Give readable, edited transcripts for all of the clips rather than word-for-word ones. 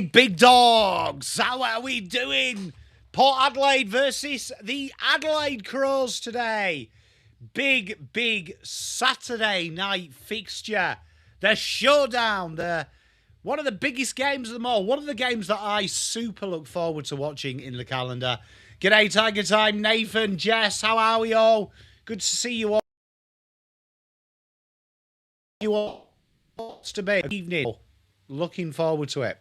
Big dogs, how are we doing? Port Adelaide versus the Adelaide Crows today. Big Saturday night fixture. The showdown, one of the biggest games of them all. One of the games that I super look forward to watching in the calendar. G'day Tiger Time, Nathan, Jess, how are we all? Good to see you all. You all to be evening. Looking forward to it.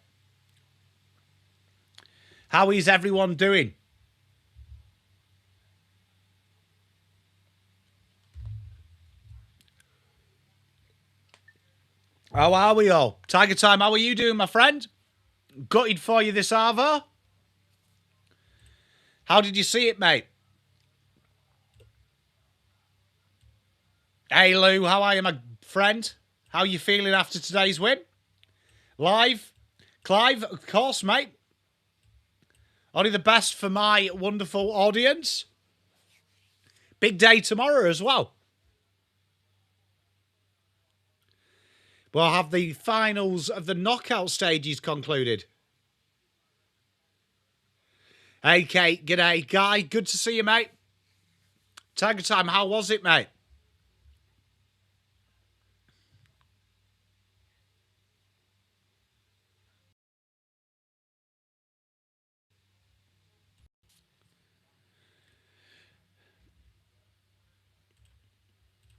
How is everyone doing? How are we all? Tiger Time, how are you doing, my friend? Gutted for you this Arvo. How did you see it, mate? Hey, Lou, how are you, my friend? How are you feeling after today's win? Live? Clive, of course, mate. Only the best for my wonderful audience. Big day tomorrow as well. We'll have the finals of the knockout stages concluded. Hey, Kate. G'day, Guy. Good to see you, mate. Tiger Time, how was it, mate?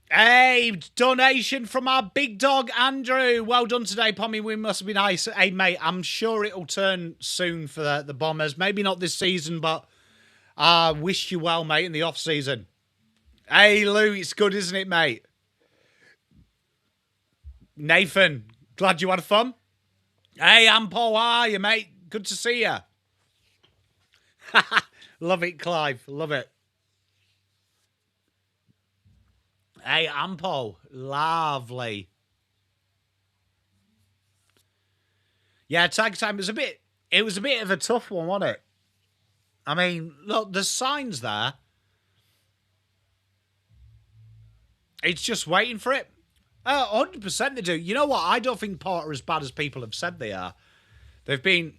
Hey, donation from our big dog, Andrew. Well done today, Pommy. We must be nice. Hey, mate, I'm sure it'll turn soon for the Bombers. Maybe not this season, but I wish you well, mate, in the off-season. Hey, Lou, it's good, isn't it, mate? Nathan, glad you had fun. Hey, I'm Paul. How are you, mate? Good to see you. Love it, Clive. Love it. Hey, Paul. Lovely. Yeah, tag time was it was a bit of a tough one, wasn't it? I mean, look, there's signs there. It's just waiting for it. 100% they do. You know what? I don't think Port are as bad as people have said they are. They've been...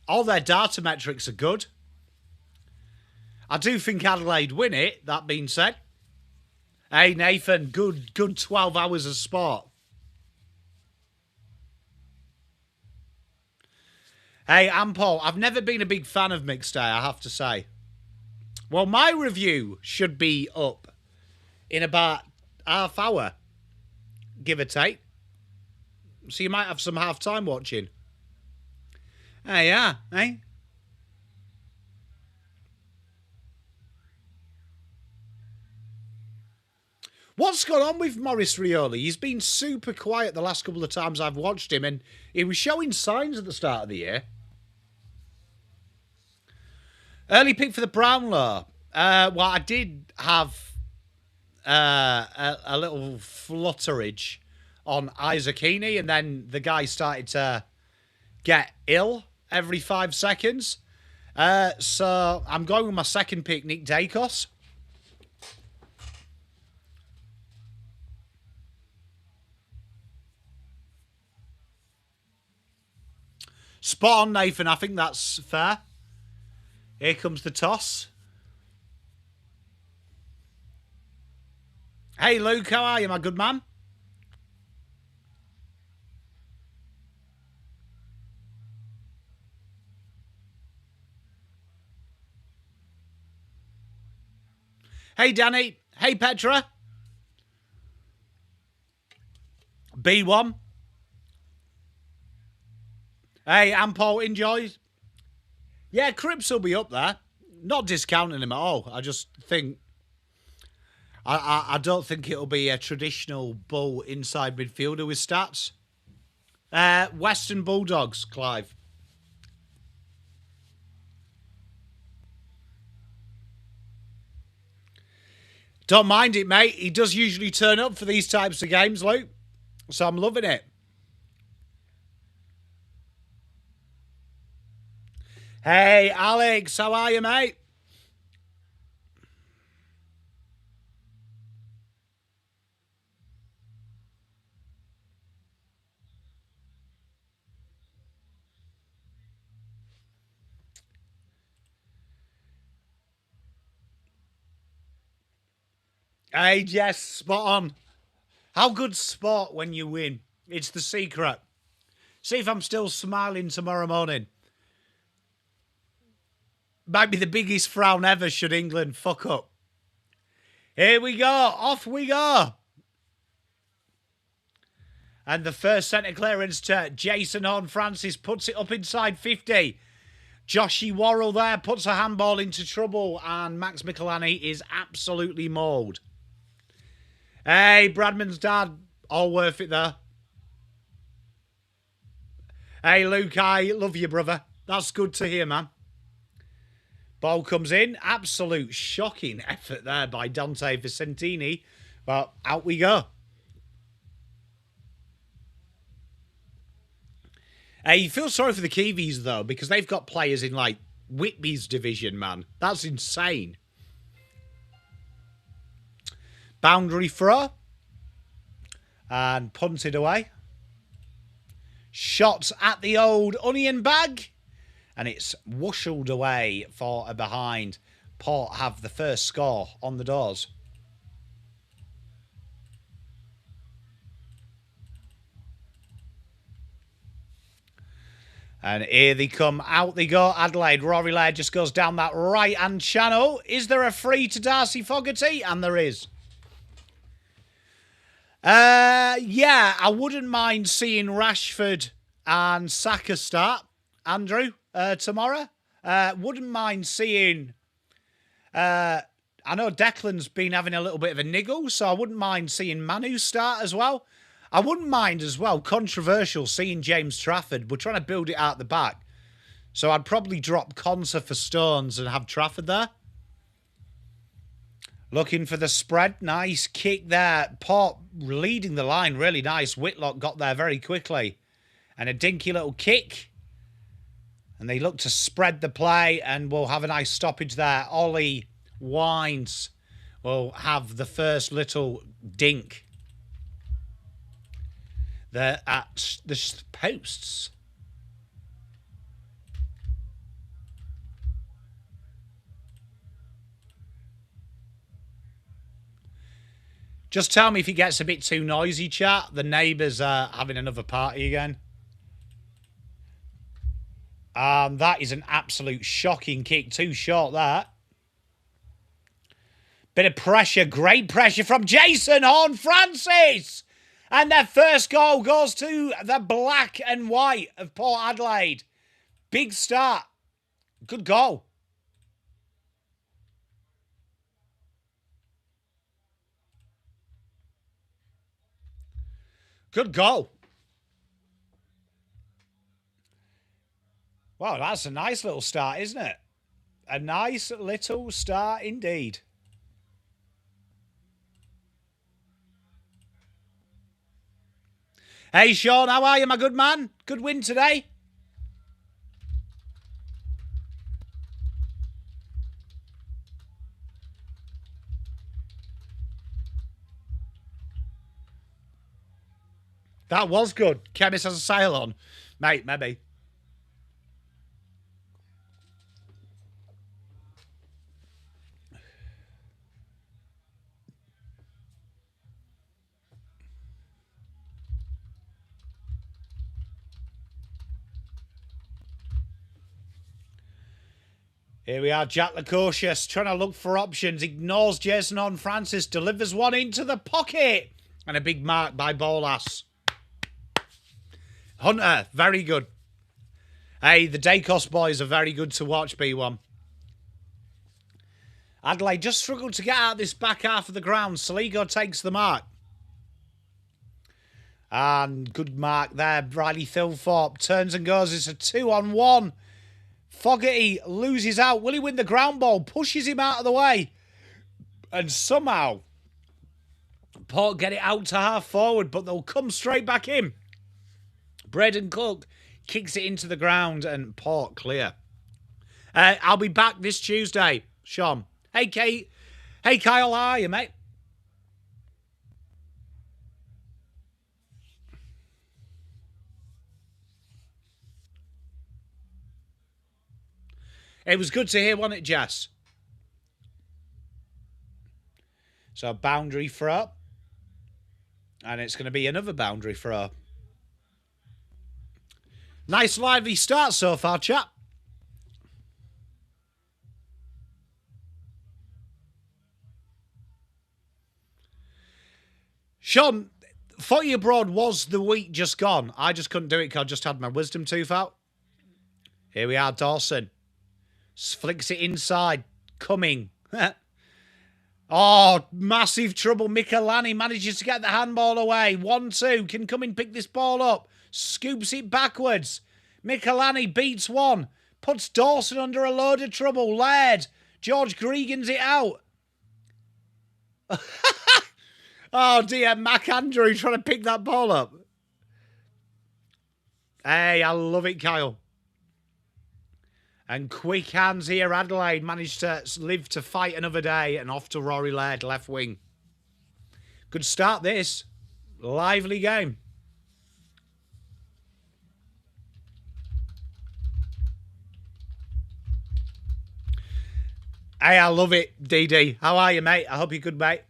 All their data metrics are good. I do think Adelaide win it, that being said. Hey, Nathan, good 12 hours of sport. Hey, I'm Paul. I've never been a big fan of Mixed Day, I have to say. Well, my review should be up in about half hour, give or take. So you might have some half-time watching. Hey, yeah, hey? What's gone on with Maurice Rioli? He's been super quiet the last couple of times I've watched him, and he was showing signs at the start of the year. Early pick for the Brownlow. Well, I did have a little flutterage on Isaac Heaney, and then the guy started to get ill every 5 seconds. So I'm going with my second pick, Nick Dacos. Spot on, Nathan. I think that's fair. Here comes the toss. Hey, Luke, how are you, my good man? Hey, Danny. Hey, Petra. B1. Hey, Paul enjoys. Yeah, Cripps will be up there. Not discounting him at all. I just think... I don't think it'll be a traditional Bull inside midfielder with stats. Western Bulldogs, Clive. Don't mind it, mate. He does usually turn up for these types of games, Luke. So I'm loving it. Hey, Alex, how are you, mate? Hey, Jess, spot on. How good sport when you win. It's the secret. See if I'm still smiling tomorrow morning. Might be the biggest frown ever should England fuck up. Here we go. Off we go. And the first centre clearance to Jason Horne-Francis puts it up inside 50. Joshy Worrell there puts a handball into trouble, and Max Michelani is absolutely mauled. Hey, Bradman's dad, all worth it there. Hey, Luke, I love you, brother. That's good to hear, man. Ball comes in. Absolute shocking effort there by Dante Vicentini. Well, out we go. Hey, you feel sorry for the Kiwis, though, because they've got players in, like, Whitby's division, man. That's insane. Boundary throw. And punted away. Shots at the old onion bag. And it's whooshelled away for a behind. Port have the first score on the doors. And here they come. Out they go. Adelaide. Rory Laird just goes down that right-hand channel. Is there a free to Darcy Fogarty? And there is. Yeah, I wouldn't mind seeing Rashford and Saka start, Andrew, tomorrow. Wouldn't mind seeing... I know Declan's been having a little bit of a niggle, so I wouldn't mind seeing Manu start as well. I wouldn't mind as well, controversial, seeing James Trafford. We're trying to build it out the back. So I'd probably drop Conser for Stones and have Trafford there. Looking for the spread. Nice kick there. Port leading the line. Really nice. Whitlock got there very quickly. And a dinky little kick. And they look to spread the play. And we'll have a nice stoppage there. Ollie Wines will have the first little dink. They're at the posts. Just tell me if it gets a bit too noisy, chat. The neighbours are having another party again. That is an absolute shocking kick. Too short, that. Bit of pressure. Great pressure from Jason Horne-Francis. And their first goal goes to the black and white of Port Adelaide. Big start. Good goal. Good goal. Wow, that's a nice little start, isn't it? A nice little start indeed. Hey, Sean, how are you, my good man? Good win today. That was good. Chemist has a sail on. Mate, maybe. Here we are, Jack Lacocious trying to look for options. Ignores Jason Horne-Francis. Delivers one into the pocket. And a big mark by Bolas. Hunter, very good. Hey, the Dacos boys are very good to watch, B1. Adelaide just struggled to get out this back half of the ground. Saligo takes the mark. And good mark there. Riley Thilthorpe turns and goes. It's a 2-on-1. Fogarty loses out. Will he win the ground ball? Pushes him out of the way. And somehow, Port get it out to half forward, but they'll come straight back in. Braden Cook kicks it into the ground and Port clear. I'll be back this Tuesday, Sean. Hey, Kate. Hey, Kyle, how are you, mate? It was good to hear, wasn't it, Jess? So boundary throw. And it's going to be another boundary throw. Nice lively start so far, chap. Sean, Footy Abroad was the week just gone. I just couldn't do it because I just had my wisdom tooth out. Here we are, Dawson. Flicks it inside. Coming. Oh, massive trouble. Michelani manages to get the handball away. 1-2. Can come and pick this ball up. Scoops it backwards. Michelani beats one. Puts Dawson under a load of trouble. Laird. George Gregan's it out. Oh dear, Mac Andrew trying to pick that ball up. Hey, I love it, Kyle. And quick hands here. Adelaide managed to live to fight another day. And off to Rory Laird, left wing. Good start, this. Lively game. Hey, I love it, DD. How are you, mate? I hope you're good, mate.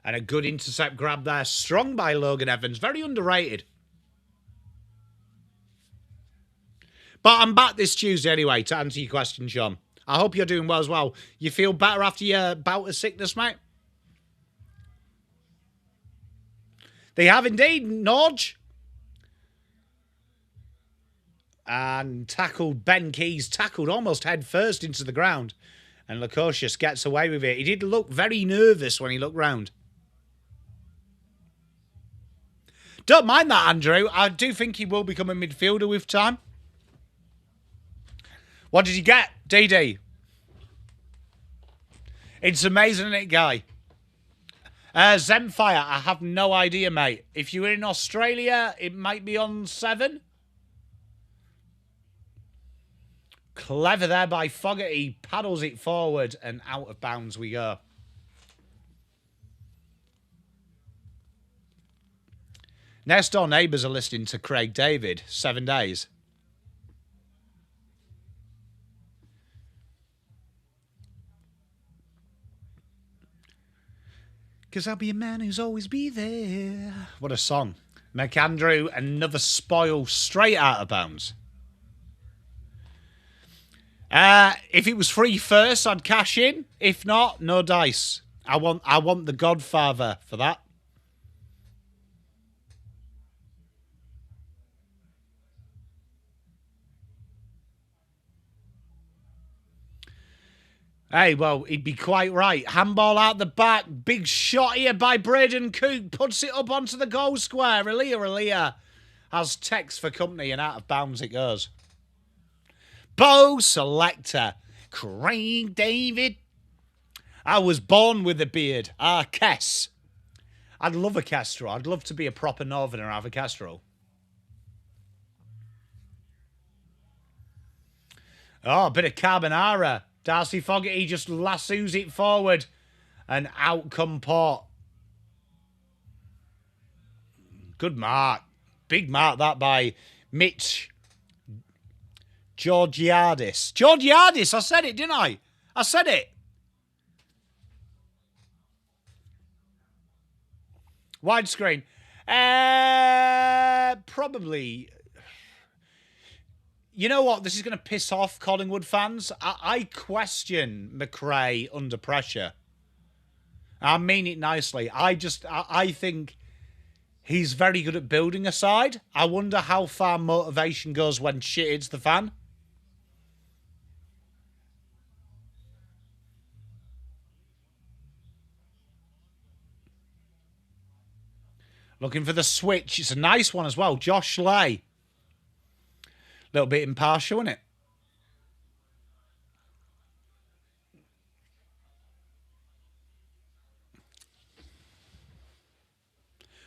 And a good intercept grab there. Strong by Logan Evans. Very underrated. But I'm back this Tuesday anyway to answer your question, Sean. I hope you're doing well as well. You feel better after your bout of sickness, mate? They have indeed, Norge. And tackled Ben Keys. Tackled almost head first into the ground. And Lukosius gets away with it. He did look very nervous when he looked round. Don't mind that, Andrew. I do think he will become a midfielder with time. What did you get, DD? It's amazing, isn't it, Guy? Zemfire, I have no idea, mate. If you're in Australia, it might be on 7. Clever there by Fogarty. Paddles it forward and out of bounds we go. Next door neighbours are listening to Craig David. 7 days. Because I'll be a man who's always be there. What a song. McAndrew, another spoil straight out of bounds. If it was free first, I'd cash in. If not, no dice. I want the Godfather for that. Hey, well, he'd be quite right. Handball out the back. Big shot here by Braden Cook. Puts it up onto the goal square. Alia has text for company and out of bounds it goes. Bo Selector. Craig David. I was born with a beard. Kess. I'd love a kestrel. I'd love to be a proper northerner and have a kestrel. Oh, a bit of carbonara. Darcy Fogarty just lassos it forward. And out come Port. Good mark. Big mark that by Mitch Georgiadis. Georgiadis, I said it, didn't I? I said it. Widescreen. Probably. You know what? This is going to piss off Collingwood fans. I question McRae under pressure. I mean it nicely. I think he's very good at building a side. I wonder how far motivation goes when shit hits the fan. Looking for the switch. It's a nice one as well. Josh Lay. A little bit impartial, isn't it?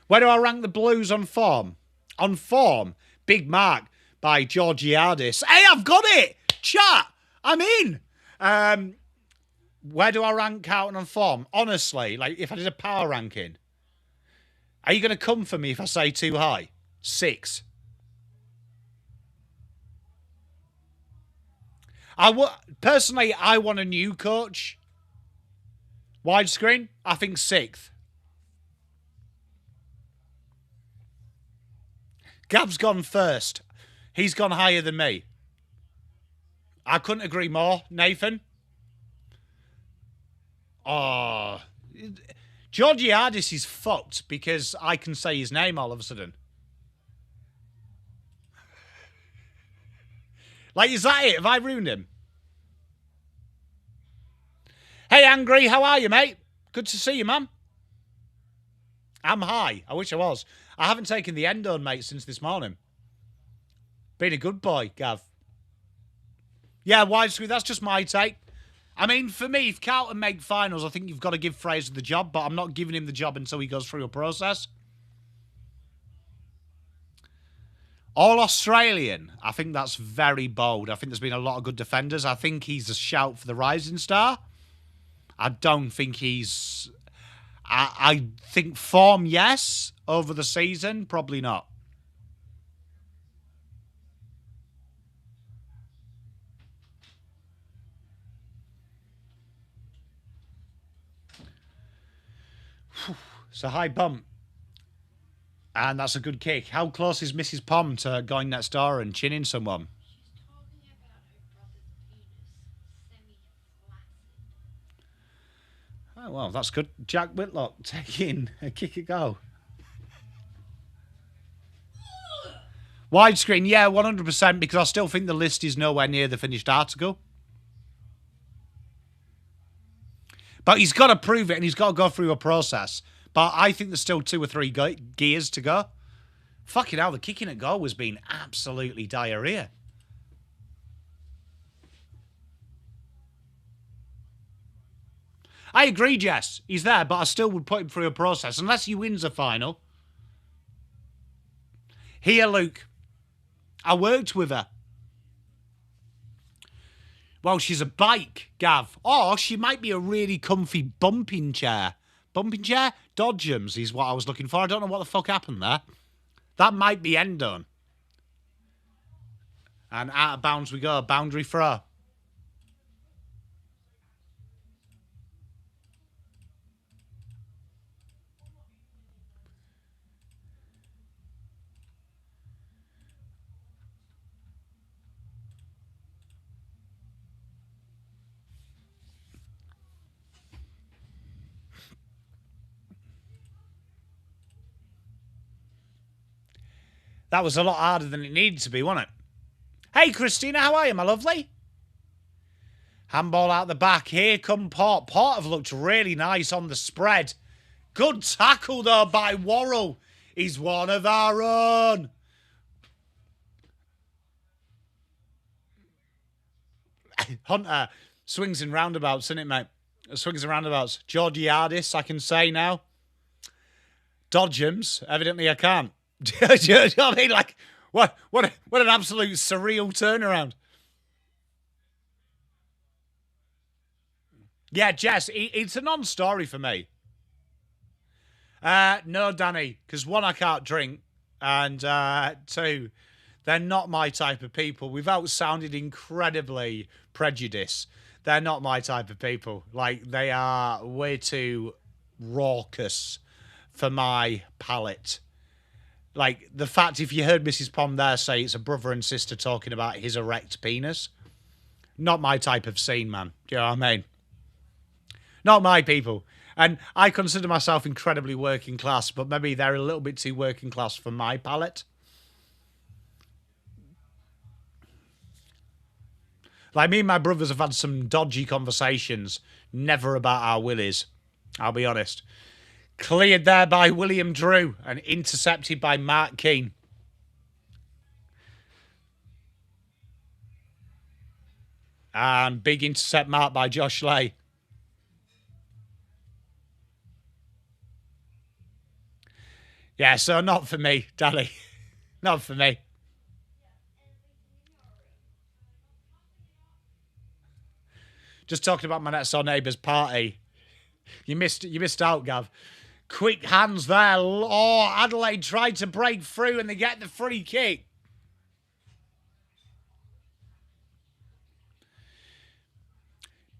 Where do I rank the Blues on form? On form, big mark by Georgiadis. Hey, I've got it! Chat! I'm in! Where do I rank Carlton on form? Honestly, like if I did a power ranking, are you going to come for me if I say too high? 6. Personally, I want a new coach. Widescreen, I think 6th. Gav's gone first. He's gone higher than me. I couldn't agree more. Nathan? Oh. Georgiadis is fucked because I can say his name all of a sudden. Like, is that it? Have I ruined him? Hey, Angry, how are you, mate? Good to see you, man. I'm high. I wish I was. I haven't taken the endone, mate, since this morning. Been a good boy, Gav. Yeah, widescreen, that's just my take. I mean, for me, if Carlton make finals, I think you've got to give Fraser the job, but I'm not giving him the job until he goes through a process. All Australian, I think that's very bold. I think there's been a lot of good defenders. I think he's a shout for the rising star. I don't think he's... I think form, yes. Over the season, probably not. It's a high bump. And that's a good kick. How close is Mrs. Pom to going next door and chinning someone? Oh, well, that's good. Jack Whitlock taking a kick at goal. Widescreen, yeah, 100%, because I still think the list is nowhere near the finished article. But he's got to prove it, and he's got to go through a process. But I think there's still 2 or 3 gears to go. Fucking hell, the kicking at goal was being absolutely diarrhea. I agree, Jess. He's there, but I still would put him through a process, unless he wins a final. Here, Luke. I worked with her. Well, she's a bike, Gav. Or she might be a really comfy bumping chair. Bumping chair? Dodgems is what I was looking for. I don't know what the fuck happened there. That might be end done. And out of bounds we go. Boundary throw. That was a lot harder than it needed to be, wasn't it? Hey, Christina, how are you, my lovely? Handball out the back. Here come Port. Port have looked really nice on the spread. Good tackle, though, by Worrell. He's one of our own. Hunter swings in roundabouts, isn't it, mate? Swings and roundabouts. Georgiadis, I can say now. Dodgems, evidently I can't. Do you know what I mean? Like, what an absolute surreal turnaround. Yeah, Jess, it's a non-story for me. No, Danny, because 1, I can't drink, and 2, they're not my type of people. Without sounding incredibly prejudiced, they're not my type of people. Like, they are way too raucous for my palate. Like, the fact, if you heard Mrs. Pom there say it's a brother and sister talking about his erect penis, not my type of scene, man. Do you know what I mean? Not my people. And I consider myself incredibly working class, but maybe they're a little bit too working class for my palate. Like, me and my brothers have had some dodgy conversations, never about our willies, I'll be honest. Cleared there by William Drew and intercepted by Mark Keane. And big intercept mark by Josh Lay. Yeah, so not for me, Danny. Not for me. Just talking about my next door neighbour's party. You missed out, Gav. Quick hands there. Oh, Adelaide tried to break through and they get the free kick.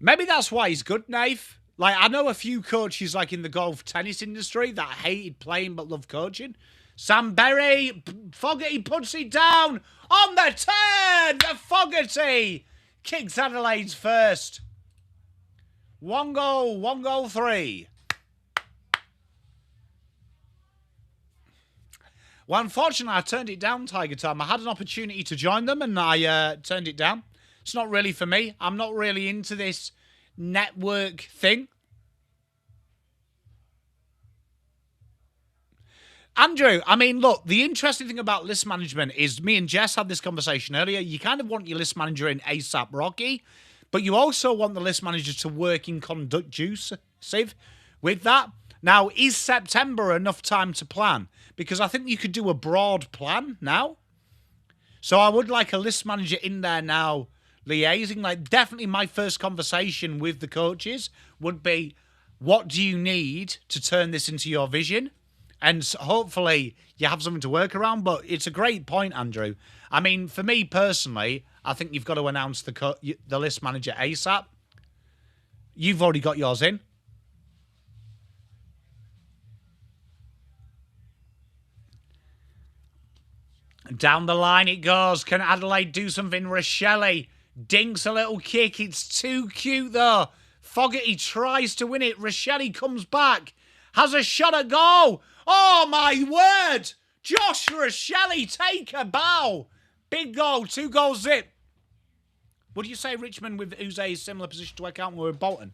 Maybe that's why he's good, Nath. Like, I know a few coaches, like, in the golf tennis industry that hated playing but loved coaching. Sam Berry, Fogarty puts it down on the turn. The Fogarty kicks Adelaide's first. 1 goal, 3. Well, unfortunately, I turned it down, Tiger Time. I had an opportunity to join them, and I turned it down. It's not really for me. I'm not really into this network thing. Andrew, I mean, look, the interesting thing about list management is me and Jess had this conversation earlier. You kind of want your list manager in ASAP Rocky, but you also want the list manager to work in conducive with that. Now, is September enough time to plan? Because I think you could do a broad plan now. So I would like a list manager in there now, liaising. Like, definitely my first conversation with the coaches would be, what do you need to turn this into your vision? And hopefully you have something to work around. But it's a great point, Andrew. I mean, for me personally, I think you've got to announce the list manager ASAP. You've already got yours in. Down the line it goes. Can Adelaide do something? Rochelle dinks a little kick. It's too cute, though. Fogarty tries to win it. Rochelle comes back. Has a shot at goal. Oh, my word. Josh Rochelle, take a bow. Big goal. 2 goals zip. Would you say Richmond with Uze's similar position to where Carlton were with Bolton?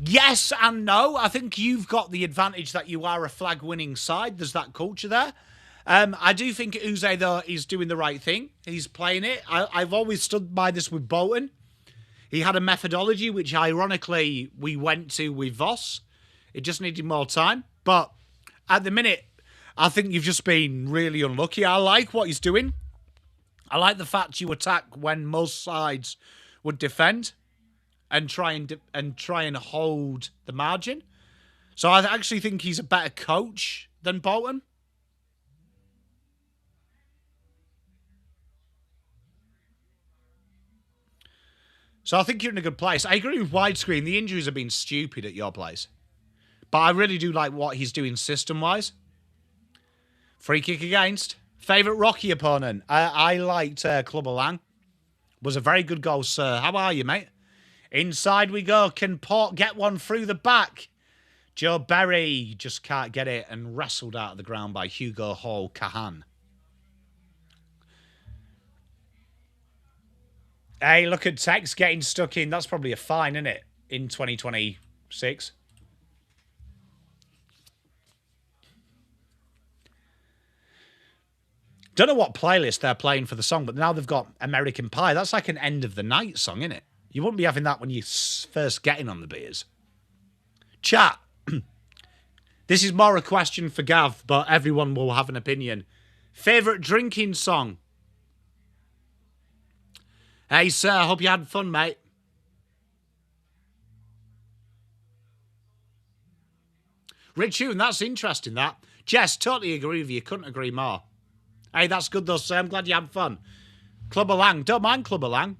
Yes and no. I think you've got the advantage that you are a flag-winning side. There's that culture there. I do think Uze, though, is doing the right thing. He's playing it. I've always stood by this with Bolton. He had a methodology, which, ironically, we went to with Voss. It just needed more time. But at the minute, I think you've just been really unlucky. I like what he's doing. I like the fact you attack when most sides would defend and try and hold the margin. So I actually think he's a better coach than Bolton. So I think you're in a good place. I agree with widescreen. The injuries have been stupid at your place. But I really do like what he's doing system-wise. Free kick against. Favourite Rocky opponent. I liked Clubber Lang. Was a very good goal, sir. How are you, mate? Inside we go. Can Port get one through the back? Joe Berry just can't get it and wrestled out of the ground by Hugo Hall Kahan. Hey, look at Tex getting stuck in. That's probably a fine, isn't it? In 2026. Don't know what playlist they're playing for the song, but now they've got American Pie. That's like an end of the night song, isn't it? You wouldn't be having that when you're first getting on the beers. Chat. This is more a question for Gav, but everyone will have an opinion. Favourite drinking song? Hey, sir, I hope you had fun, mate. Rich Hume, that's interesting, that. Jess, totally agree with you. Couldn't agree more. Hey, that's good, though, sir. I'm glad you had fun. Clubber Lang. Don't mind Clubber Lang.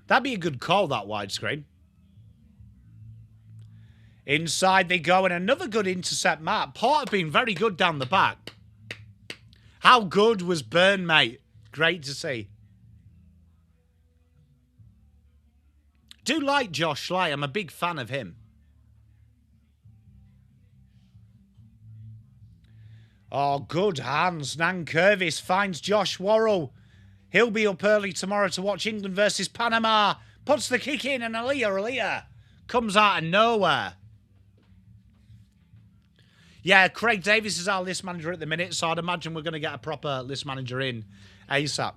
That'd be a good call, that widescreen. Inside they go, and another good intercept, Matt. Port have been very good down the back. How good was Byrne, mate? Great to see. Do like Josh Sly. I'm a big fan of him. Oh, good hands. Nan Curvis finds Josh Worrell. He'll be up early tomorrow to watch England versus Panama. Puts the kick in, and Aaliyah comes out of nowhere. Yeah, Craig Davis is our list manager at the minute, so I'd imagine we're going to get a proper list manager in ASAP.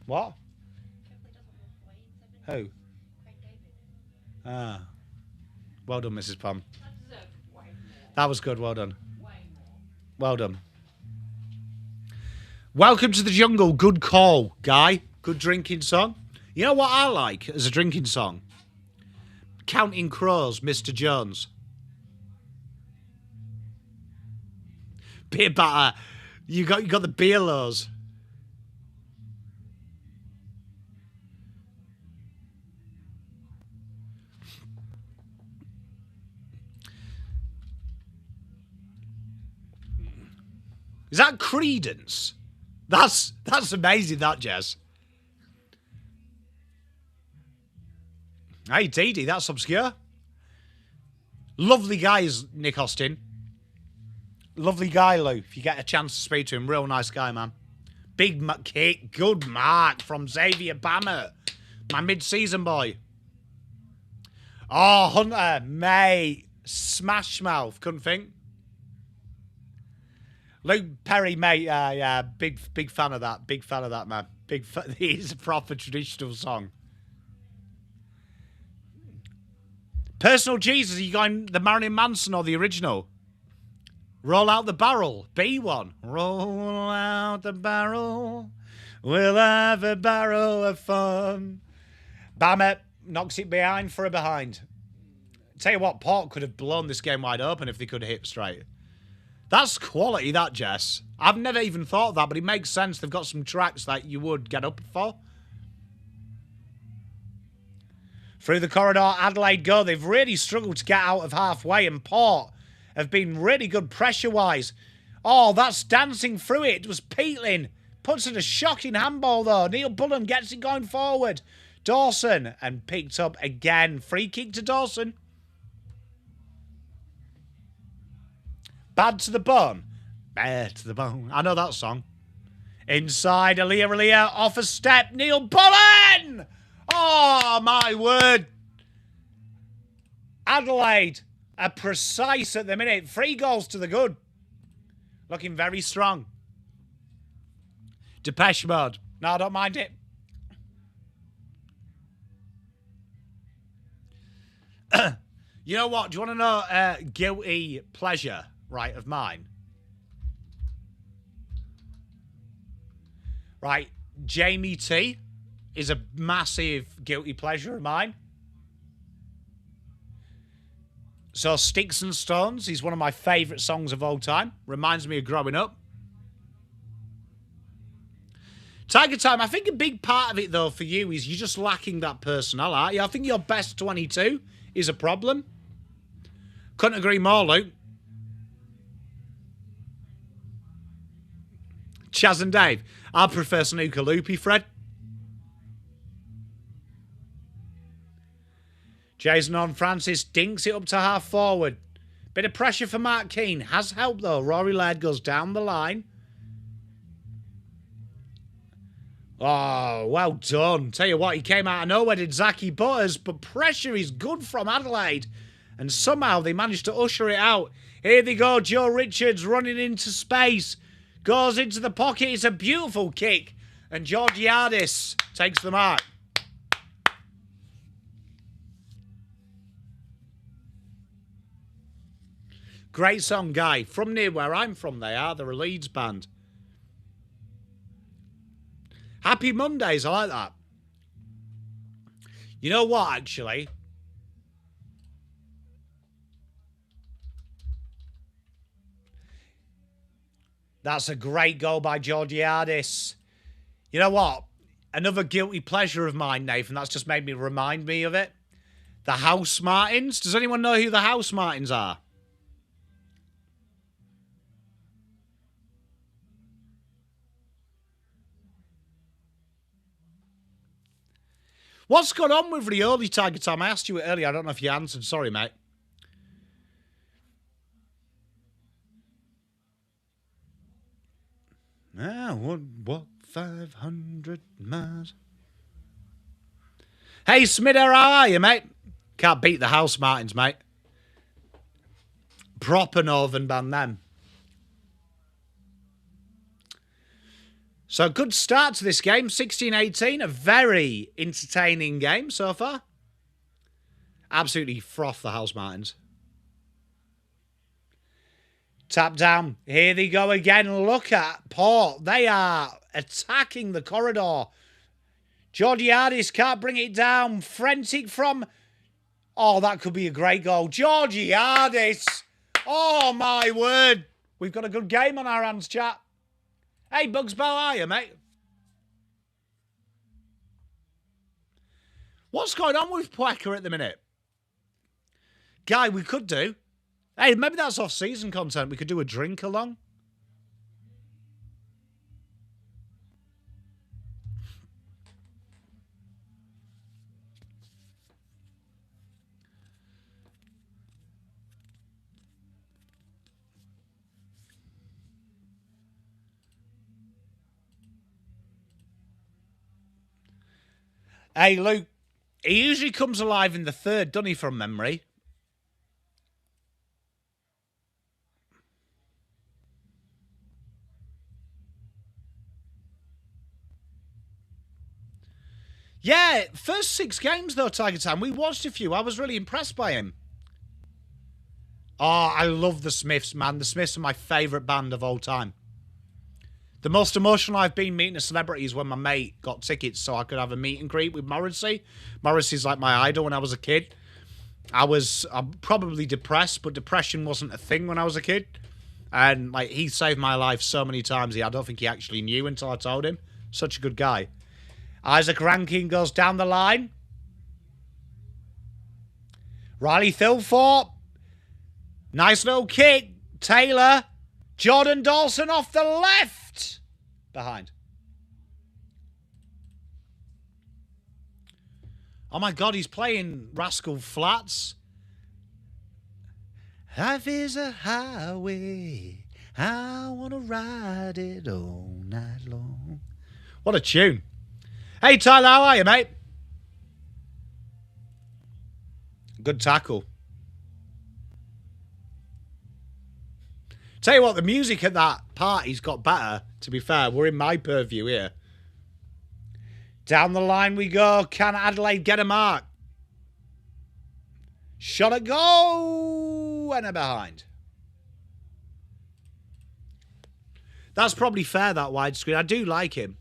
What? Who? Ah. Well done, Mrs. Pom. That was good, well done. Well done. Welcome to the jungle. Good call, Guy. Good drinking song. You know what I like as a drinking song? Counting Crows, Mr. Jones. Beer batter. You got the beer lows. Is that Credence? That's amazing, that, Jez. Hey, Dee Dee, that's obscure. Lovely guy is Nick Austin. Lovely guy, Lou. If you get a chance to speak to him, real nice guy, man. Big kick, good mark from Xavier Bammer. My mid-season boy. Oh, Hunter, mate. Smash mouth, couldn't think. Luke Perry, mate, yeah, big fan of that. Big fan of that, man. It's a proper traditional song. Personal Jesus, are you going the Marilyn Manson or the original? Roll out the barrel, B1. Roll out the barrel, we'll have a barrel of fun. Bammer knocks it behind for a behind. Tell you what, Port could have blown this game wide open if they could have hit straight. That's quality, that, Jess. I've never even thought of that, but it makes sense. They've got some tracks that you would get up for. Through the corridor, Adelaide go. They've really struggled to get out of halfway, and Port have been really good pressure-wise. Oh, that's dancing through it. It was Peatling. Puts in a shocking handball, though. Neil Bullen gets it going forward. Dawson, and picked up again. Free kick to Dawson. Bad to the bone. Bad to the bone. I know that song. Inside, Aaliyah, off a step. Neil Bullen! Oh, my word. Adelaide are precise at the minute. 3 goals to the good. Looking very strong. Depeche Mode. No, I don't mind it. You know what? Do you want to know guilty pleasure, right, of mine? Right, Jamie T is a massive guilty pleasure of mine. So Sticks and Stones is one of my favourite songs of all time. Reminds me of growing up. Tiger Time, I think a big part of it, though, for you is you're just lacking that personality. I think your best 22 is a problem. Couldn't agree more, Luke. Chaz and Dave, I prefer Snooker Loopy, Fred. Jason Horne-Francis dinks it up to half forward. Bit of pressure for Mark Keane. Has helped, though. Rory Laird goes down the line. Oh, well done. Tell you what, he came out of nowhere, did Zaki Butters, but pressure is good from Adelaide. And somehow they managed to usher it out. Here they go, Joe Richards running into space. Goes into the pocket. It's a beautiful kick. And Georgiadis takes the mark. Great song, Guy. From near where I'm from, they are. They're a Leeds band. Happy Mondays, I like that. You know what, actually? That's a great goal by Georgiadis. You know what? Another guilty pleasure of mine, Nathan. That's just made me remind me of it. The House Martins. Does anyone know who the House Martins are? What's going on with Rioli, Tiger Time? I asked you it earlier. I don't know if you answered. Sorry, mate. What, 500 miles? Hey, Smidder, how are you, mate? Can't beat the House Martins, mate. Proper Northern band, them. So, good start to this game. 16-18. A very entertaining game so far. Absolutely froth the House Martins. Tap down. Here they go again. Look at Port. They are attacking the corridor. Georgiadis can't bring it down. Frantic from... Oh, that could be a great goal. Georgiadis. Oh, my word. We've got a good game on our hands, chat. Hey, Bugs, how are you, mate? What's going on with Pweka at the minute? Guy, we could do. Hey, maybe that's off-season content. We could do a drink along. Hey, Luke, he usually comes alive in the third, doesn't he, from memory? Yeah, first 6 games, though, Tiger Time. We watched a few. I was really impressed by him. Oh, I love the Smiths, man. The Smiths are my favourite band of all time. The most emotional I've been meeting a celebrity is when my mate got tickets so I could have a meet and greet with Morrissey. Morrissey's like my idol when I was a kid. I'm probably depressed, but depression wasn't a thing when I was a kid. And like he saved my life so many times. I don't think he actually knew until I told him. Such a good guy. Isaac Rankin goes down the line. Riley Thilthorpe. Nice little kick. Taylor. Jordan Dawson off the left. Behind. Oh my God, he's playing Rascal Flats. Life is a highway. I want to ride it all night long. What a tune. Hey, Tyler, how are you, mate? Good tackle. Tell you what, the music at that party's got better, to be fair. We're in my purview here. Down the line we go. Can Adelaide get a mark? Shot a goal and a behind. That's probably fair, that widescreen. I do like him.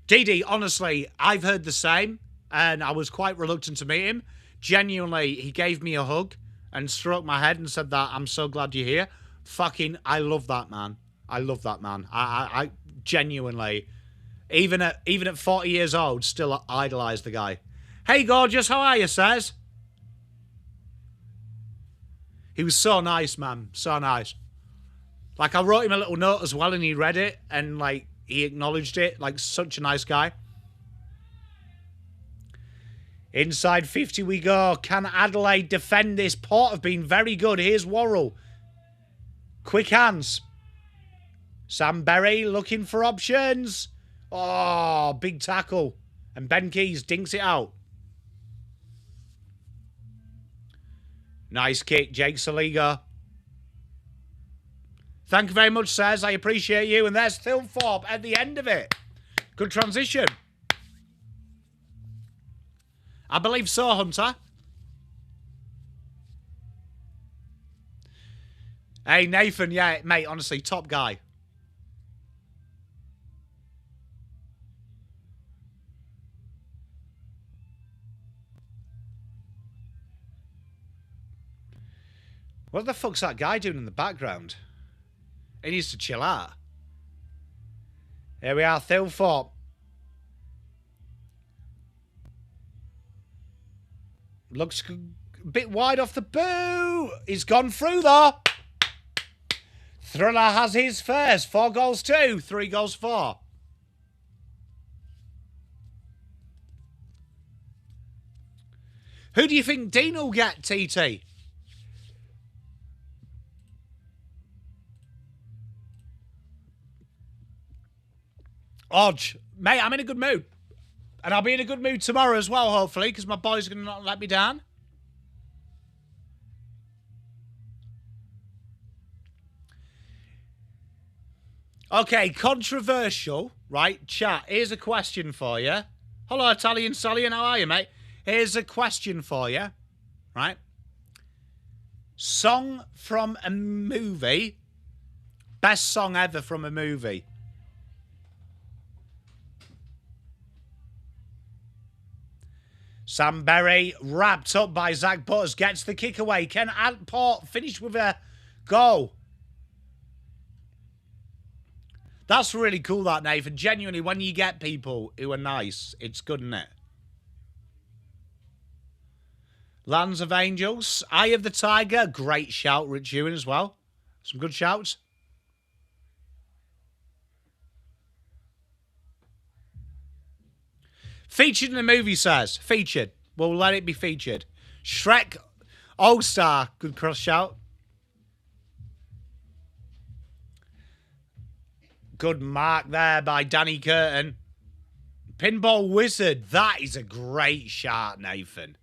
DD, honestly, I've heard the same, and I was quite reluctant to meet him. Genuinely, he gave me a hug and stroked my head and said that, I'm so glad you're here. Fucking, I love that man. I love that man. I genuinely, even at 40 years old, still idolise the guy. Hey, gorgeous, how are you, says? He was so nice, man. So nice. Like, I wrote him a little note as well, and he read it, and, like, he acknowledged it. Like, such a nice guy. Inside 50 we go. Can Adelaide defend this? Port have been very good. Here's Worrell. Quick hands. Sam Berry looking for options. Oh, big tackle. And Ben Keys dinks it out. Nice kick, Jake Saliga. Thank you very much, says. I appreciate you. And there's Thilthorpe at the end of it. Good transition. I believe so, Hunter. Hey, Nathan, yeah, mate, honestly, top guy. What the fuck's that guy doing in the background? He needs to chill out. Here we are, Thilthorpe. Looks a bit wide off the boot. He's gone through, though. Thriller has his first. 4 goals 2, 3 goals 4. Who do you think Dean will get, TT? Odge. Mate, I'm in a good mood. And I'll be in a good mood tomorrow as well, hopefully, because my boys are going to not let me down. Okay, controversial, right? Chat, here's a question for you. Hello, Italian Stallion, how are you, mate? Here's a question for you, right? Song from a movie. Best song ever from a movie. Sam Berry, wrapped up by Zach Butters, gets the kick away. Can Port finish with a goal? That's really cool, that, Nathan. Genuinely, when you get people who are nice, it's good, isn't it? Lands of Angels. Eye of the Tiger. Great shout, Rich Ewan, as well. Some good shouts. Featured in the movie, says. Featured. We'll let it be featured. Shrek. All-Star. Good cross shout. Good mark there by Danny Curtin. Pinball Wizard. That is a great shot, Nathan.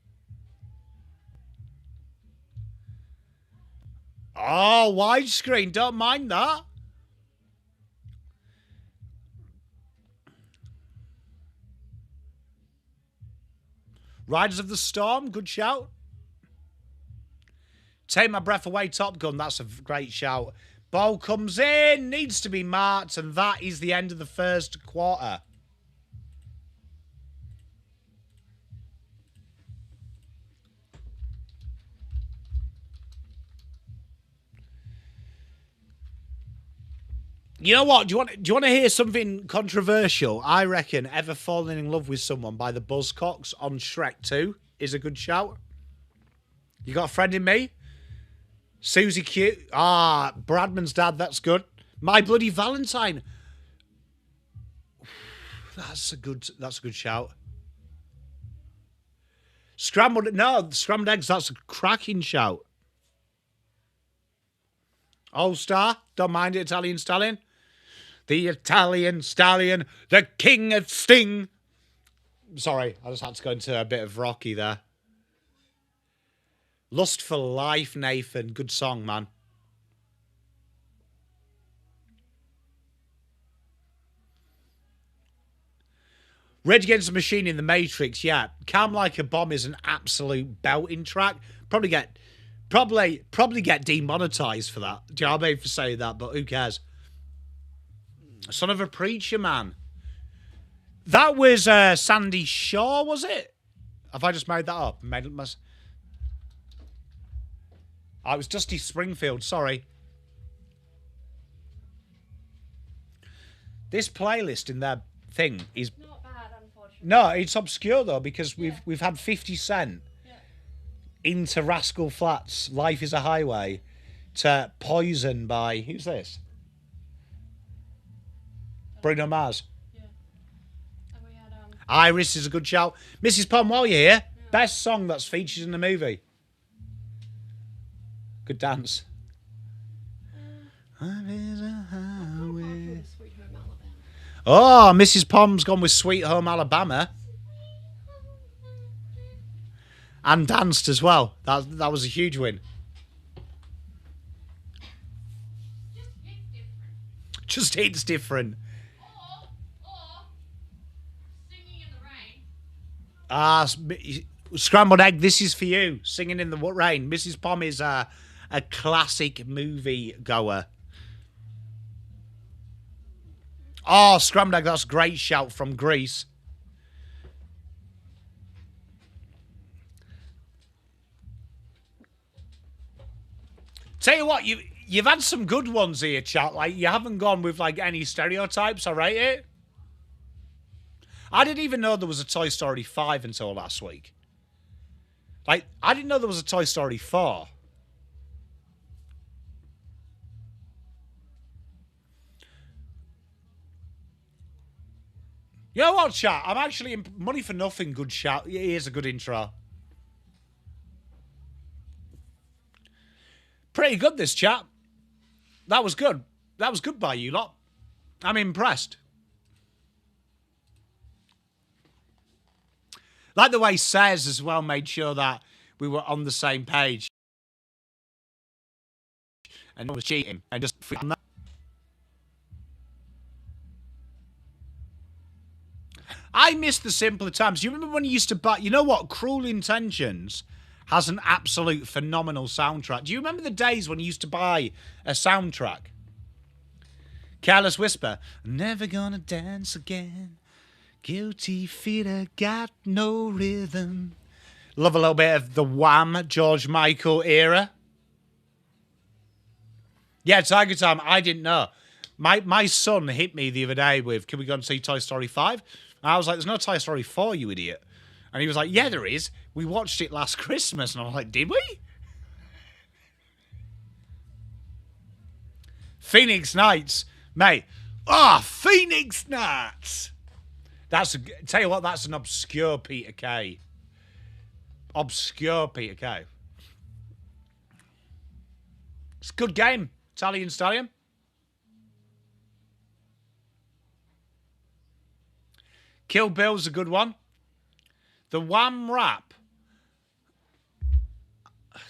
Oh, widescreen. Don't mind that. Riders of the Storm. Good shout. Take My Breath Away, Top Gun. That's a great shout. Ball comes in. Needs to be marked. And that is the end of the first quarter. You know what? Do you want to hear something controversial? I reckon Ever Falling in Love with Someone by the Buzzcocks on Shrek 2 is a good shout. You got a friend in me? Susie Q. Ah, Bradman's dad, that's good. My Bloody Valentine. That's a good shout. Scrambled eggs, that's a cracking shout. All-Star, don't mind it, Italian Stallion. The Italian Stallion, the King of Sting. Sorry, I just had to go into a bit of Rocky there. Lust for Life, Nathan. Good song, man. Rage Against the Machine in The Matrix, yeah. Calm Like a Bomb is an absolute belting track. Probably get demonetized for that. Do you know what I mean for saying that? But who cares? Son of a Preacher Man. That was Sandy Shaw, was it? Have I just made that up? It was Dusty Springfield, sorry. This playlist in their thing is not bad, unfortunately. No, it's obscure though, because we've had 50 Cent into Rascal Flatts, Life is a Highway, to Poison by who's this? Bruno Mars. Yeah. And we had Iris is a good shout. Mrs. Pom, while you're here, best song that's featured in the movie. Good dance. Oh, Mrs. Pom's gone with Sweet Home Alabama. And danced as well. That was a huge win. Just hits different. Or Singing in the Rain. Scrambled Egg, this is for you. Singing in the Rain. Mrs. Pom is a classic movie goer. Oh, Scrambled Egg, that's a great shout from Greece. Tell you what, you've had some good ones here, chat. Like, you haven't gone with, like, any stereotypes, I rate it. I didn't even know there was a Toy Story 5 until last week. Like, I didn't know there was a Toy Story 4. You know what, chat? I'm actually in Money for Nothing. Good shout. Here's a good intro. Pretty good, this chat. That was good. That was good by you lot. I'm impressed. Like the way Says as well made sure that we were on the same page. And was cheating. And just... I miss the simpler times. You remember when you used to buy... You know what? Cruel Intentions has an absolute phenomenal soundtrack. Do you remember the days when you used to buy a soundtrack? Careless Whisper. Never gonna dance again. Guilty feet have got no rhythm. Love a little bit of the Wham! George Michael era. Yeah, Tiger Time. I didn't know. My son hit me the other day with, can we go and see Toy Story 5? And I was like, there's no Toy Story 4, you idiot. And he was like, yeah, there is. We watched it last Christmas. And I was like, did we? Phoenix Nights. Mate. Phoenix Nights. Tell you what, that's an obscure Peter Kay. Obscure Peter Kay. It's a good game, Italian Stallion. Kill Bill's a good one. The Wham rap.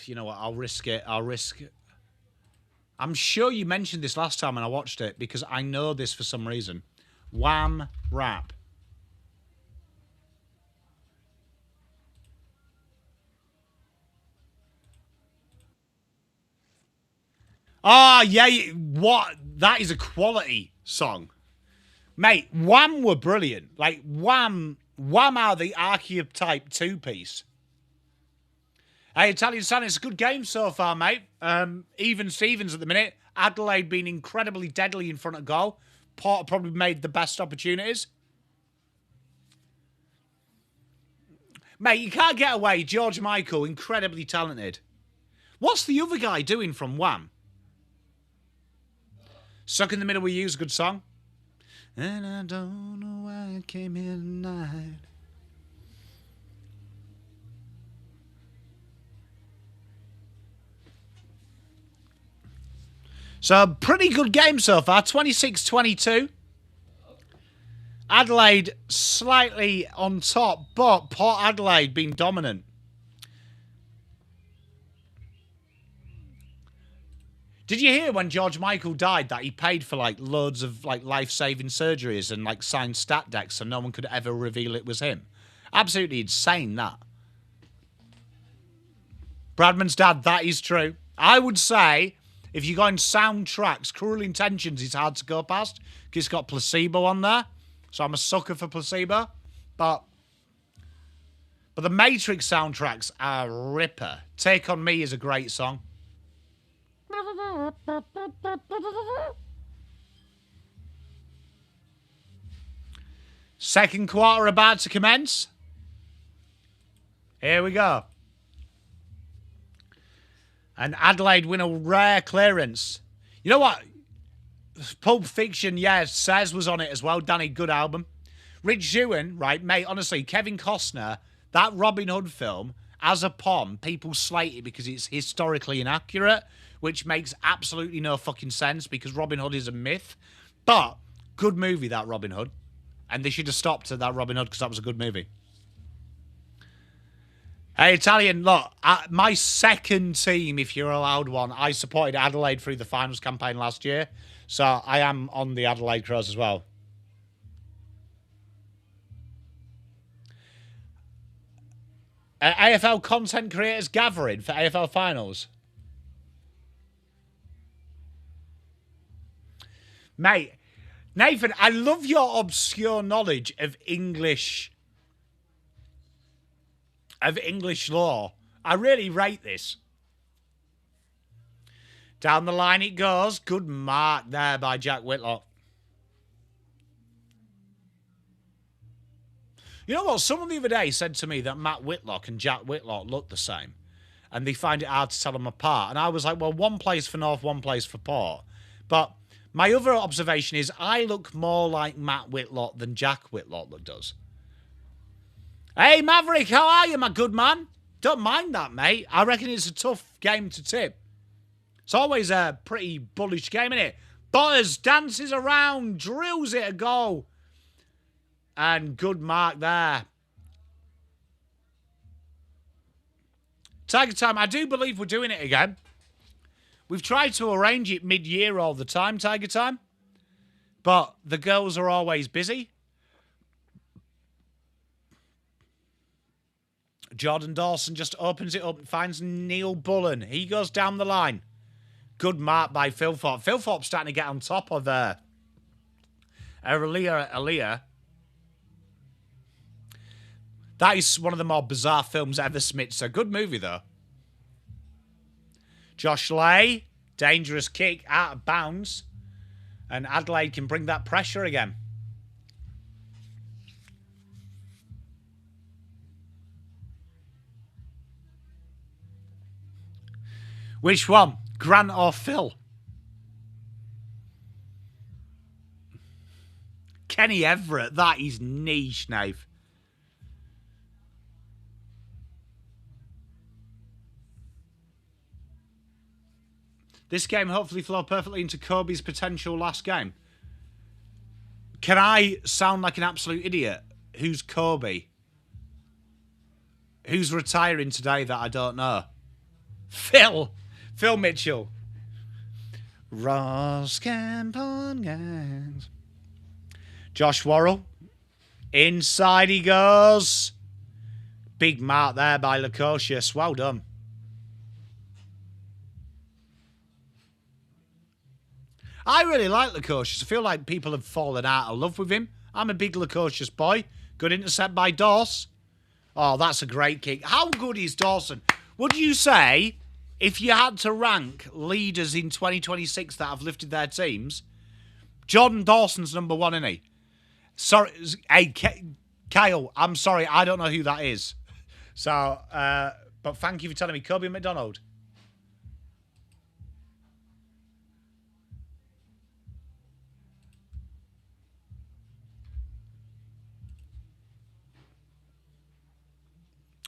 You know what? I'll risk it. I'm sure you mentioned this last time when I watched it because I know this for some reason. Wham rap. Yeah. What? That is a quality song. Mate, Wham were brilliant. Like, Wham are the archetype two-piece. Hey, Italian Sun, it's a good game so far, mate. Even Stevens at the minute. Adelaide being incredibly deadly in front of goal. Port probably made the best opportunities. Mate, you can't get away. George Michael, incredibly talented. What's the other guy doing from Wham? Suck in the Middle with You's a good song. And I don't know why I came here tonight. So, pretty good game so far. 26-22. Adelaide slightly on top, but Port Adelaide being dominant. Did you hear when George Michael died that he paid for like loads of like life-saving surgeries and like signed stat decks so no one could ever reveal it was him? Absolutely insane, that. Bradman's dad, that is true. I would say if you go in soundtracks, Cruel Intentions is hard to go past because it's got Placebo on there. So I'm a sucker for Placebo. But the Matrix soundtracks are ripper. Take On Me is a great song. Second quarter about to commence. Here we go. And Adelaide win a rare clearance. You know what? Pulp Fiction, yeah, Says was on it as well. Danny, good album. Rich Ewan, right, mate, honestly, Kevin Costner, that Robin Hood film, as a Pom, people slate it because it's historically inaccurate, which makes absolutely no fucking sense because Robin Hood is a myth. But, good movie, that Robin Hood. And they should have stopped at that Robin Hood because that was a good movie. Hey, Italian, look, my second team, if you're allowed one, I supported Adelaide through the finals campaign last year. So I am on the Adelaide Crows as well. AFL content creators gathering for AFL finals. Mate, Nathan, I love your obscure knowledge of English law. I really rate this. Down the line it goes. Good mark there by Jack Whitlock. You know what? Someone the other day said to me that Matt Whitlock and Jack Whitlock look the same. And they find it hard to tell them apart. And I was like, well, one plays for North, one plays for Port. But my other observation is I look more like Matt Whitlock than Jack Whitlock does. Hey, Maverick, how are you, my good man? Don't mind that, mate. I reckon it's a tough game to tip. It's always a pretty bullish game, isn't it? Butters dances around, drills it a goal. And good mark there. Tiger Time, I do believe we're doing it again. We've tried to arrange it mid-year all the time, Tiger Time. But the girls are always busy. Jordan Dawson just opens it up and finds Neil Bullen. He goes down the line. Good mark by Phil Thorpe. Phil Thorpe's starting to get on top of Aaliyah. That is one of the more bizarre films ever, Smitzer. Good movie, though. Josh Lay. Dangerous kick out of bounds. And Adelaide can bring that pressure again. Which one? Grant or Phil? Kenny Everett, that is niche, Nave. This game hopefully flow perfectly into Kobe's potential last game. Can I sound like an absolute idiot? Who's Kobe? Who's retiring today that I don't know? Phil Mitchell. Ross Campon gangs. Josh Worrell. Inside he goes. Big mark there by Lukosius. Well done. I really like Lukosius. I feel like people have fallen out of love with him. I'm a big Lukosius boy. Good intercept by Dawes. Oh, that's a great kick. How good is Dawson? Would you say, if you had to rank leaders in 2026 that have lifted their teams, Jordan Dawson's number one, isn't he? Sorry, hey, Kyle, I'm sorry, I don't know who that is. So, but thank you for telling me. Kobe McDonald.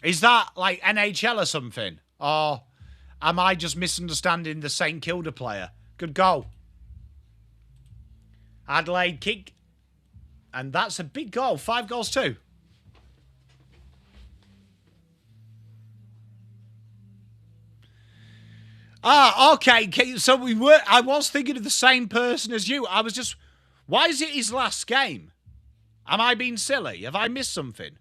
Is that like NHL or something? Or am I just misunderstanding the St Kilda player? Good goal. Adelaide kick. And that's a big goal. 5 goals too. Ah, okay. So I was thinking of the same person as you. I was just, why is it his last game? Am I being silly? Have I missed something?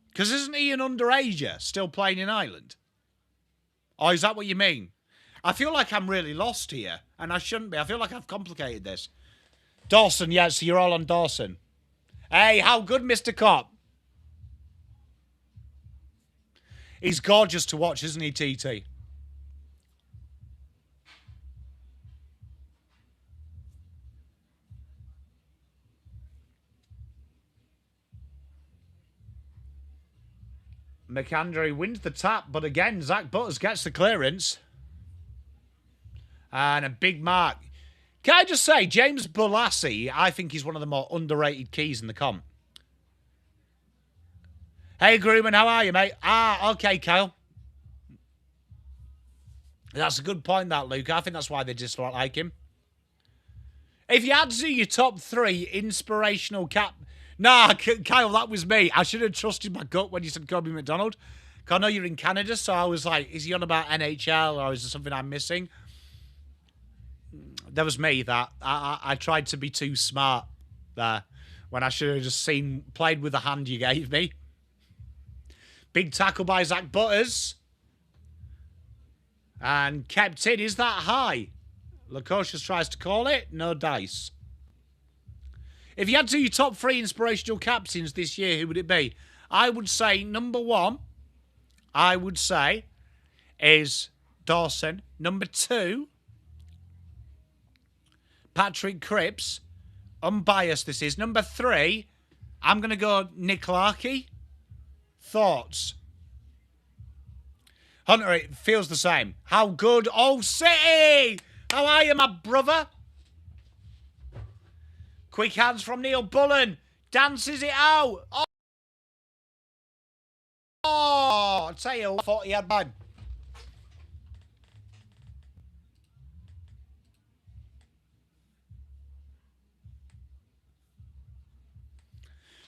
Because isn't he an underager still playing in Ireland? Or is that what you mean? I feel like I'm really lost here, and I shouldn't be. I feel like I've complicated this. Dawson, yes, you're all on Dawson. Hey, how good, Mr. Cop? He's gorgeous to watch, isn't he, TT? McAndrew wins the tap, but again, Zach Butters gets the clearance. And a big mark. Can I just say, James Bulassi, I think he's one of the more underrated keys in the comp. Hey, Grooman, how are you, mate? Ah, okay, Kyle. That's a good point, that, Luke. I think that's why they just don't like him. If you had to do your top 3 inspirational cap... Nah, Kyle, that was me. I should have trusted my gut when you said Kobe McDonald. Because I know you're in Canada, so I was like, is he on about NHL or is there something I'm missing? That was me, that. I tried to be too smart there when I should have just played with the hand you gave me. Big tackle by Zach Butters. And kept in. Is that high? Lukosius tries to call it. No dice. If you had to do your top 3 inspirational captains this year, who would it be? I would say number 1, I would say, is Dawson. Number 2, Patrick Cripps. Unbiased this is. Number 3, I'm going to go Nick Larkey. Thoughts? Hunter, it feels the same. How good? Oh, City! How are you, my brother? Quick hands from Neil Bullen. Dances it out. Oh, I'll tell you, I thought he had mine.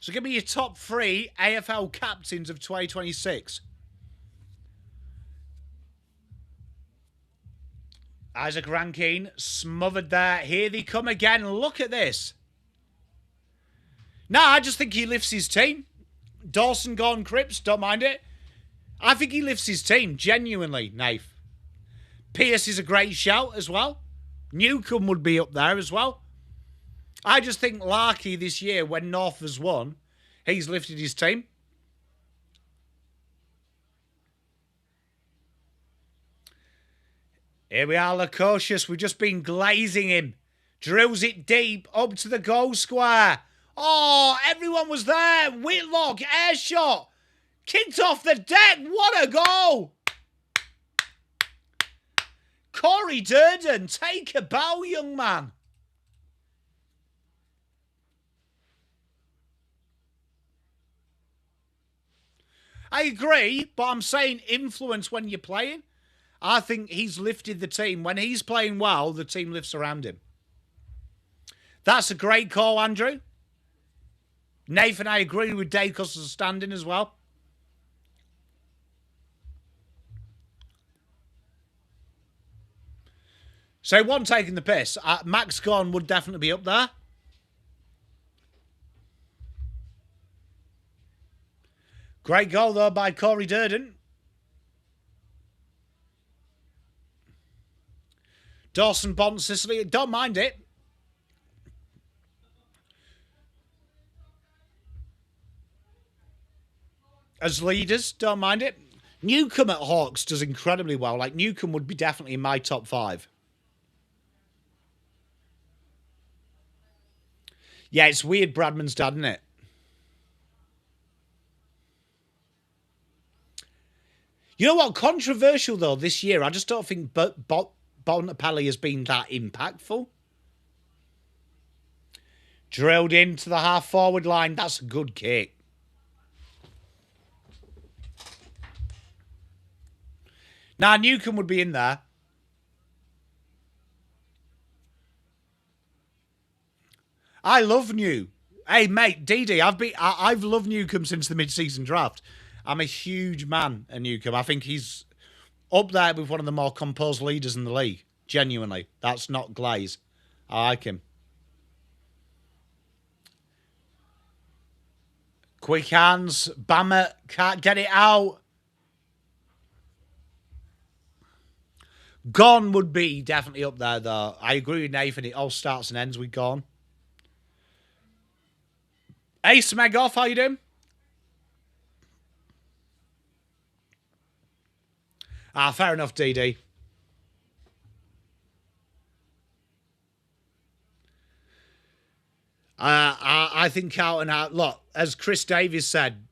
So give me your top 3 AFL captains of 2026. Isaac Rankine smothered there. Here they come again. Look at this. No, I just think he lifts his team. Dawson gone Cripps, don't mind it. I think he lifts his team, genuinely, Nath. Pierce is a great shout as well. Newcombe would be up there as well. I just think Larkey this year, when North has won, he's lifted his team. Here we are, Lukosius. We've just been glazing him. Drills it deep up to the goal square. Oh, everyone was there. Whitlock, air shot. Kicked off the deck. What a goal. Corey Durden, take a bow, young man. I agree, but I'm saying influence when you're playing. I think he's lifted the team. When he's playing well, the team lifts around him. That's a great call, Andrew. Nathan, I agree with Dacos' standing as well. So one taking the piss. Max Gorn would definitely be up there. Great goal, though, by Corey Durden. Dawson Bond, Sicily. Don't mind it. As leaders, don't mind it. Newcombe at Hawks does incredibly well. Like, Newcombe would be definitely in my top 5. Yeah, it's weird Bradman's dad, isn't it? You know what? Controversial, though, this year. I just don't think Bontempelli has been that impactful. Drilled into the half-forward line. That's a good kick. Now, Newcombe would be in there. I love New. Hey, mate, DD, I've loved Newcombe since the mid-season draft. I'm a huge man of Newcombe. I think he's up there with one of the more composed leaders in the league. Genuinely. That's not glaze. I like him. Quick hands. Bammer can't get it out. Gone would be definitely up there, though. I agree with Nathan. It all starts and ends with Gone. Hey, Smegoff, how you doing? Fair enough, DD. I think Carlton, look, as Chris Davies said,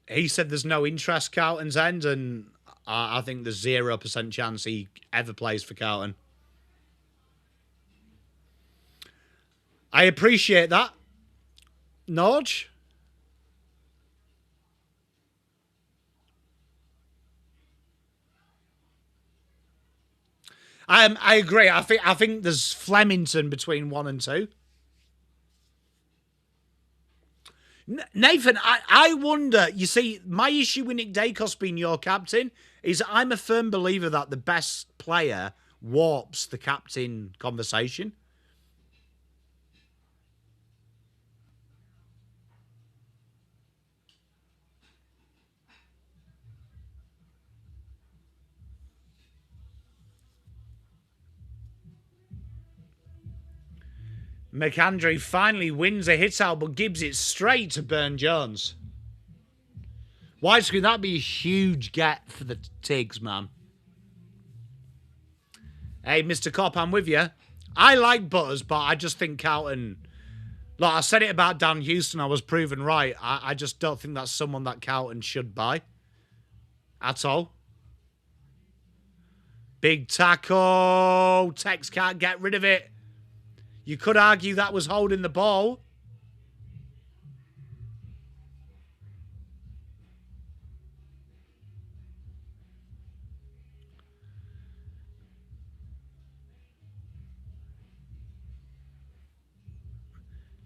he said there's no interest Carlton's end, and I think there's 0% chance he ever plays for Carlton. I appreciate that. Norge? I agree. I think there's Flemington between 1 and 2. Nathan, I wonder, you see, my issue with Nick Dacos being your captain is I'm a firm believer that the best player warps the captain conversation. McAndrew finally wins a hit out, but gives it straight to Burn Jones. Widescreen, that'd be a huge get for the Tigs, man. Hey, Mr. Cop, I'm with you. I like Butters, but I just think Carlton... Look, I said it about Dan Houston. I was proven right. I just don't think that's someone that Carlton should buy. At all. Big tackle. Tex can't get rid of it. You could argue that was holding the ball.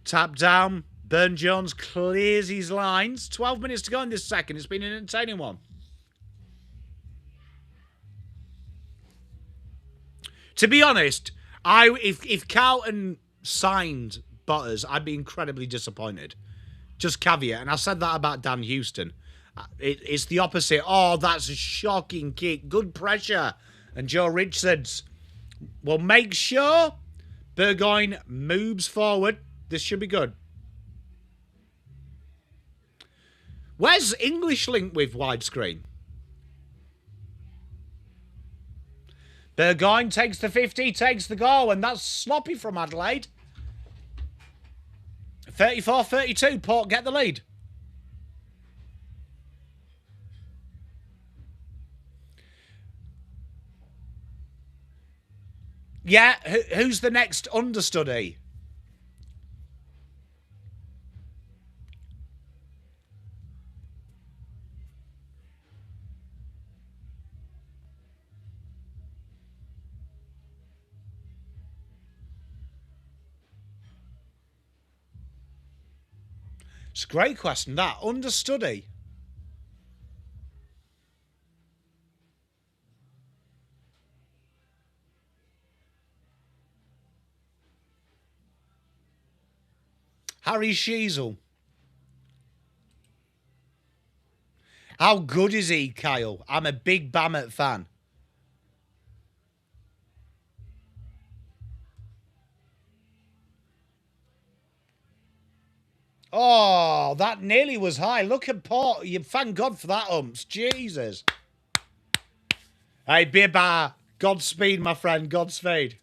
Tap down. Burn Jones clears his lines. 12 minutes to go in this second. It's been an entertaining one. To be honest, if Carlton signed Butters, I'd be incredibly disappointed. Just caveat, and I said that about Dan Houston. It's the opposite. Oh, that's a shocking kick. Good pressure. And Joe Richards will make sure Burgoyne moves forward. This should be good. Where's English Link with widescreen? Burgoyne takes the 50, takes the goal, and that's sloppy from Adelaide. 34-32, Port get the lead. Yeah, who's the next understudy? It's a great question, that. Understudy. Harry Sheasel. How good is he, Kyle? I'm a big Bammett fan. Oh, that nearly was high. Look at Port. You thank God for that, umps. Jesus. Hey, beer bar. Godspeed, my friend. Godspeed.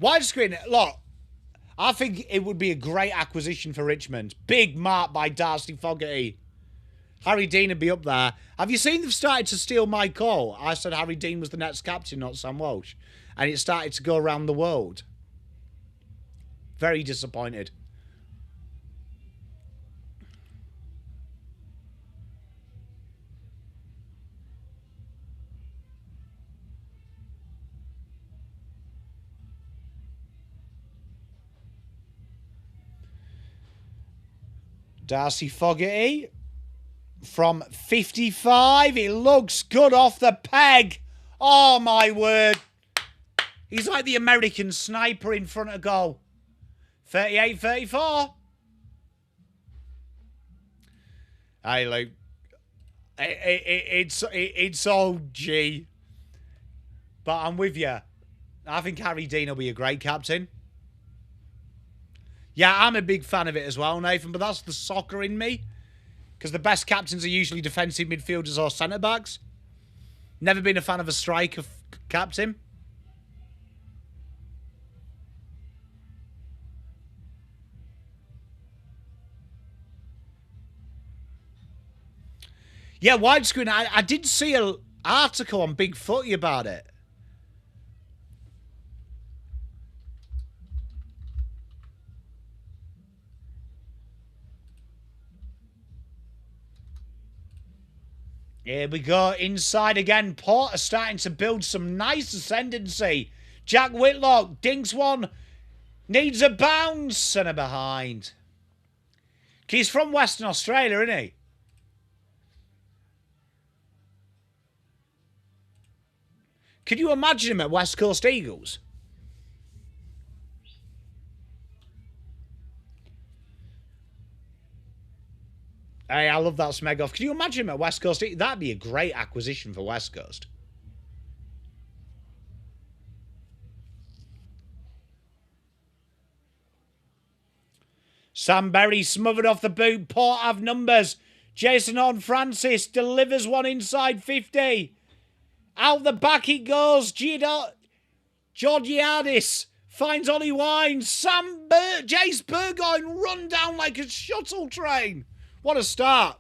Widescreen. Look, I think it would be a great acquisition for Richmond. Big mark by Darcy Fogarty. Harry Dean would be up there. Have you seen they've started to steal my call? I said Harry Dean was the next captain, not Sam Walsh. And it started to go around the world. Very disappointed. Darcy Fogarty from 55. It looks good off the peg. Oh, my word. He's like the American sniper in front of goal. 38-34. Hey, Luke. It's OG. But I'm with you. I think Harry Dean will be a great captain. Yeah, I'm a big fan of it as well, Nathan, but that's the soccer in me. Because the best captains are usually defensive midfielders or centre-backs. Never been a fan of a striker captain. Yeah, widescreen. I did see an article on Big Footy about it. Here we go, inside again. Port are starting to build some nice ascendancy. Jack Whitlock dinks one. Needs a bounce and a behind. He's from Western Australia, isn't he? Could you imagine him at West Coast Eagles? Hey, I love that Smegoff. Could you imagine him at West Coast? That'd be a great acquisition for West Coast. Sam Berry smothered off the boot. Port have numbers. Jason Horne-Francis delivers one inside 50. Out the back it goes. Georgiadis finds Ollie Wines. Jace Burgoyne run down like a shuttle train. What a start.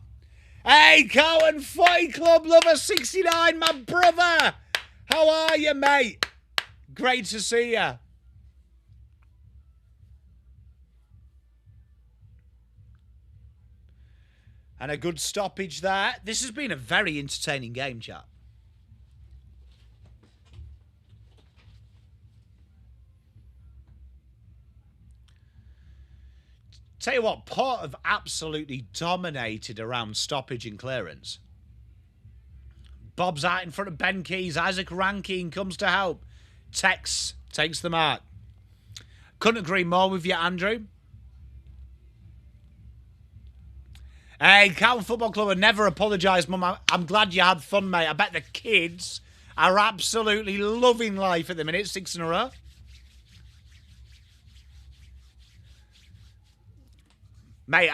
Hey, Cowan Footy Club Lover 69, my brother. How are you, mate? Great to see you. And a good stoppage there. This has been a very entertaining game, chat. Tell you what, Port have absolutely dominated around stoppage and clearance. Bob's out in front of Ben Keys. Isaac Rankine comes to help. Tex takes the mark. Couldn't agree more with you, Andrew. Hey, Carlton Football Club, I never apologise, Mum. I'm glad you had fun, mate. I bet the kids are absolutely loving life at the minute. 6 in a row. Mate,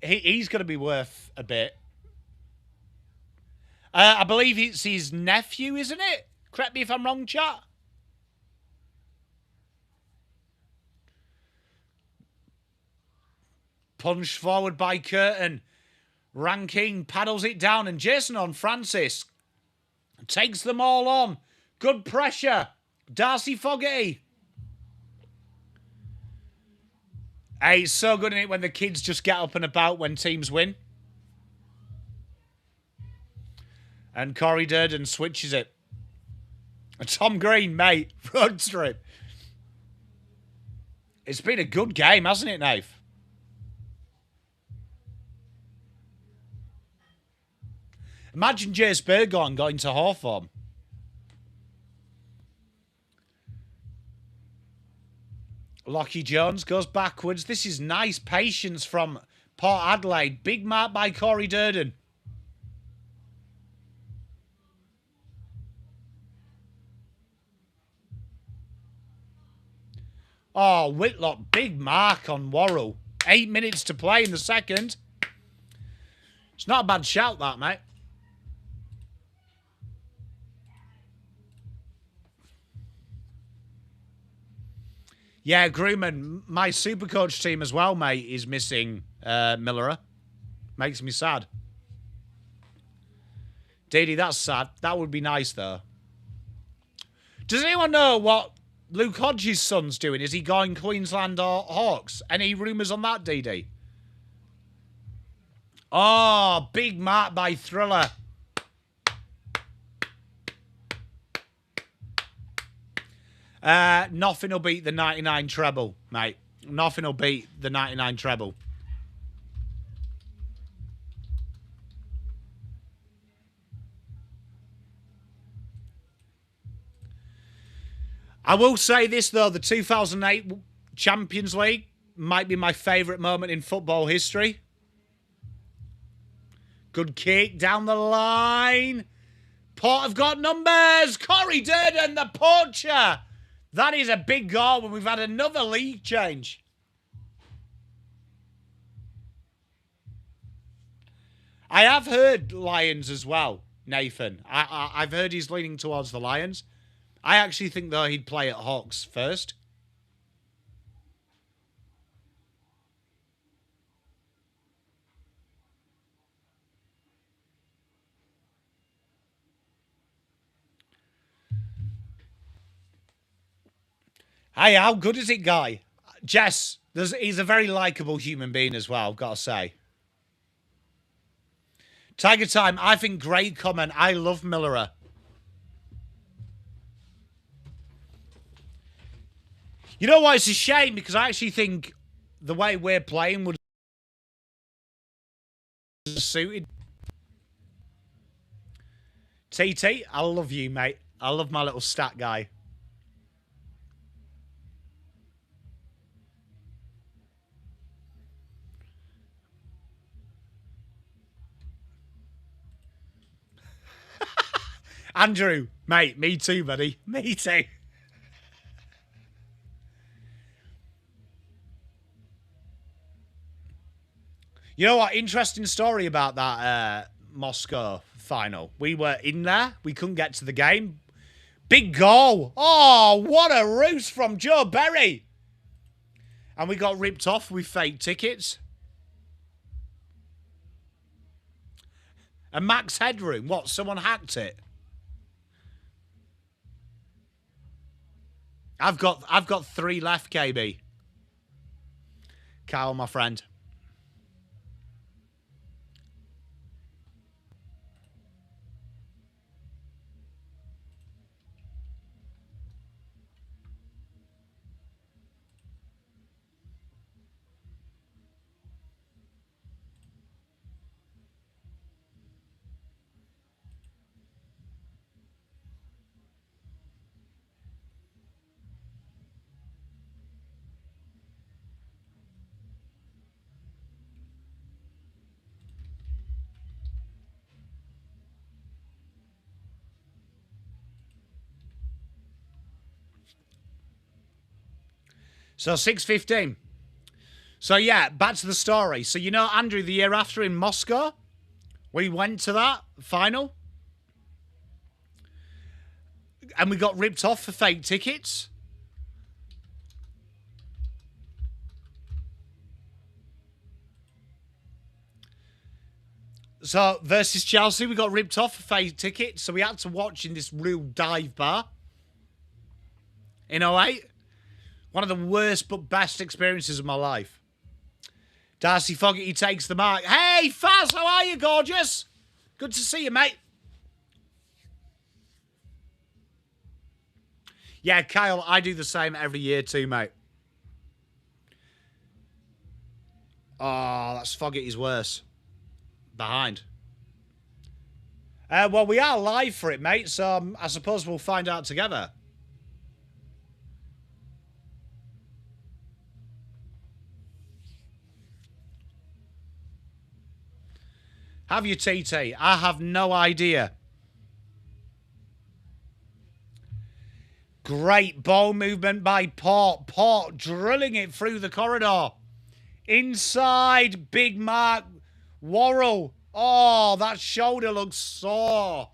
he's going to be worth a bit. I believe it's his nephew, isn't it? Correct me if I'm wrong, chat. Punched forward by Curtin. Ranking paddles it down, and Jason Horne-Francis takes them all on. Good pressure. Darcy Fogarty. Hey, it's so good, isn't it, when the kids just get up and about when teams win. And Corey Durden switches it. And Tom Green, mate, road trip. It's been a good game, hasn't it, Nath? Imagine Jace Burgoyne going to Hawthorn. Lockie Jones goes backwards. This is nice patience from Port Adelaide. Big mark by Corey Durden. Oh, Whitlock, big mark on Worrell. 8 minutes to play in the second. It's not a bad shout, that, mate. Yeah, Grumman, my Supercoach team as well, mate, is missing Millerer. Makes me sad. Didi, that's sad. That would be nice, though. Does anyone know what Luke Hodges' son's doing? Is he going Queensland or Hawks? Any rumours on that, Didi? Oh, big mark by Thriller. Nothing will beat the 99 treble, mate. Nothing will beat the 99 treble. I will say this, though. The 2008 Champions League might be my favourite moment in football history. Good kick down the line. Port have got numbers. Corey Durden, the poacher. That is a big goal when we've had another league change. I have heard Lions as well, Nathan. I've heard he's leaning towards the Lions. I actually think, though, he'd play at Hawks first. Hey, how good is it, Guy? Jess, he's a very likeable human being as well, I've got to say. Tiger Time, I think great comment. I love Millerer. You know what? It's a shame because I actually think the way we're playing would have suited. TT, I love you, mate. I love my little stat guy. Andrew, mate, me too, buddy. Me too. You know what? Interesting story about that Moscow final. We were in there. We couldn't get to the game. Big goal. Oh, what a roost from Joe Berry. And we got ripped off with fake tickets. And Max Headroom. What? Someone hacked it? I've got 3 left, KB. Kyle, my friend. So 6:15. So yeah, back to the story. So you know, Andrew, the year after in Moscow, we went to that final. And we got ripped off for fake tickets. So, versus Chelsea, we got ripped off for fake tickets. So we had to watch in this real dive bar. In '08. One of the worst but best experiences of my life. Darcy Fogarty takes the mark. Hey, Faz, how are you, gorgeous? Good to see you, mate. Yeah, Kyle, I do the same every year too, mate. Oh, that's Fogarty's worse. Behind. Well, we are live for it, mate, so I suppose we'll find out together. Have you, TT? I have no idea. Great ball movement by Port. Port drilling it through the corridor. Inside, big mark. Worrell. Oh, that shoulder looks sore.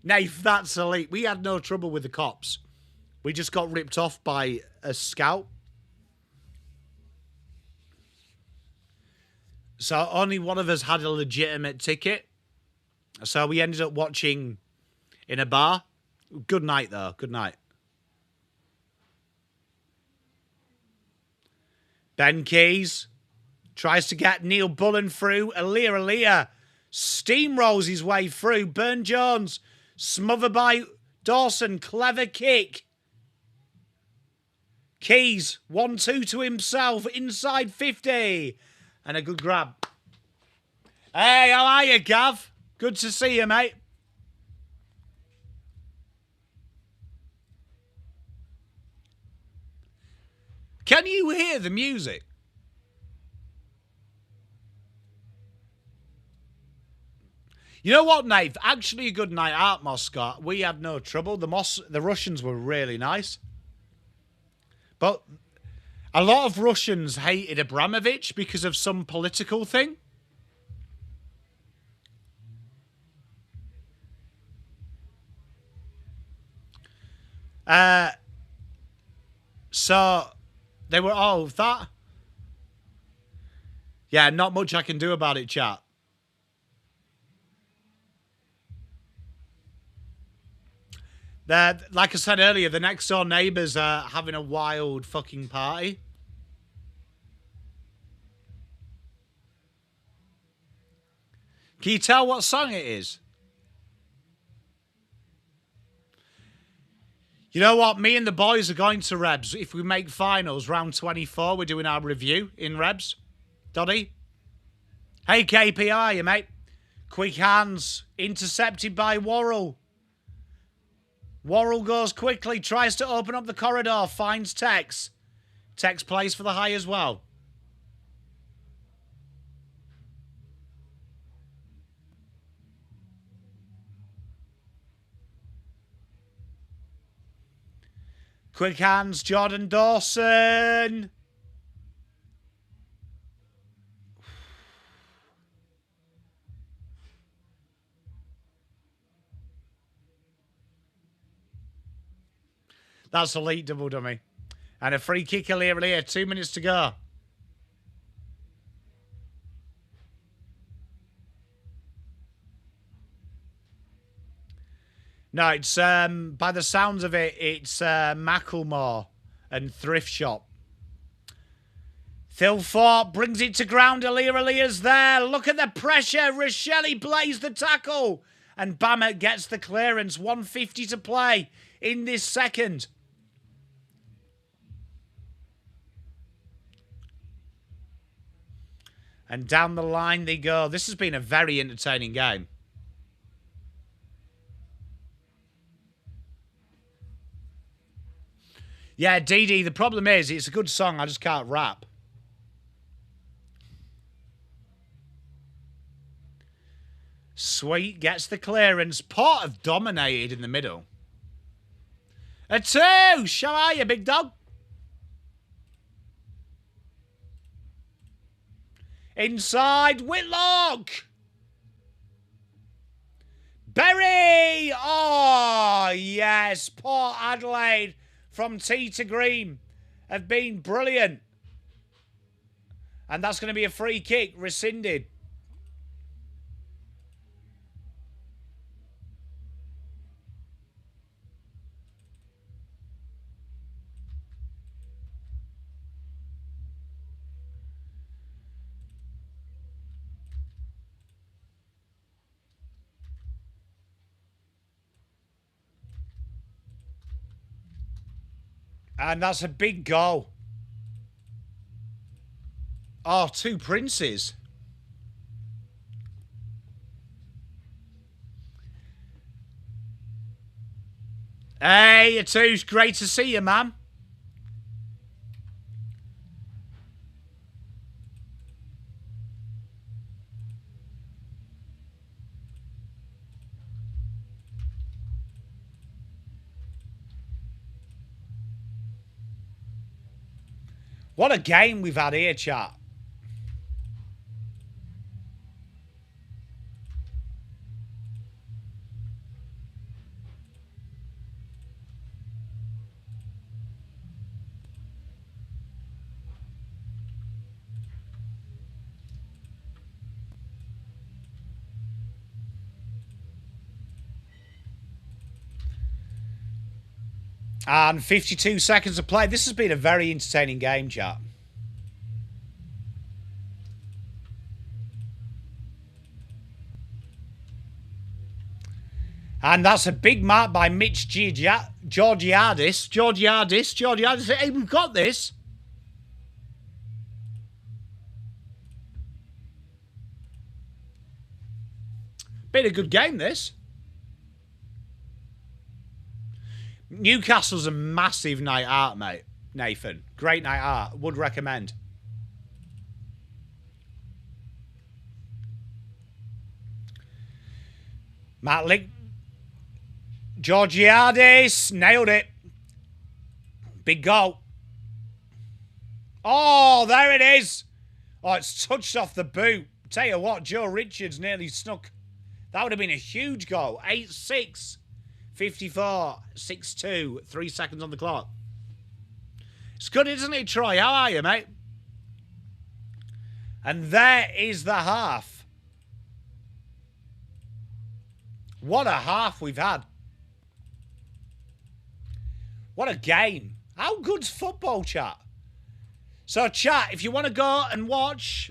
Nath, that's elite. We had no trouble with the cops. We just got ripped off by a scout. So only one of us had a legitimate ticket. So we ended up watching in a bar. Good night, though. Good night. Ben Keys tries to get Neil Bullen through. Alia steamrolls his way through. Burne-Jones smothered by Dawson. Clever kick. Keys 1-2 to himself. Inside 50. And a good grab. Hey, how are you, Gav? Good to see you, mate. Can you hear the music? You know what, Nate? Actually a good night out, Moscow. We had no trouble. The Russians were really nice. But a lot of Russians hated Abramovich because of some political thing. So they were all of that. Yeah, not much I can do about it, chat. Like I said earlier, the next door neighbours are having a wild fucking party. Can you tell what song it is? You know what? Me and the boys are going to Rebs. If we make finals, round 24, we're doing our review in Rebs. Doddy? Hey, KP, how are you, mate? Quick hands. Intercepted by Worrell. Worrell goes quickly, tries to open up the corridor, finds Tex. Tex plays for the high as well. Quick hands, Jordan Dawson. That's a late double dummy. And a free kick here. 2 minutes to go. No, it's, by the sounds of it, it's Macklemore and Thrift Shop. Thilthorpe brings it to ground. Alia's there. Look at the pressure. Rochelle plays the tackle. And Bammett gets the clearance. 1:50 to play in this second. And down the line they go. This has been a very entertaining game. Yeah, DD, the problem is it's a good song. I just can't rap. Sweet gets the clearance. Port have dominated in the middle. A 2. How are you, big dog? Inside Whitlock. Berry. Oh, yes. Port Adelaide from tee to green have been brilliant. And that's going to be a free kick, rescinded. And that's a big goal. Oh, 2 princes. Hey, it's great to see you, man. What a game we've had here, chat. And 52 seconds to play. This has been a very entertaining game, chat. And that's a big mark by Mitch Georgiadis. Hey, we've got this. Been a good game, this. Newcastle's a massive night out, mate. Nathan. Great night out. Would recommend. Matt Lick. Georgiadis. Nailed it. Big goal. Oh, there it is. Oh, it's touched off the boot. Tell you what, Joe Richards nearly snuck. That would have been a huge goal. 8-6. 54, 6-2, 3 seconds on the clock. It's good, isn't it, Troy? How are you, mate? And there is the half. What a half we've had. What a game. How good's football, chat? So, chat, if you want to go and watch...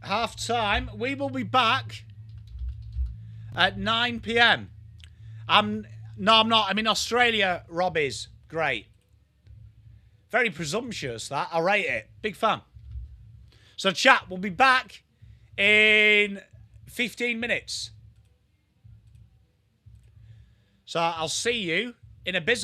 half time, we will be back at 9 p.m. No, I'm not. I'm in Australia, Rob is. Great. Very presumptuous, that. I'll rate it. Big fan. So, chat, we'll be back in 15 minutes. So, I'll see you in a bit.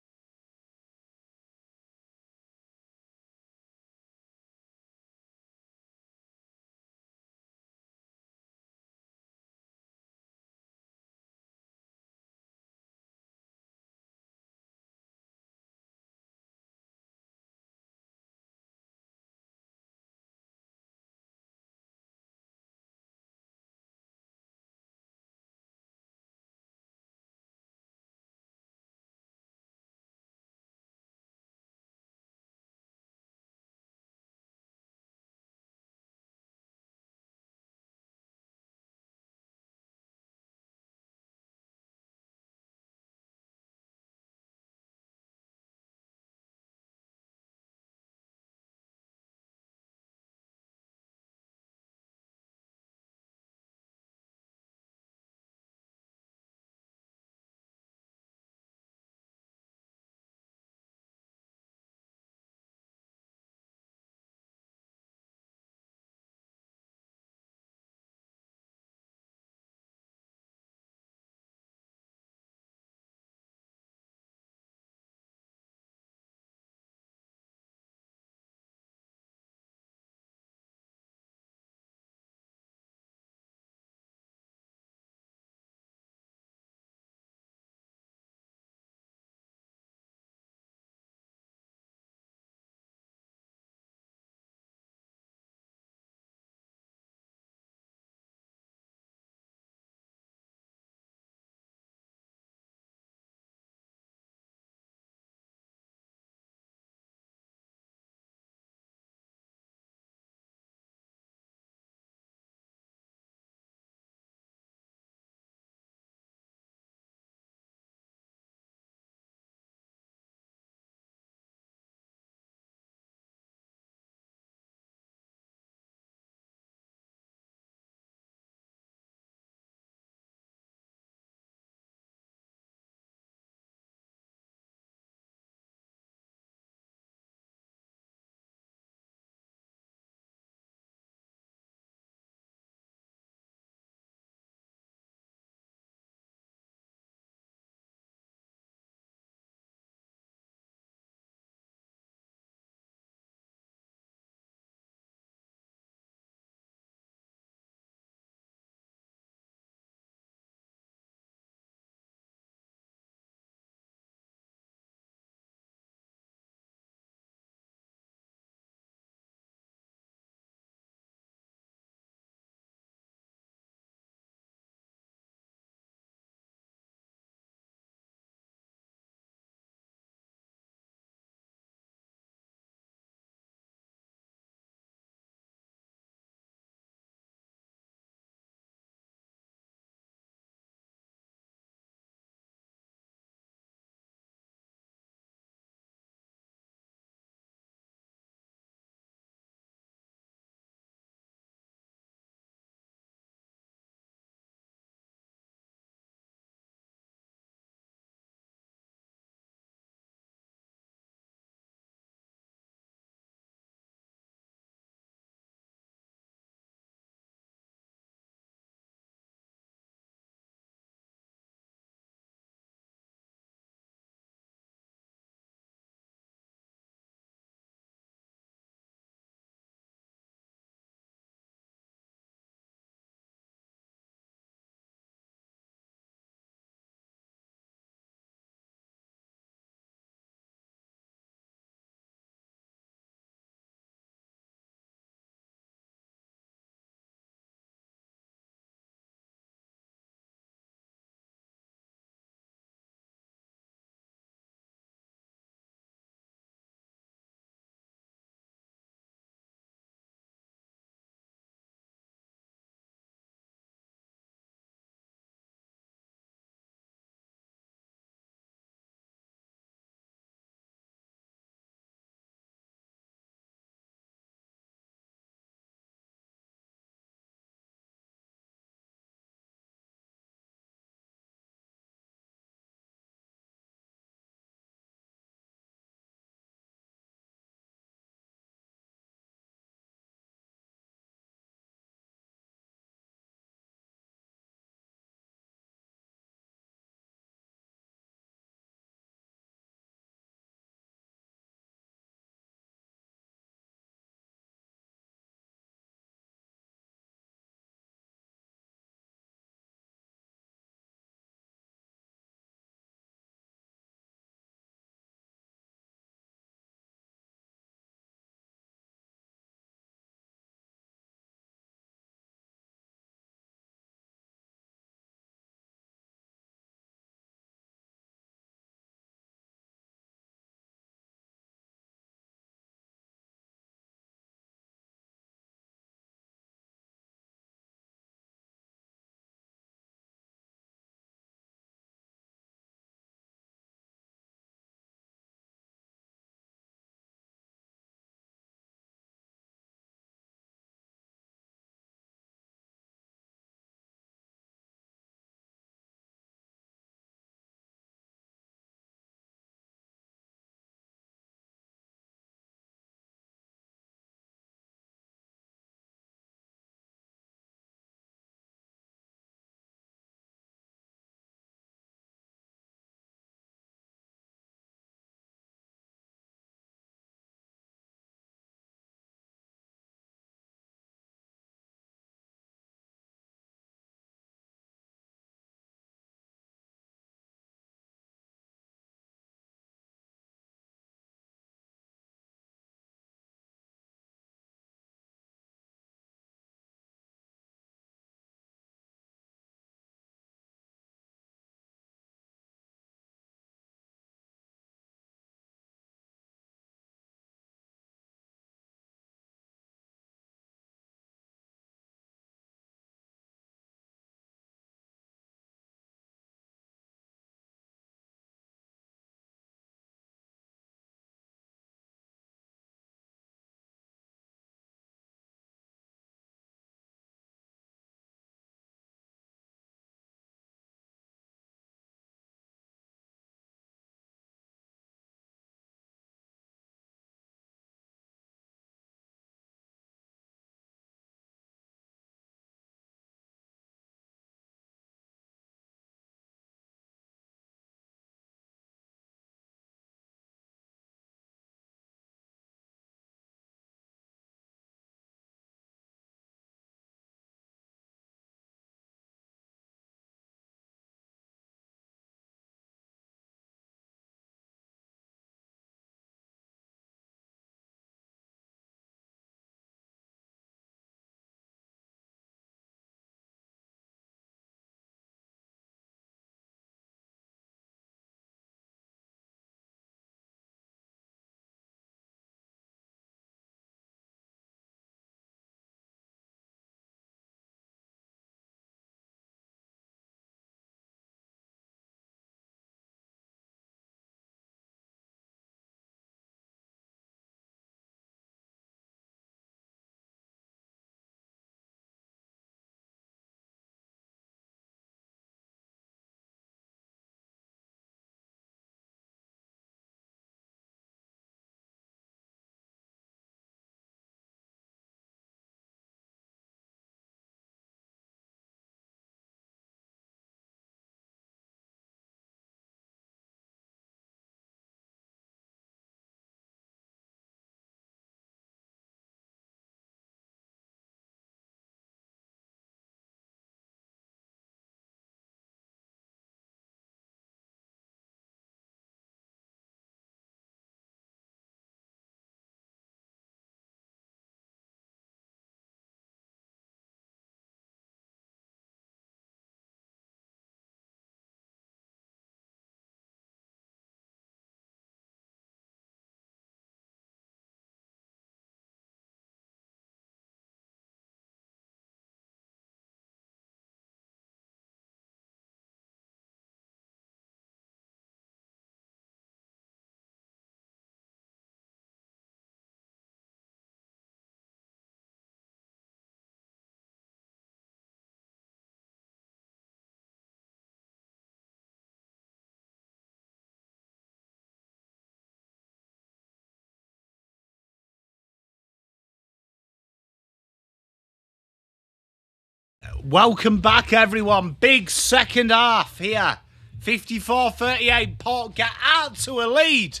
Welcome back, everyone. Big second half here. 54-38. Port get out to a lead.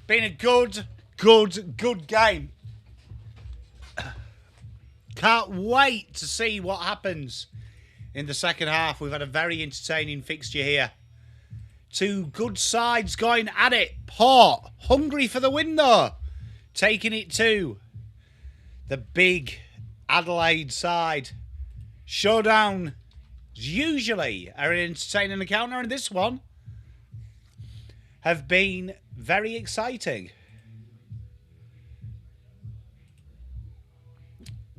Been a good game. Can't wait to see what happens in the second half. We've had a very entertaining fixture here. Two good sides going at it. Port, hungry for the win, though. Taking it to the big Adelaide side. Showdown usually are an entertaining encounter, and this one have been very exciting.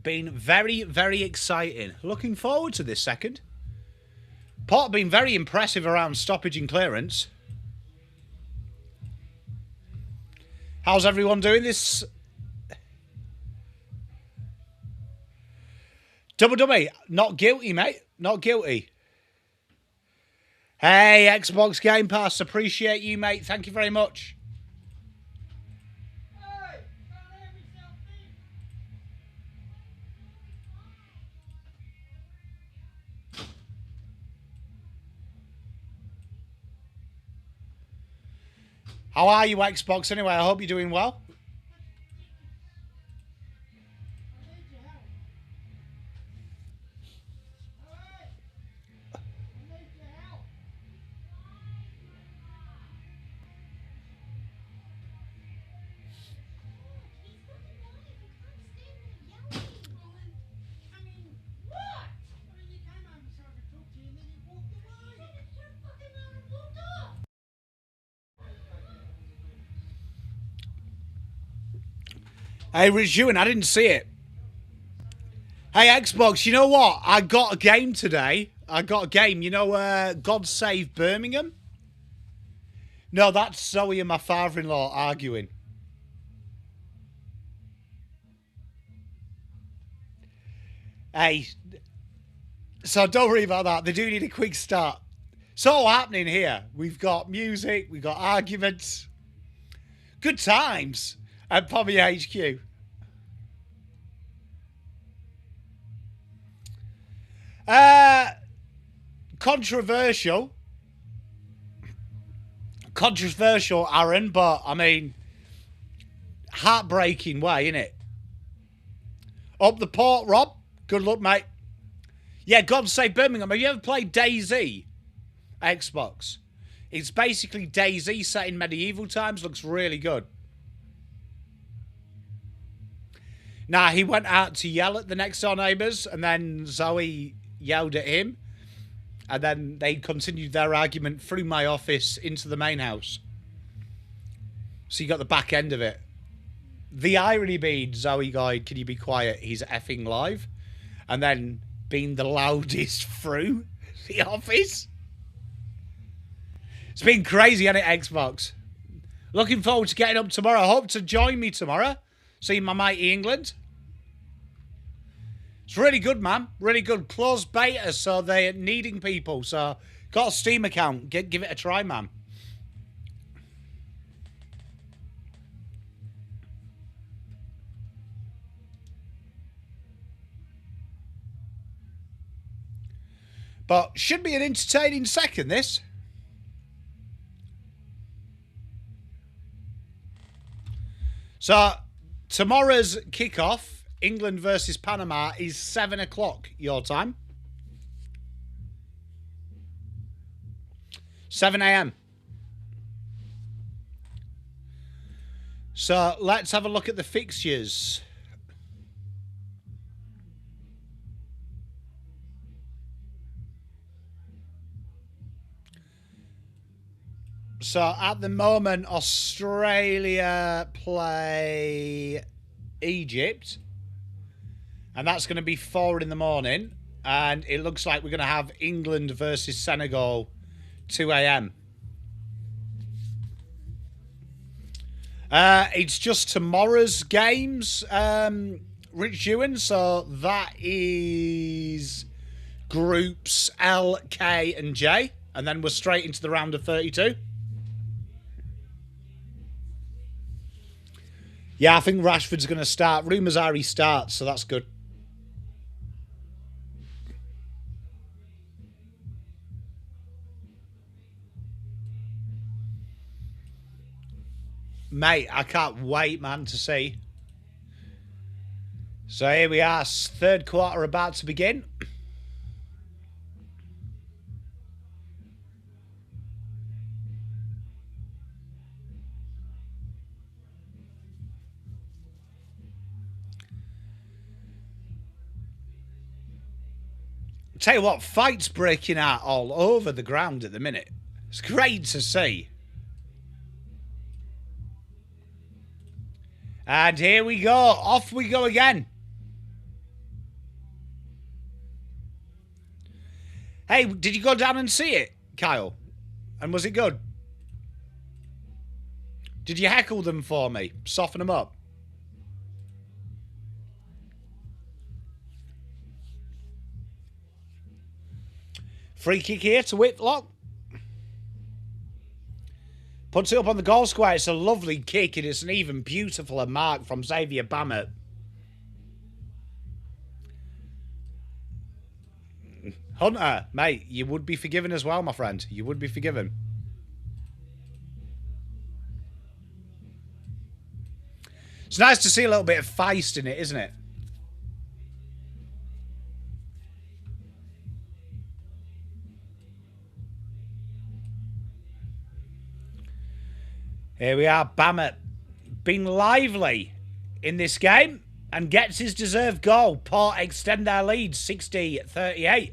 Been very exciting. Looking forward to this second. Port have been very impressive around stoppage and clearance. How's everyone doing this? Double dummy. Not guilty, mate. Not guilty. Hey, Xbox Game Pass. Appreciate you, mate. Thank you very much. How are you, Xbox, anyway? I hope you're doing well. Hey, Rich Ewan, I didn't see it. Hey, Xbox, you know what? I got a game today. I got a game. You know, God Save Birmingham? No, that's Zoe and my father-in-law arguing. Hey, so don't worry about that. They do need a quick start. It's all happening here. We've got music. We've got arguments. Good times at Pommy HQ. Controversial, Aaron, but I mean, heartbreaking way, innit? Up the port, Rob. Good luck, mate. Yeah, God Save Birmingham. Have you ever played DayZ? Xbox. It's basically DayZ set in medieval times. Looks really good. Nah, he went out to yell at the next door neighbours, and then Zoe yelled at him, and then they continued their argument through my office into the main house. So you got the back end of it. The irony being, Zoe going, "Can you be quiet? He's effing live," and then being the loudest through the office. It's been crazy, hasn't it, Xbox? Looking forward to getting up tomorrow. I hope to join me tomorrow. See my mighty England. It's really good, man. Really good. Closed beta, so they're needing people. So, got a Steam account. Give it a try, man. But should be an entertaining second, this. So, tomorrow's kickoff, England versus Panama, is 7 o'clock your time. 7 a.m. So, let's have a look at the fixtures. So, at the moment, Australia play Egypt. And that's going to be 4 in the morning. And it looks like we're going to have England versus Senegal, 2 a.m. It's just tomorrow's games, Rich Ewan. So, that is groups L, K, and J. And then we're straight into the round of 32. Yeah, I think Rashford's going to start. Rumours are he starts, so that's good. Mate, I can't wait, man, to see. So here we are, third quarter about to begin. Tell you what, fights breaking out all over the ground at the minute. It's great to see. And here we go. Off we go again. Hey, did you go down and see it, Kyle? And was it good? Did you heckle them for me? Soften them up? Free kick here to Whitlock. Puts it up on the goal square. It's a lovely kick and it's an even beautifuler mark from Xavier Bammett. Hunter, mate, you would be forgiven as well, my friend. You would be forgiven. It's nice to see a little bit of feist in it, isn't it? Here we are, Bammett being lively in this game and gets his deserved goal. Port extend their lead 60-38.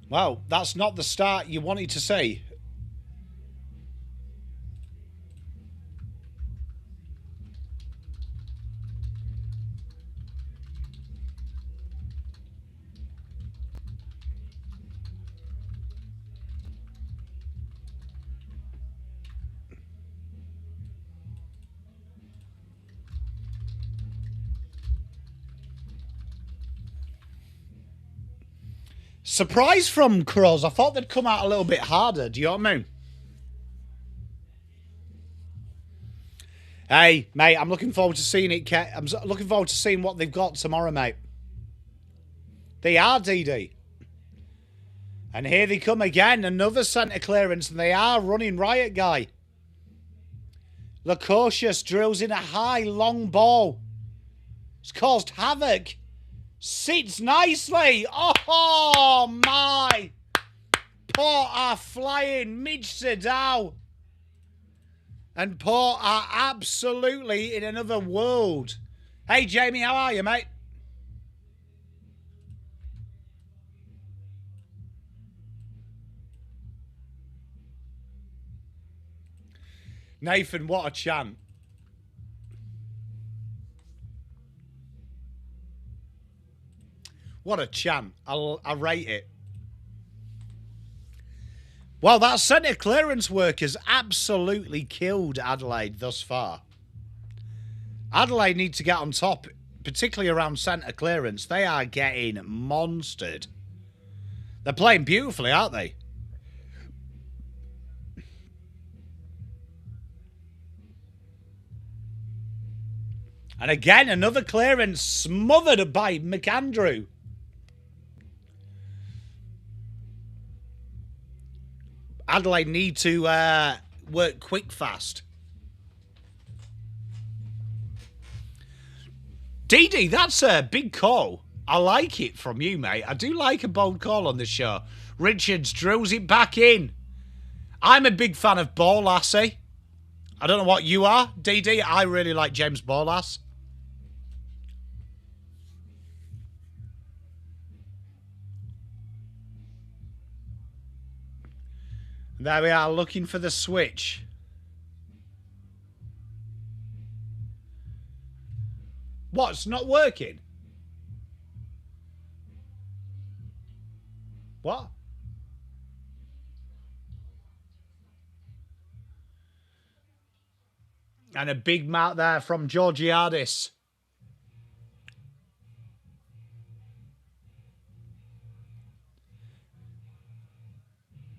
Well, that's not the start you wanted to see. Surprise from Crows. I thought they'd come out a little bit harder. Do you know what I mean? Hey, mate, I'm looking forward to seeing it. I'm looking forward to seeing what they've got tomorrow, mate. They are, DD. And here they come again. Another centre clearance, and they are running riot, guy. Lacocious drills in a high, long ball. It's caused havoc. Sits nicely. Oh, my. Port are flying. Midge Sedao. And Port are absolutely in another world. Hey, Jamie, how are you, mate? Nathan, what a chant. What a chant. I rate it. Well, that centre clearance work has absolutely killed Adelaide thus far. Adelaide need to get on top, particularly around centre clearance. They are getting monstered. They're playing beautifully, aren't they? And again, another clearance smothered by McAndrew. Adelaide need to work quick, fast. DD, that's a big call. I like it from you, mate. I do like a bold call on this show. Richards drills it back in. I'm a big fan of Borlasse. I don't know what you are, DD. I really like James Borlasse. There we are, looking for the switch. What's not working? What? And a big mark there from Georgiadis.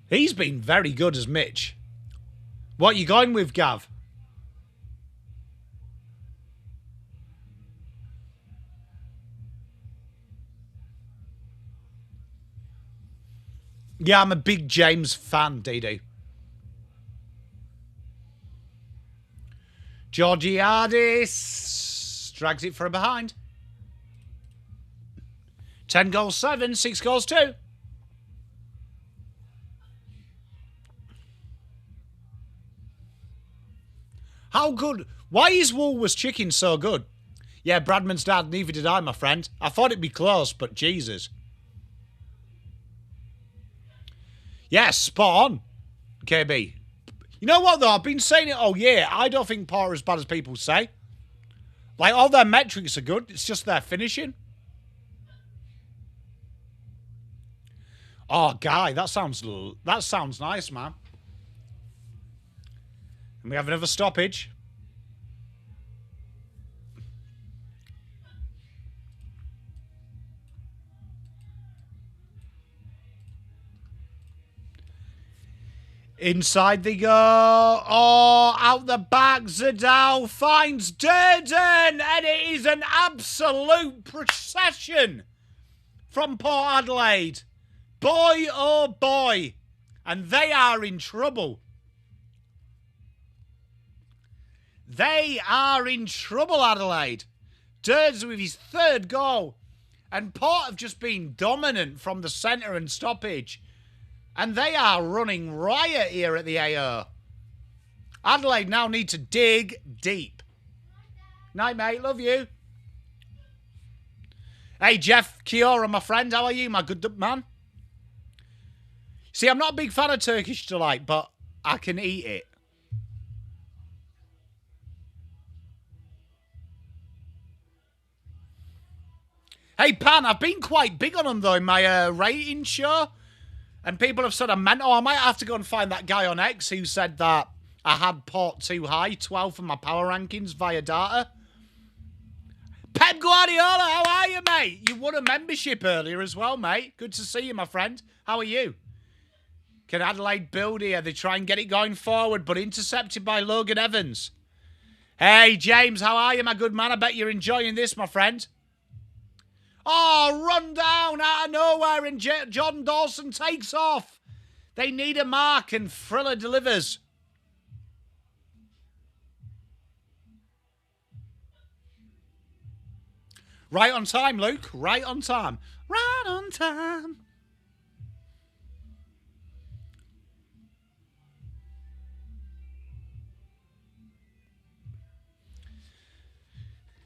He's been very good as Mitch. What are you going with, Gav? Yeah, I'm a big James fan, DD. Georgiadis drags it from behind. 10 goals 7, 6 goals 2. How good? Why is Woolworths chicken so good? Yeah, Bradman's dad, neither did I, my friend. I thought it'd be close, but Jesus. Yes, spot on, KB. You know what, though? I've been saying it all year. I don't think Port are as bad as people say. Like, all their metrics are good. It's just their finishing. Oh, Guy, that sounds nice, man. And we have another stoppage. Inside they go. Oh, out the back. Zadal finds Durden. And it is an absolute procession from Port Adelaide. Boy, oh boy. And they are in trouble. They are in trouble, Adelaide. Durden with his third goal. And Port have just been dominant from the centre and stoppage. And they are running riot here at the AO. Adelaide now need to dig deep. Night, mate. Love you. Hey, Jeff Kiora, my friend. How are you, my good man? See, I'm not a big fan of Turkish Delight, but I can eat it. Hey, Pan, I've been quite big on them, though, in my rating show. And people have sort of meant, oh, I might have to go and find that guy on X who said that I had Port too high, 12 for my power rankings via data. Pep Guardiola, how are you, mate? You won a membership earlier as well, mate. Good to see you, my friend. How are you? Can Adelaide build here? They try and get it going forward, but intercepted by Logan Evans. Hey, James, how are you, my good man? I bet you're enjoying this, my friend. Oh, run down out of nowhere and John Dawson takes off. They need a mark and Thriller delivers. Right on time, Luke. Right on time. Right on time.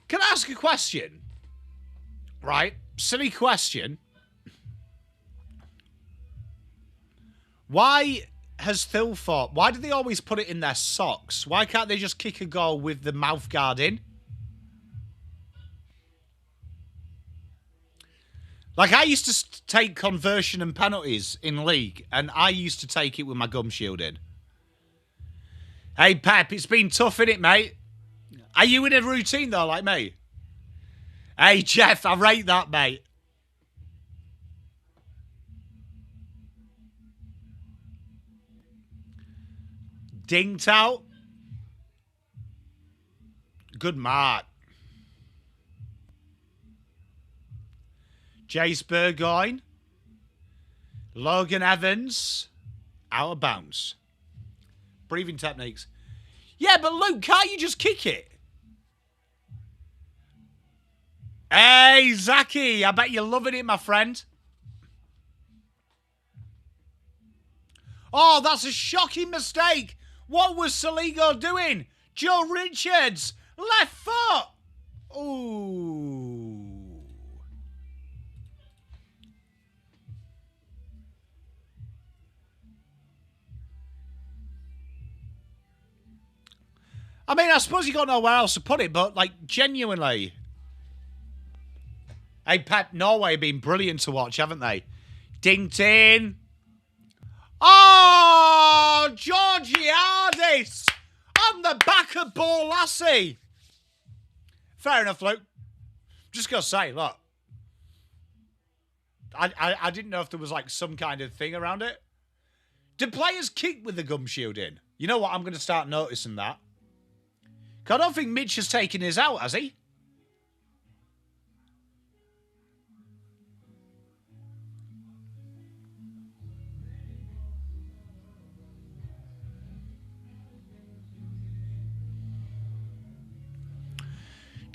Can I ask a question? Right, silly question. Why has Thilthorpe, why do they always put it in their socks? Why can't they just kick a goal with the mouth guard in? Like, I used to take conversion and penalties in league, and I used to take it with my gum shield in. Hey, Pep, it's been tough, innit, mate? Are you in a routine, though, like me? Hey, Jeff, I rate that, mate. Dinked out. Good mark. Jace Burgoyne. Logan Evans. Out of bounds. Breathing techniques. Yeah, but Luke, can't you just kick it? Hey, Zaki, I bet you're loving it, my friend. Oh, that's a shocking mistake. What was Saligo doing? Joe Richards, left foot. Ooh. I mean, I suppose you got nowhere else to put it, but, like, genuinely... Hey, Pep, Norway have been brilliant to watch, haven't they? Dinked in. Oh, Georgiadis on the back of Ball Lassie. Fair enough, Luke. Just going to say, look. I didn't know if there was, like, some kind of thing around it. Do players kick with the gum shield in? You know what? I'm going to start noticing that. 'Cause I don't think Mitch has taken his out, has he?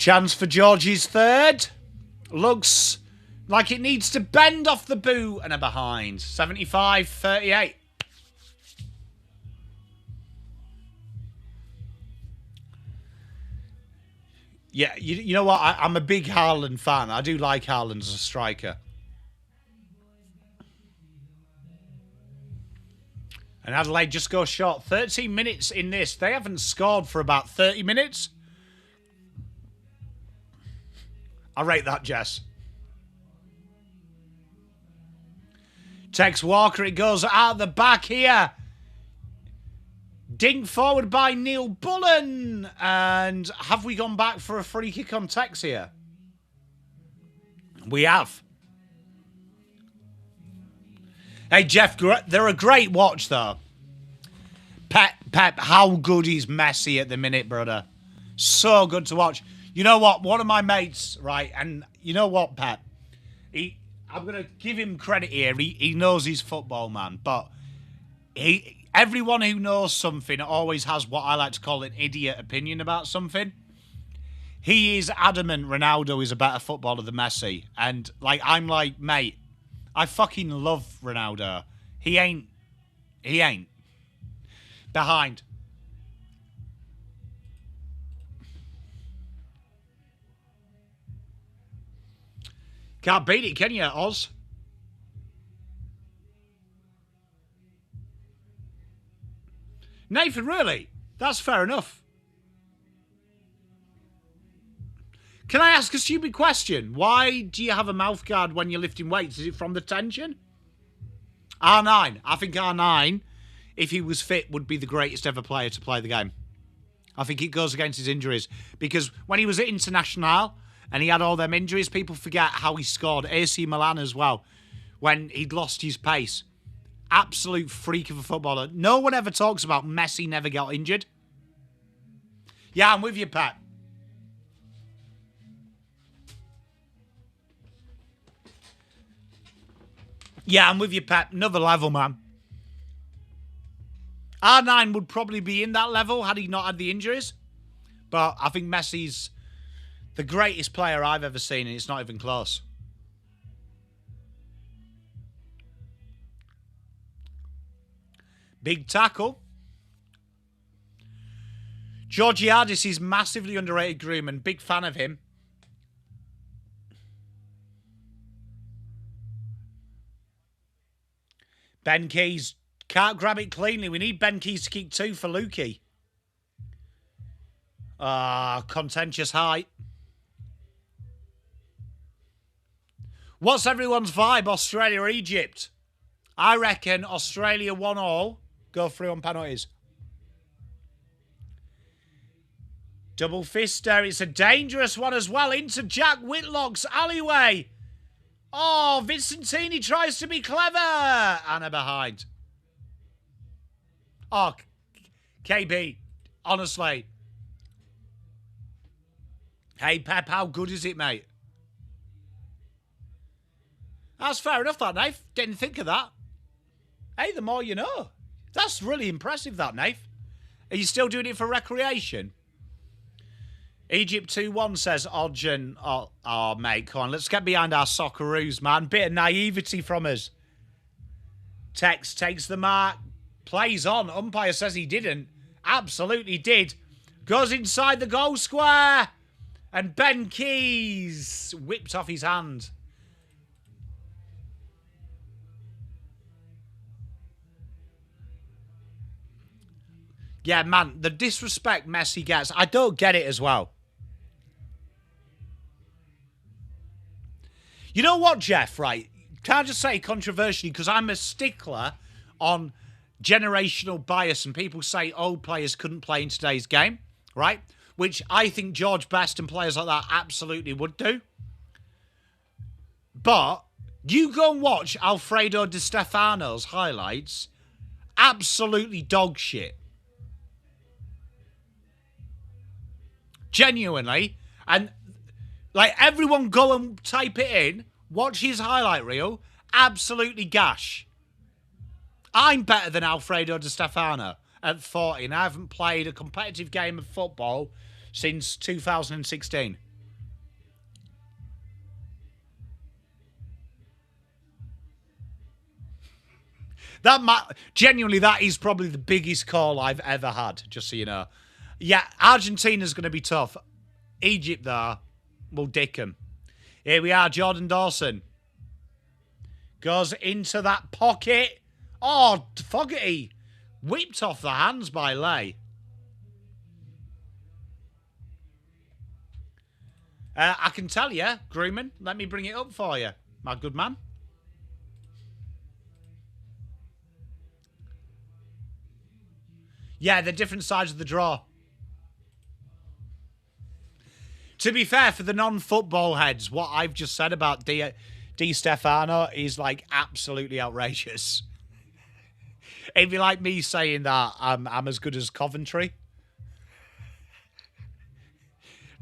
Chance for Georgie's third. Looks like it needs to bend off the boot and a behind. 75-38. Yeah, you know what? I'm a big Haaland fan. I do like Haaland as a striker. And Adelaide just go short. 13 minutes in this. They haven't scored for about 30 minutes. I rate that, Jess. Tex Walker, it goes out the back here. Dinked forward by Neil Bullen. And have we gone back for a free kick on Tex here? We have. Hey, Jeff, they're a great watch, though. Pep, how good is Messi at the minute, brother? So good to watch. You know what? One of my mates, right, and you know what, Pep? I'm going to give him credit here. He knows his football, man. But everyone who knows something always has what I like to call an idiot opinion about something. He is adamant Ronaldo is a better footballer than Messi. And, I'm like, mate, I fucking love Ronaldo. He ain't. Behind. Can't beat it, can you, Oz? Nathan, really? That's fair enough. Can I ask a stupid question? Why do you have a mouth guard when you're lifting weights? Is it from the tension? R9. I think R9, if he was fit, would be the greatest ever player to play the game. I think it goes against his injuries. Because when he was at International and he had all them injuries, people forget how he scored. AC Milan as well, when he'd lost his pace. Absolute freak of a footballer. No one ever talks about Messi never got injured. Yeah, I'm with you, Pat. Yeah, I'm with you, Pat. Another level, man. R9 would probably be in that level had he not had the injuries. But I think Messi's the greatest player I've ever seen, and it's not even close. Big tackle. Georgiadis is massively underrated groom and big fan of him. Ben Keys can't grab it cleanly. We need Ben Keys to kick 2 for Lukey. Contentious height. What's everyone's vibe? Australia or Egypt? I reckon Australia 1-1. Go through on penalties. Double fist there. It's a dangerous one as well. Into Jack Whitlock's alleyway. Oh, Vincentini tries to be clever. Anna behind. Oh, KB. Honestly. Hey, Pep, how good is it, mate? That's fair enough, that, Nath. Didn't think of that. Hey, the more you know. That's really impressive, that, Nath. Are you still doing it for recreation? Egypt 2-1 says Odgen. Oh, mate, come on. Let's get behind our Socceroos, man. Bit of naivety from us. Tex takes the mark. Plays on. Umpire says he didn't. Absolutely did. Goes inside the goal square. And Ben Keys whipped off his hand. Yeah, man, the disrespect Messi gets, I don't get it as well. You know what, Jeff, right? Can I just say controversially, because I'm a stickler on generational bias and people say old players couldn't play in today's game, right? Which I think George Best and players like that absolutely would do. But you go and watch Alfredo Di Stefano's highlights. Absolutely dog shit. Genuinely. And like everyone go and type it in. Watch his highlight reel. Absolutely gash. I'm better than Alfredo Di Stefano at 40. And I haven't played a competitive game of football since 2016. Genuinely, that is probably the biggest call I've ever had, just so you know. Yeah, Argentina's going to be tough. Egypt, though, will dick 'em. Here we are, Jordan Dawson. Goes into that pocket. Oh, Fogarty. Whipped off the hands by Lay. I can tell you, Grooman, let me bring it up for you, my good man. Yeah, they're different sides of the draw. To be fair, for the non-football heads, what I've just said about Di Stefano is like absolutely outrageous. It'd be like me saying that I'm as good as Coventry.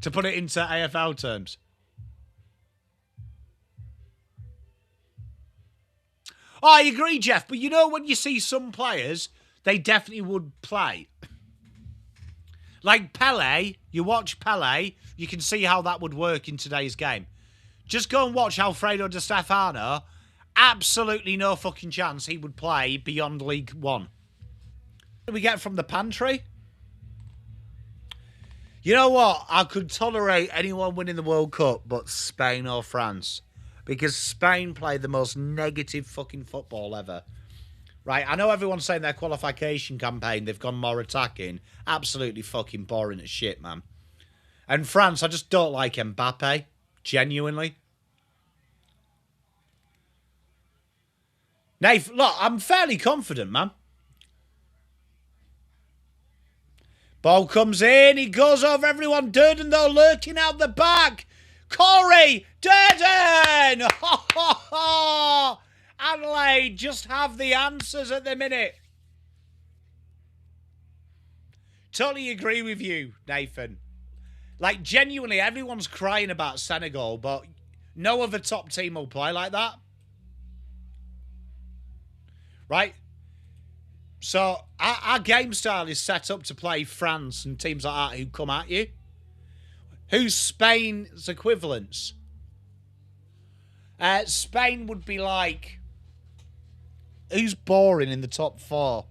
To put it into AFL terms. Oh, I agree, Jeff. But you know when you see some players, they definitely would play. Like Pele, you watch Pele, you can see how that would work in today's game. Just go and watch Alfredo Di Stefano. Absolutely no fucking chance he would play beyond League One. What do we get from the pantry? You know what? I could tolerate anyone winning the World Cup but Spain or France. Because Spain play the most negative fucking football ever. Right, I know everyone's saying their qualification campaign, they've gone more attacking. Absolutely fucking boring as shit, man. And France, I just don't like Mbappe. Genuinely. Nate, look, I'm fairly confident, man. Ball comes in. He goes over everyone. Durden, though, lurking out the back. Corey Durden! Ho, ho, ho! Adelaide just have the answers at the minute. Totally agree with you, Nathan. Like, genuinely, everyone's crying about Senegal, but no other top team will play like that. Right? So, our game style is set up to play France and teams like that who come at you. Who's Spain's equivalents? Spain would be like... Who's boring in the top four?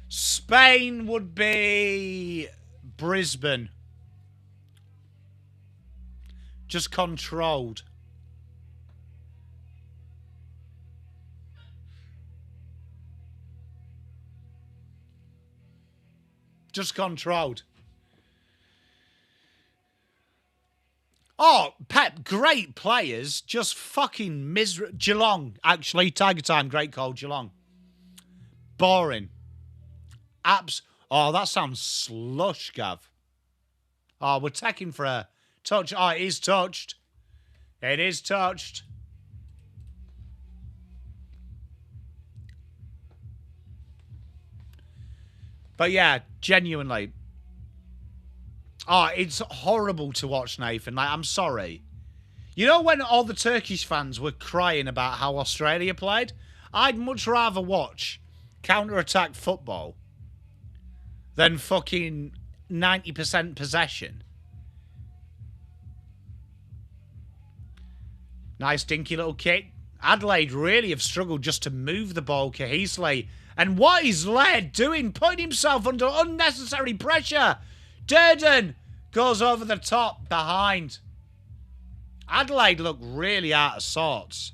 Spain would be... Brisbane. Just controlled. Just controlled. Oh, Pep, great players. Just fucking miserable. Geelong, actually. Tiger Time, great call. Geelong. Boring. Oh, that sounds slush, Gav. Oh, we're taking for a touch. Oh, it is touched. It is touched. But yeah, genuinely. Oh, it's horrible to watch, Nathan. Like, I'm sorry. You know when all the Turkish fans were crying about how Australia played? I'd much rather watch counter-attack football than fucking 90% possession. Nice dinky little kick. Adelaide really have struggled just to move the ball cohesively. And what is Laird doing? Putting himself under unnecessary pressure. Durden goes over the top behind. Adelaide look really out of sorts.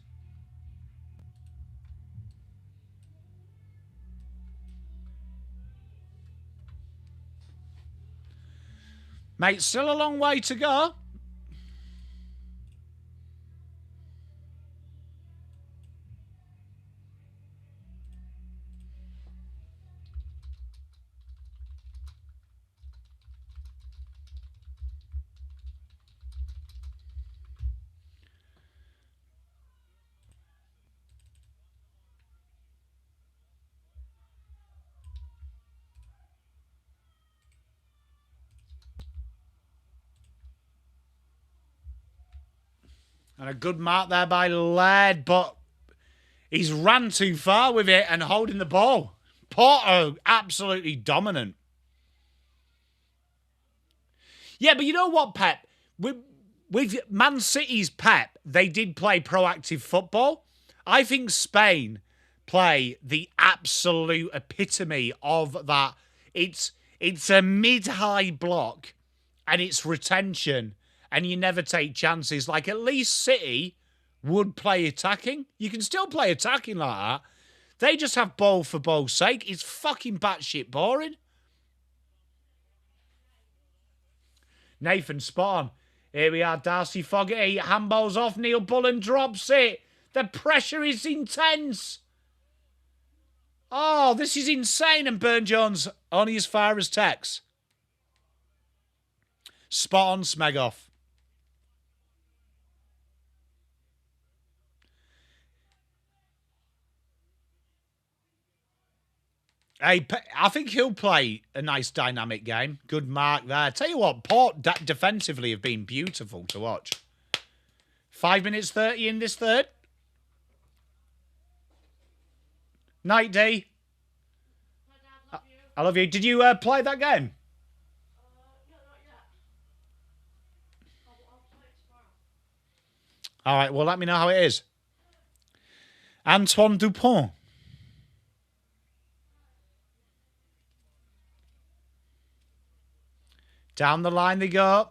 Mate, still a long way to go. And a good mark there by Laird, but he's ran too far with it and holding the ball. Porto, absolutely dominant. Yeah, but you know what, Pep? With Man City's Pep, they did play proactive football. I think Spain play the absolute epitome of that. It's a mid-high block and it's retention and you never take chances. Like at least City would play attacking. You can still play attacking like that. They just have ball for ball's sake. It's fucking batshit boring. Nathan, spot on. Here we are, Darcy Fogarty. Handballs off, Neil Bullen drops it. The pressure is intense. Oh, this is insane. And Burne-Jones only as far as Tex. Spot on, Smegoff. Hey, I think he'll play a nice dynamic game. Good mark there. Tell you what, Port defensively have been beautiful to watch. 5 minutes 30 in this third. Night, D. Dad, love you. I love you. Did you play that game? No, not yet. I'll play it tomorrow. All right, well, let me know how it is. Antoine Dupont. Down the line they go.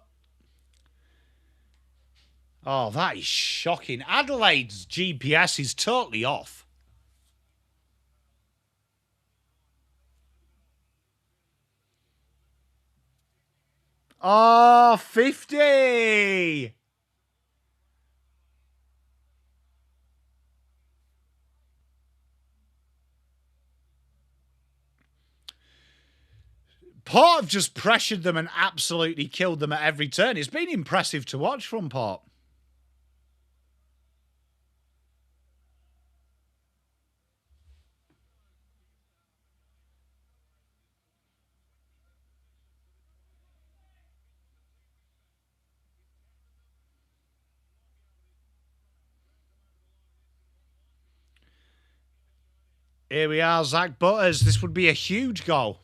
Oh, that is shocking. Adelaide's GPS is totally off. Oh, 50. Port have just pressured them and absolutely killed them at every turn. It's been impressive to watch from Port. Here we are, Zach Butters. This would be a huge goal.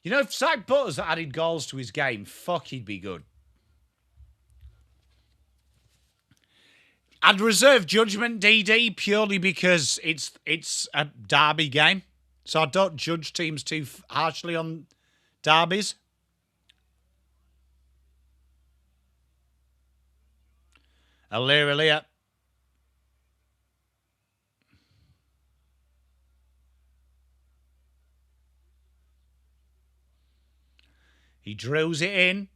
You know, if Zach Butters added goals to his game, fuck, he'd be good. I'd reserve judgment, DD, purely because it's a derby game. So I don't judge teams too harshly on derbies. Alea. He drills it in.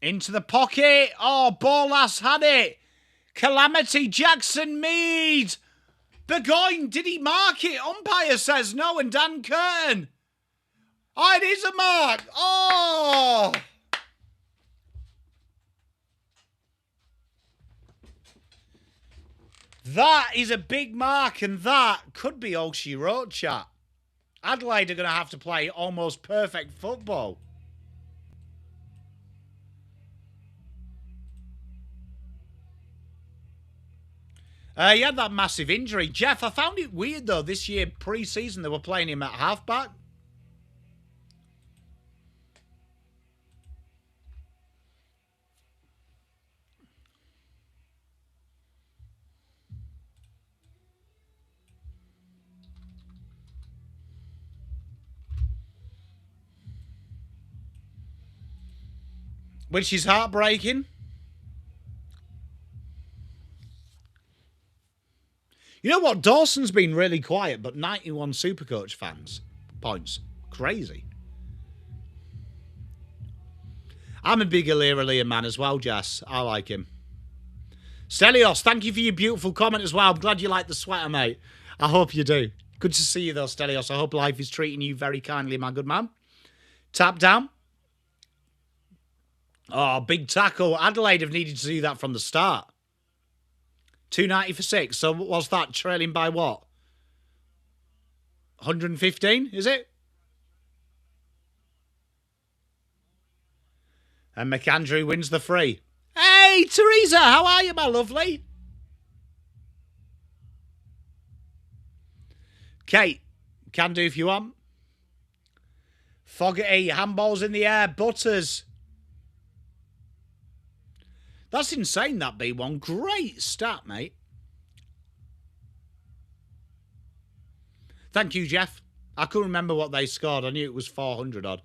Into the pocket. Oh, Borlas had it. Calamity Jackson Mead. Burgoyne, did he mark it? Umpire says no, and Dan Curtin. Oh, it is a mark. Oh. That is a big mark, and that could be all she wrote, chat. Adelaide are going to have to play almost perfect football. He had that massive injury. Jeff, I found it weird, though, this year, pre-season, they were playing him at halfback. Which is heartbreaking. You know what? Dawson's been really quiet, but 91 Supercoach fans points. Crazy. I'm a big Alea man as well, Jess. I like him. Stelios, thank you for your beautiful comment as well. I'm glad you like the sweater, mate. I hope you do. Good to see you, though, Stelios. I hope life is treating you very kindly, my good man. Tap down. Oh, big tackle. Adelaide have needed to do that from the start. 290 for 6. So what's that? Trailing by what? 115, is it? And McAndrew wins the free. Hey, Teresa, how are you, my lovely? Kate, can do if you want. Fogarty, handballs in the air, Butters. That's insane, that B1. Great stat, mate. Thank you, Jeff. I couldn't remember what they scored. I knew it was 400 odd.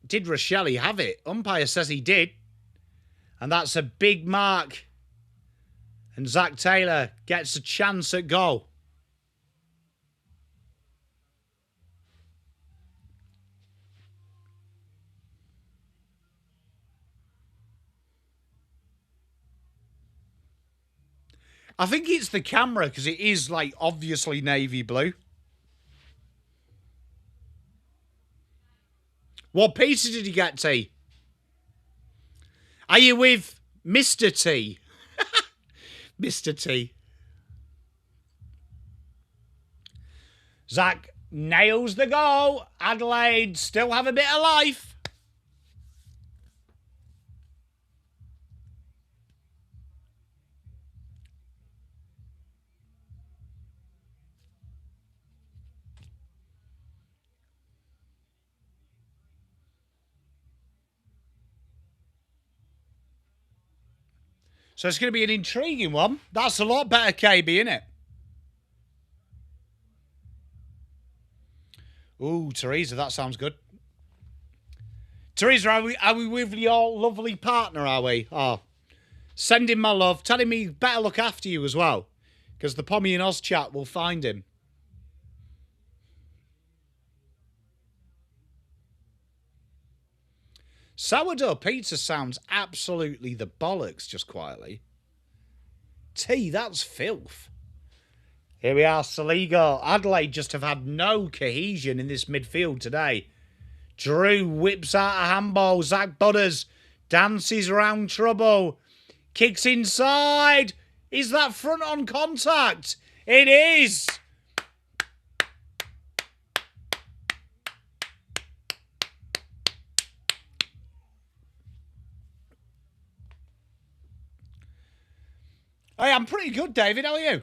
Did Rochelle have it? Umpire says he did. And that's a big mark. And Zach Taylor gets a chance at goal. I think it's the camera because it is like obviously navy blue. What pizza did you get, T? Are you with Mr. T? Mr. T. Zach nails the goal. Adelaide still have a bit of life. So it's going to be an intriguing one. That's a lot better, KB, isn't it? Ooh, Teresa, that sounds good. Teresa, are we with your lovely partner, are we? Oh, send him my love. Tell him he better look after you as well. Because the PommyInOz chat will find him. Sourdough pizza sounds absolutely the bollocks, just quietly. T, that's filth. Here we are, Saligo. Adelaide just have had no cohesion in this midfield today. Drew whips out a handball. Zach Butters dances around trouble. Kicks inside. Is that front on contact? It is. Hey, I'm pretty good, David. How are you?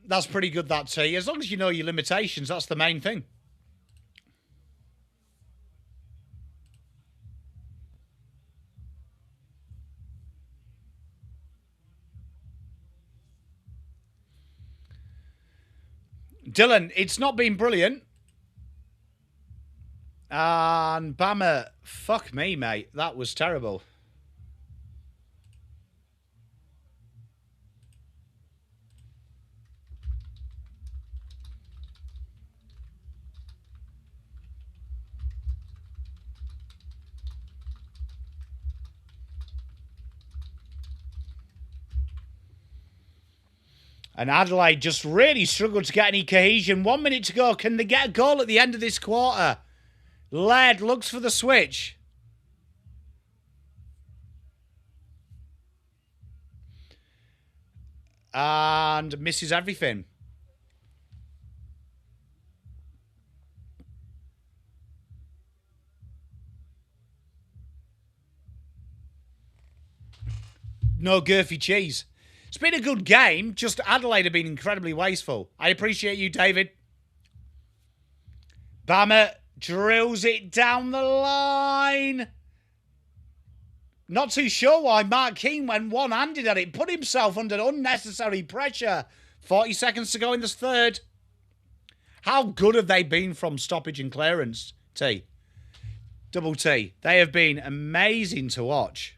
That's pretty good, that T. As long as you know your limitations, that's the main thing. Dylan, it's not been brilliant. And Bammer, fuck me, mate. That was terrible. And Adelaide just really struggled to get any cohesion. 1 minute to go. Can they get a goal at the end of this quarter? Laird looks for the switch. And misses everything. No girthy cheese. It's been a good game, just Adelaide have been incredibly wasteful. I appreciate you, David. Bammer drills it down the line. Not too sure why Mark Keane went one-handed at it. Put himself under unnecessary pressure. 40 seconds to go in this third. How good have they been from stoppage and clearance, T? Double T. They have been amazing to watch.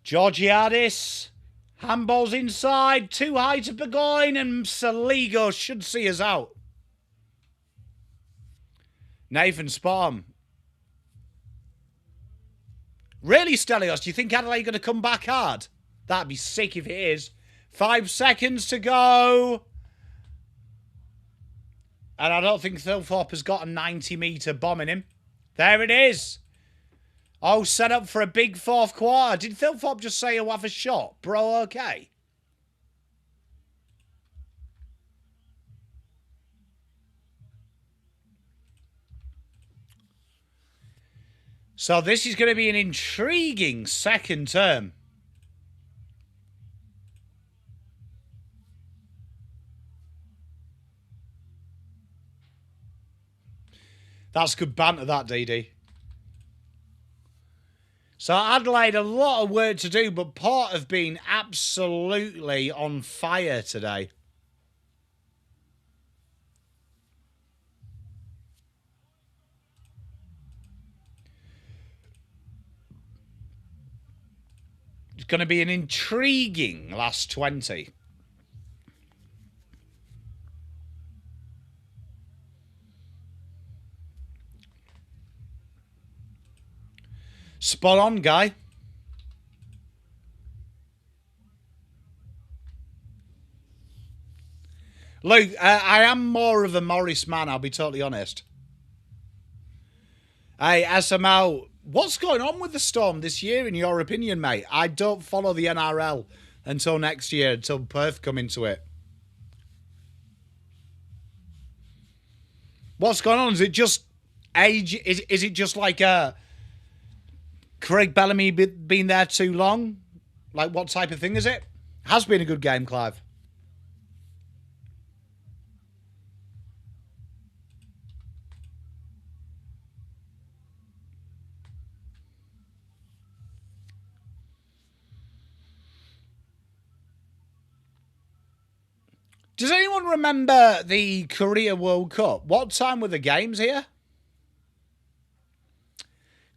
Georgiadis, handballs inside, too high to Burgoyne, and Saligo should see us out. Nathan Spom. Really, Stelios, do you think Adelaide going to come back hard? That'd be sick if it is. 5 seconds to go. And I don't think Thilthorpe has got a 90-metre bomb in him. There it is. Oh, set up for a big fourth quarter. Did Thilthorpe just say he'll have a shot? Bro, okay. So this is going to be an intriguing second term. That's good banter, that, DD. So Adelaide, a lot of work to do, but Port have been absolutely on fire today. It's going to be an intriguing last 20. Spot on, guy. Luke, I am more of a Morris man, I'll be totally honest. Hey, SML, what's going on with the Storm this year, in your opinion, mate? I don't follow the NRL until next year, until Perth come into it. What's going on? Is it just age? Is it just like Craig Bellamy been there too long? Like, what type of thing is it? Has been a good game, Clive. Does anyone remember the Korea World Cup? What time were the games here?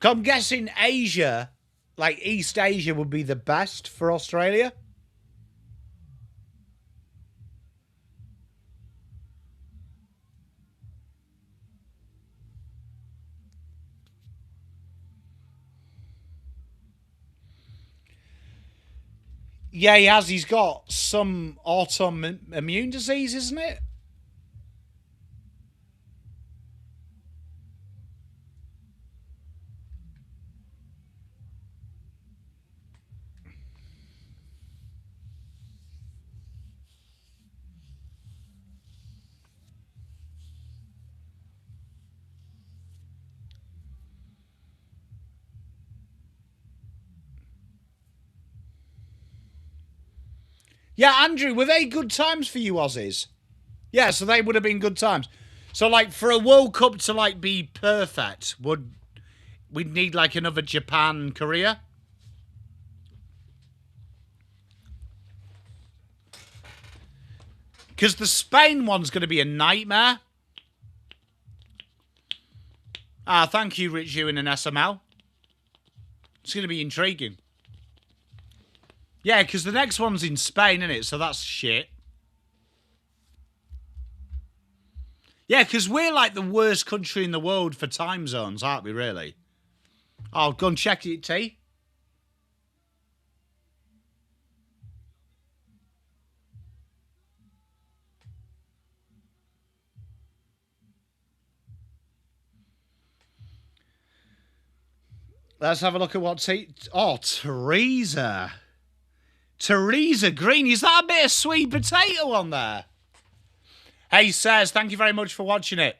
I'm guessing Asia, like East Asia, would be the best for Australia. Yeah, he has. He's got some autoimmune disease, isn't it? Yeah, Andrew, were they good times for you Aussies? Yeah, so they would have been good times. So, like, for a World Cup to, like, be perfect, we'd need, like, another Japan, Korea? Because the Spain one's going to be a nightmare. Ah, thank you, Rich Ewan and SML. It's going to be intriguing. Yeah, because the next one's in Spain, isn't it? So that's shit. Yeah, because we're like the worst country in the world for time zones, aren't we, really? Oh, go and check it, T. Let's have a look at what T... Oh, Teresa. Teresa Green. Is that a bit of sweet potato on there? Hey, Says, thank you very much for watching it.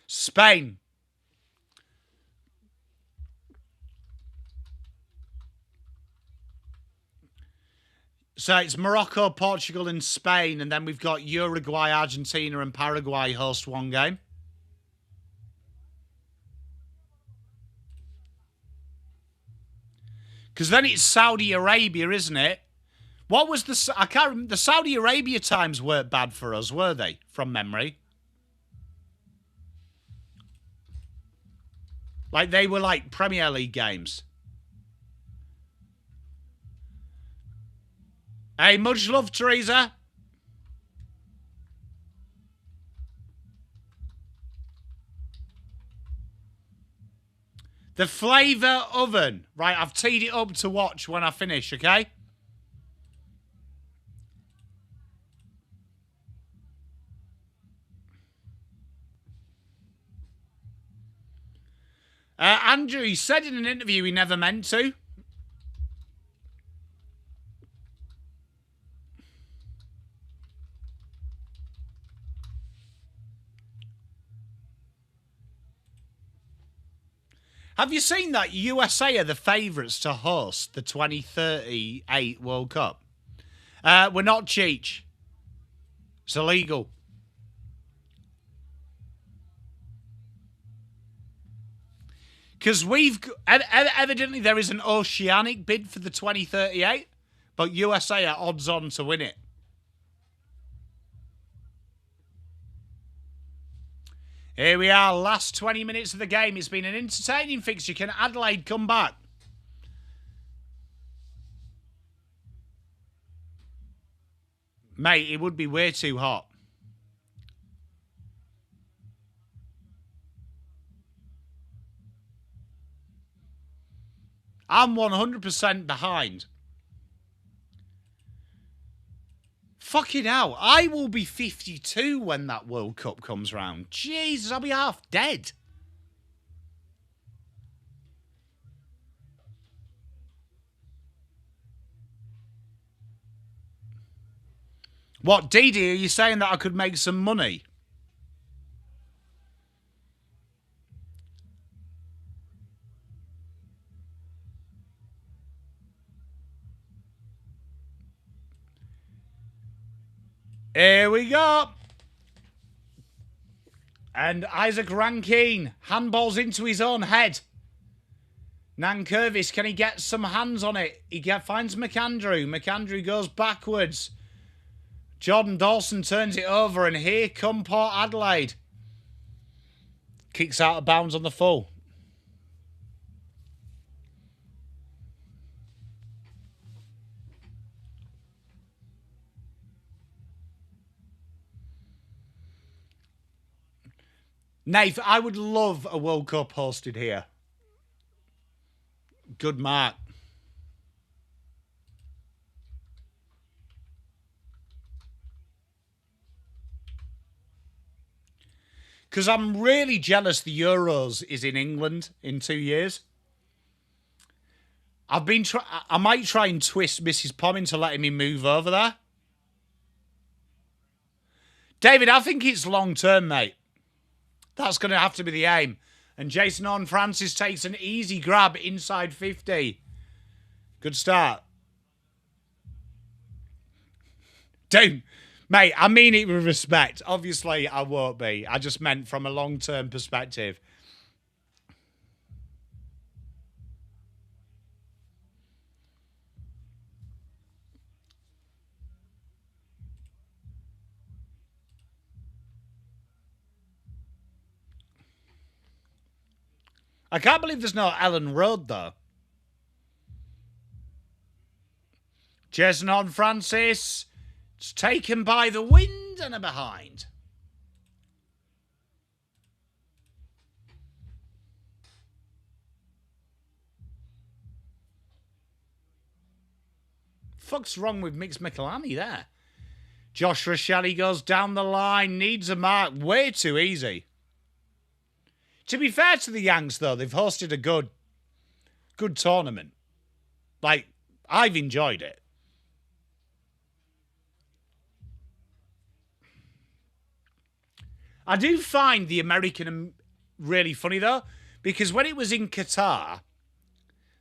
Spain. So it's Morocco, Portugal, and Spain, and then we've got Uruguay, Argentina, and Paraguay host one game. Because then it's Saudi Arabia, isn't it? What was the... I can't remember. The Saudi Arabia times weren't bad for us, were they? From memory. Like, they were like Premier League games. Hey, much love, Teresa. The flavour oven. Right, I've teed it up to watch when I finish, okay? Andrew, he said in an interview he never meant to. Have you seen that USA are the favourites to host the 2038 World Cup? We're not Cheech. It's illegal. Because evidently there is an oceanic bid for the 2038, but USA are odds on to win it. Here we are, last 20 minutes of the game. It's been an entertaining fixture. Can Adelaide come back? Mate, it would be way too hot. I'm 100% behind. Fucking hell, I will be 52 when that World Cup comes round. Jesus, I'll be half dead. What, Dee, are you saying that I could make some money? Here we go. And Isaac Rankine handballs into his own head. Nankervis, can he get some hands on it? He finds McAndrew. McAndrew goes backwards. Jordan Dawson turns it over, and here come Port Adelaide. Kicks out of bounds on the full. Nath, I would love a World Cup hosted here. Good mark. Because I'm really jealous the Euros is in England in 2 years. I might try and twist Mrs. Pom into letting me move over there. David, I think it's long term, mate. That's going to have to be the aim. And Jason Horne-Francis takes an easy grab inside 50. Good start. Don't. Mate, I mean it with respect. Obviously, I won't be. I just meant from a long-term perspective. I can't believe there's no Ellen Road, though. Jason Horne-Francis. It's taken by the wind and a behind. Fuck's wrong with Mix Michelani there? Josh Rochelle goes down the line, needs a mark, way too easy. To be fair to the Yanks, though, they've hosted a good tournament. Like, I've enjoyed it. I do find the American really funny, though, because when it was in Qatar,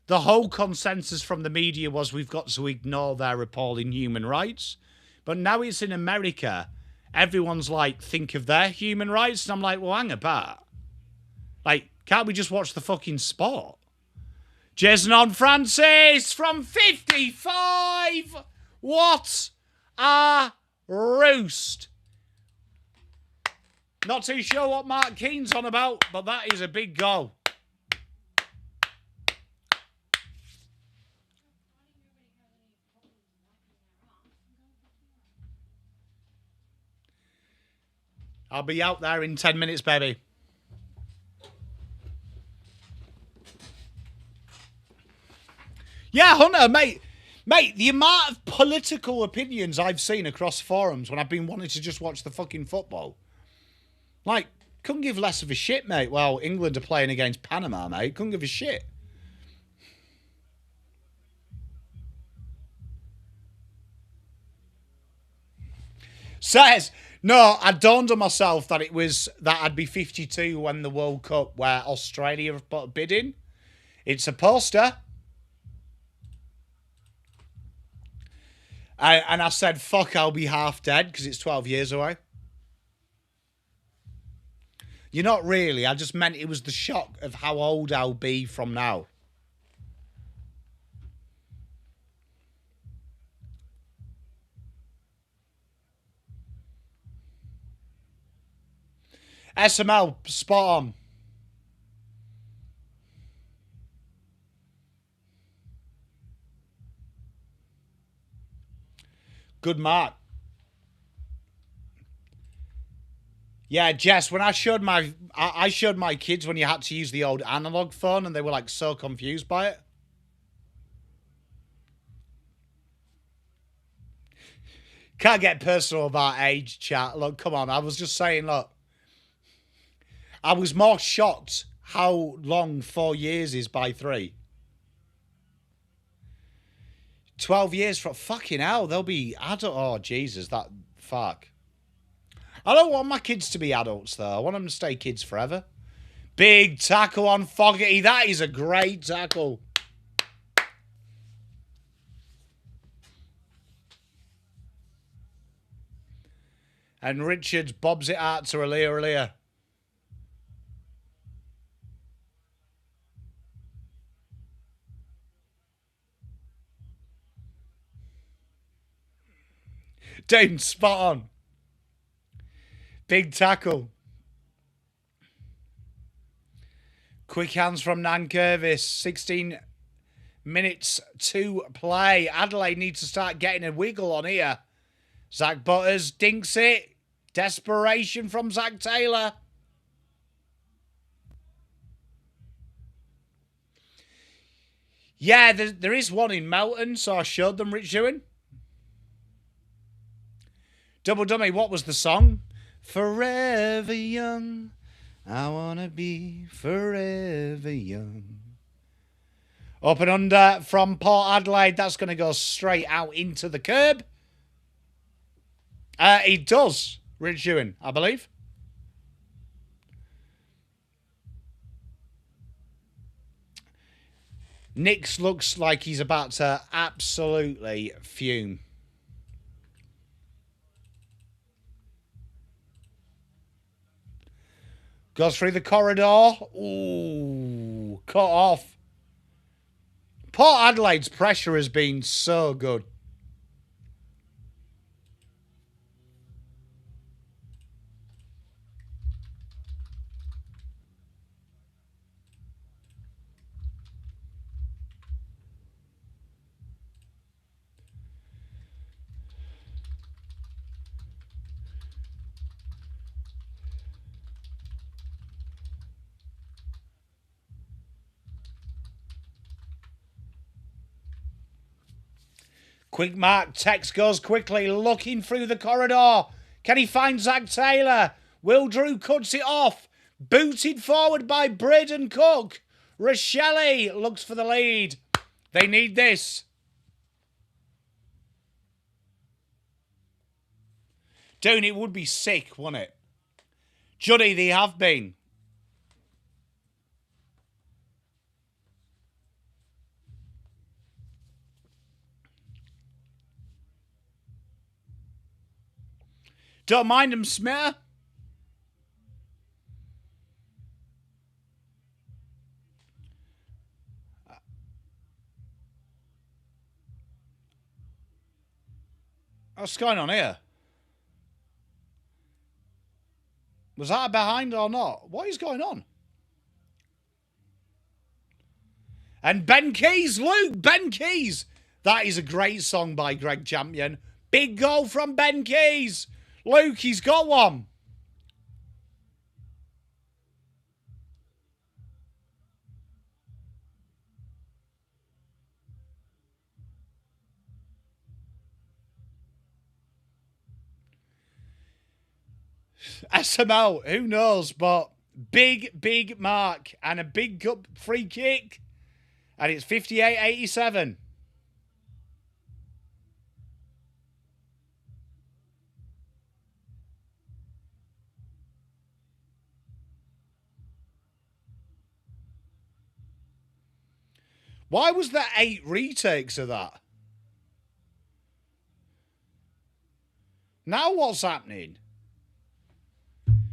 the whole consensus from the media was we've got to ignore their appalling human rights. But now it's in America, everyone's like, think of their human rights. And I'm like, well, hang about. Like, can't we just watch the fucking sport? Jason Horne-Francis from 55. What a roost. Not too sure what Mark Keane's on about, but that is a big goal. I'll be out there in 10 minutes, baby. Yeah, Hunter, mate, the amount of political opinions I've seen across forums when I've been wanting to just watch the fucking football. Like, Couldn't give less of a shit, mate. Well, England are playing against Panama, mate. Couldn't give a shit. Says, no, I dawned on myself that it was that I'd be 52 when the World Cup where Australia have put a bid in. It's a poster. And I said, fuck, I'll be half dead because it's 12 years away. You're not really. I just meant it was the shock of how old I'll be from now. SML, spot on. Good mark. Yeah, Jess, when I showed my kids when you had to use the old analog phone and they were like so confused by it. Can't get personal about age, chat. Look, come on. I was just saying, look. I was more shocked how long 4 years is by 3. 12 years from fucking hell, they'll be adult. Oh, Jesus, that fuck. I don't want my kids to be adults, though. I want them to stay kids forever. Big tackle on Fogarty. That is a great tackle. And Richards bobs it out to Alia. Dane, spot on. Big tackle. Quick hands from Nankervis. 16 minutes to play. Adelaide needs to start getting a wiggle on here. Zach Butters dinks it. Desperation from Zach Taylor. Yeah, there is one in Melton, so I showed them Rich Ewan. Double Dummy, what was the song? Forever young, I wanna be forever young. Up and under from Port Adelaide, that's going to go straight out into the curb. He does, Rich Ewan, I believe. Nix looks like he's about to absolutely fume. Goes through the corridor. Ooh, cut off. Port Adelaide's pressure has been so good. Quick mark, Tex goes quickly, looking through the corridor. Can he find Zach Taylor? Will Drew cuts it off. Booted forward by Braden Cook. Rochelle looks for the lead. They need this. Dude, it would be sick, wouldn't it? Juddy, they have been. Don't mind him, Smear. What's going on here? Was that behind or not? What is going on? And Ben Keys, Luke, Ben Keys. That is a great song by Greg Champion. Big goal from Ben Keys. Luke, he's got one. SML, who knows? But big mark and a big cup free kick. And it's 58-87. Why was there 8 retakes of that? Now what's happening?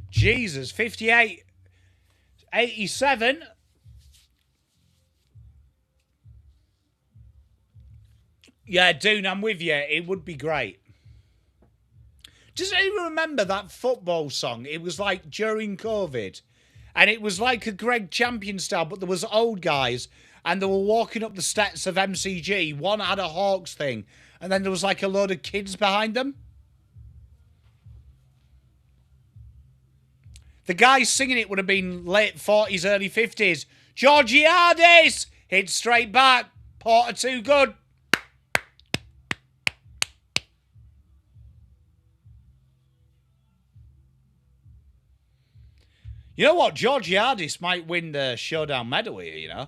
Jesus, 58-87. Yeah, Dune, I'm with you. It would be great. Does anyone remember that football song? It was like during COVID. And it was like a Greg Champion style, but there was old guys and they were walking up the steps of MCG. One had a Hawks thing. And then there was like a load of kids behind them. The guy singing it would have been late 40s, early 50s. Georgiades! Hit straight back. Porter too good. You know what? Georgiades might win the Showdown medal here, you know?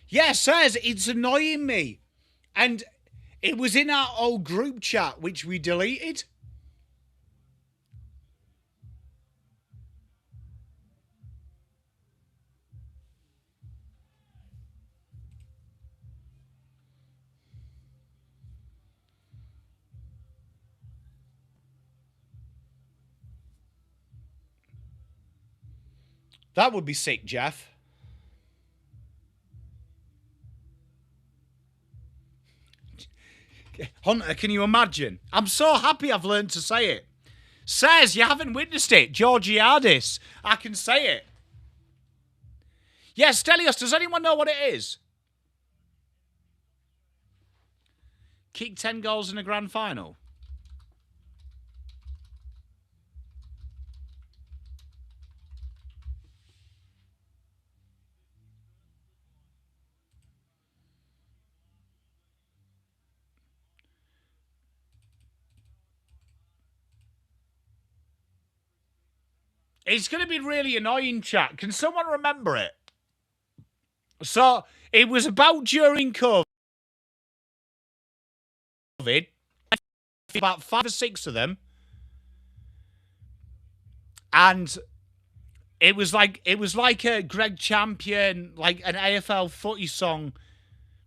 Yeah, says it's annoying me. And it was in our old group chat, which we deleted. That would be sick, Jeff. Hunter, can you imagine? I'm so happy I've learned to say it. Says you haven't witnessed it. Georgiades. I can say it. Yes, Stelios, does anyone know what it is? Kick 10 goals in a grand final. It's going to be really annoying, chat. Can someone remember it? So, it was about during COVID. About 5 or 6 of them. And it was like a Greg Champion, like an AFL footy song,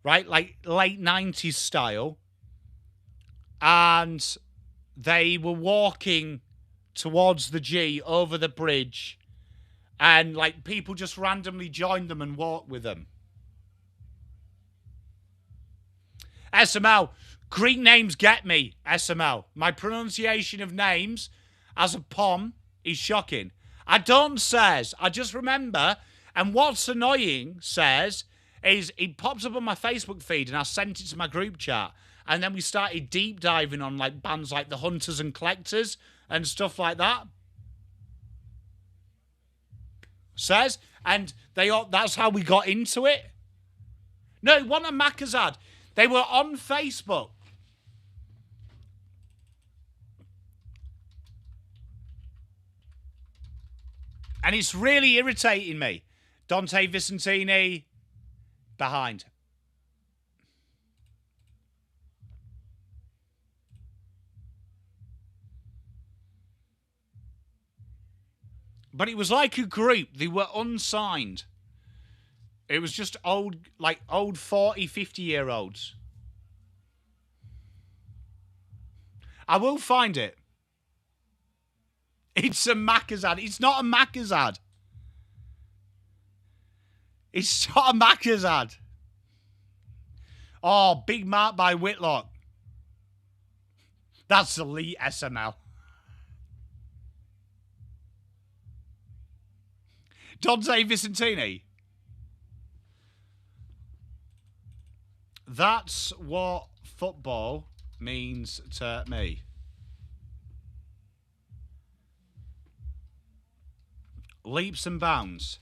right? Like late 90s style. And they were walking towards the G over the bridge, and like people just randomly joined them and walked with them. SML, Greek names get me. SML, my pronunciation of names as a Pom is shocking. I don't says, I just remember, and what's annoying says is it pops up on my Facebook feed and I sent it to my group chat, and then we started deep diving on like bands like the Hunters and Collectors and stuff like that. Says, and that's how we got into it. No, it wasn't a Macazad. They were on Facebook. And it's really irritating me. Dante Vicentini behind. But it was like a group. They were unsigned. It was just old 40, 50-year-olds. I will find it. It's a Macazad. It's not a Macazad. It's not a Macazad. Oh, big mark by Whitlock. That's elite SML. Dante Vicentini. That's what football means to me. Leaps and bounds.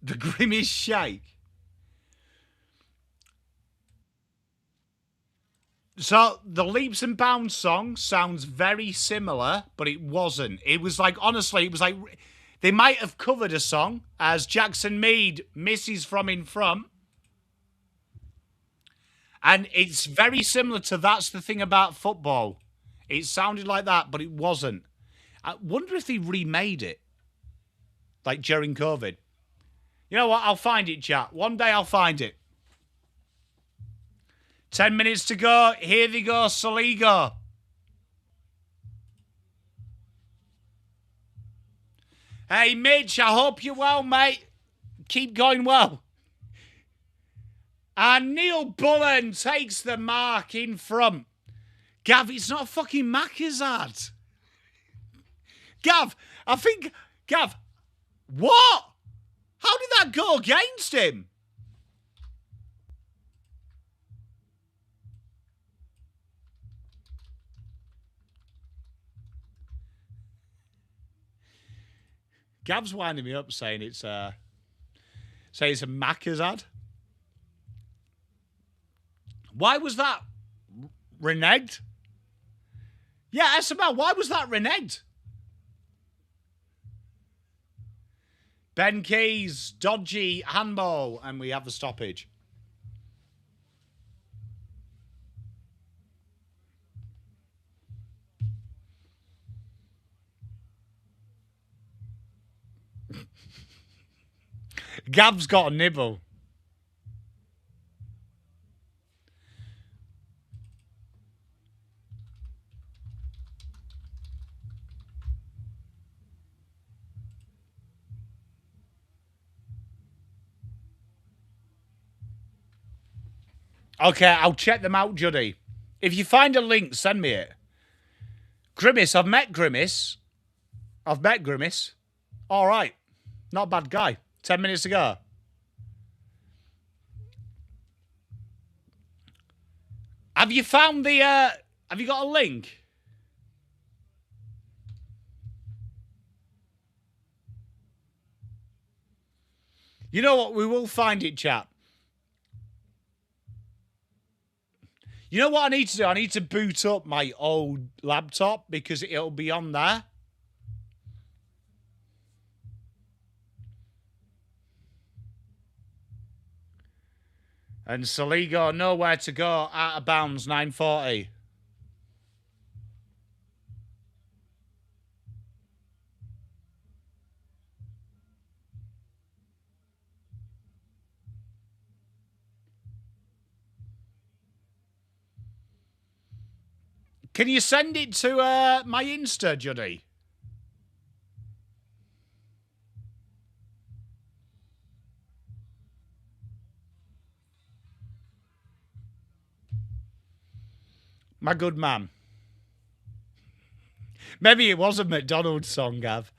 The grimmest shake. So the Leaps and Bounds song sounds very similar, but it wasn't. It was like, honestly, it was like they might have covered a song as Jackson Mead misses from in front. And it's very similar to That's the Thing About Football. It sounded like that, but it wasn't. I wonder if they remade it, like during COVID. You know what? I'll find it, chat. One day I'll find it. 10 minutes to go. Here they go, Soligo. Hey, Mitch, I hope you're well, mate. Keep going well. And Neil Bullen takes the mark in front. Gav, it's not fucking Macazard. Gav, I think... Gav, what? How did that go against him? Gav's winding me up saying it's a Macazard. Why was that reneged? Yeah, SML, why was that reneged? Ben Keys, dodgy handball, and we have the stoppage. Gav's got a nibble. Okay, I'll check them out, Juddy. If you find a link, send me it. Grimace, I've met Grimace. All right. Not a bad guy. 10 minutes to go. Have you found the... have you got a link? You know what? We will find it, chap. You know what I need to do? I need to boot up my old laptop because it'll be on there. And Soligo, nowhere to go, out of bounds, 9:40. Can you send it to my Insta, Juddy? My good man. Maybe it was a McDonald's song, Gav.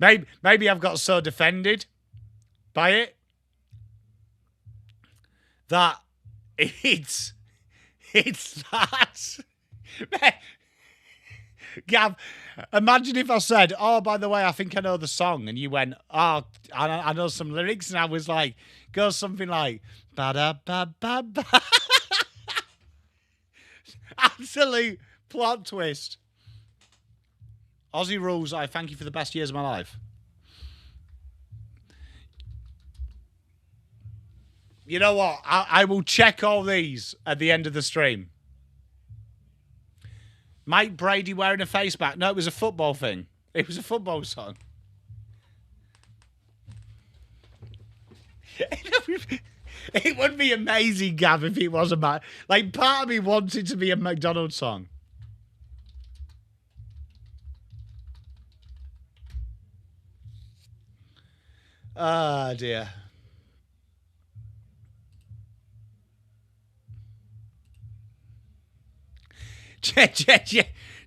Maybe I've got so defended by it that it's that. Gav, imagine if I said, oh, by the way, I think I know the song. And you went, oh, I know some lyrics. And I was like, goes something like, ba-da-ba-ba-ba. Absolute plot twist. Aussie rules, I thank you for the best years of my life. You know what? I will check all these at the end of the stream. Mike Brady wearing a face mask. No, it was a football thing. It was a football song. It would be amazing, Gav, if it was a... Like, part of me wants it to be a McDonald's song. Ah, dear.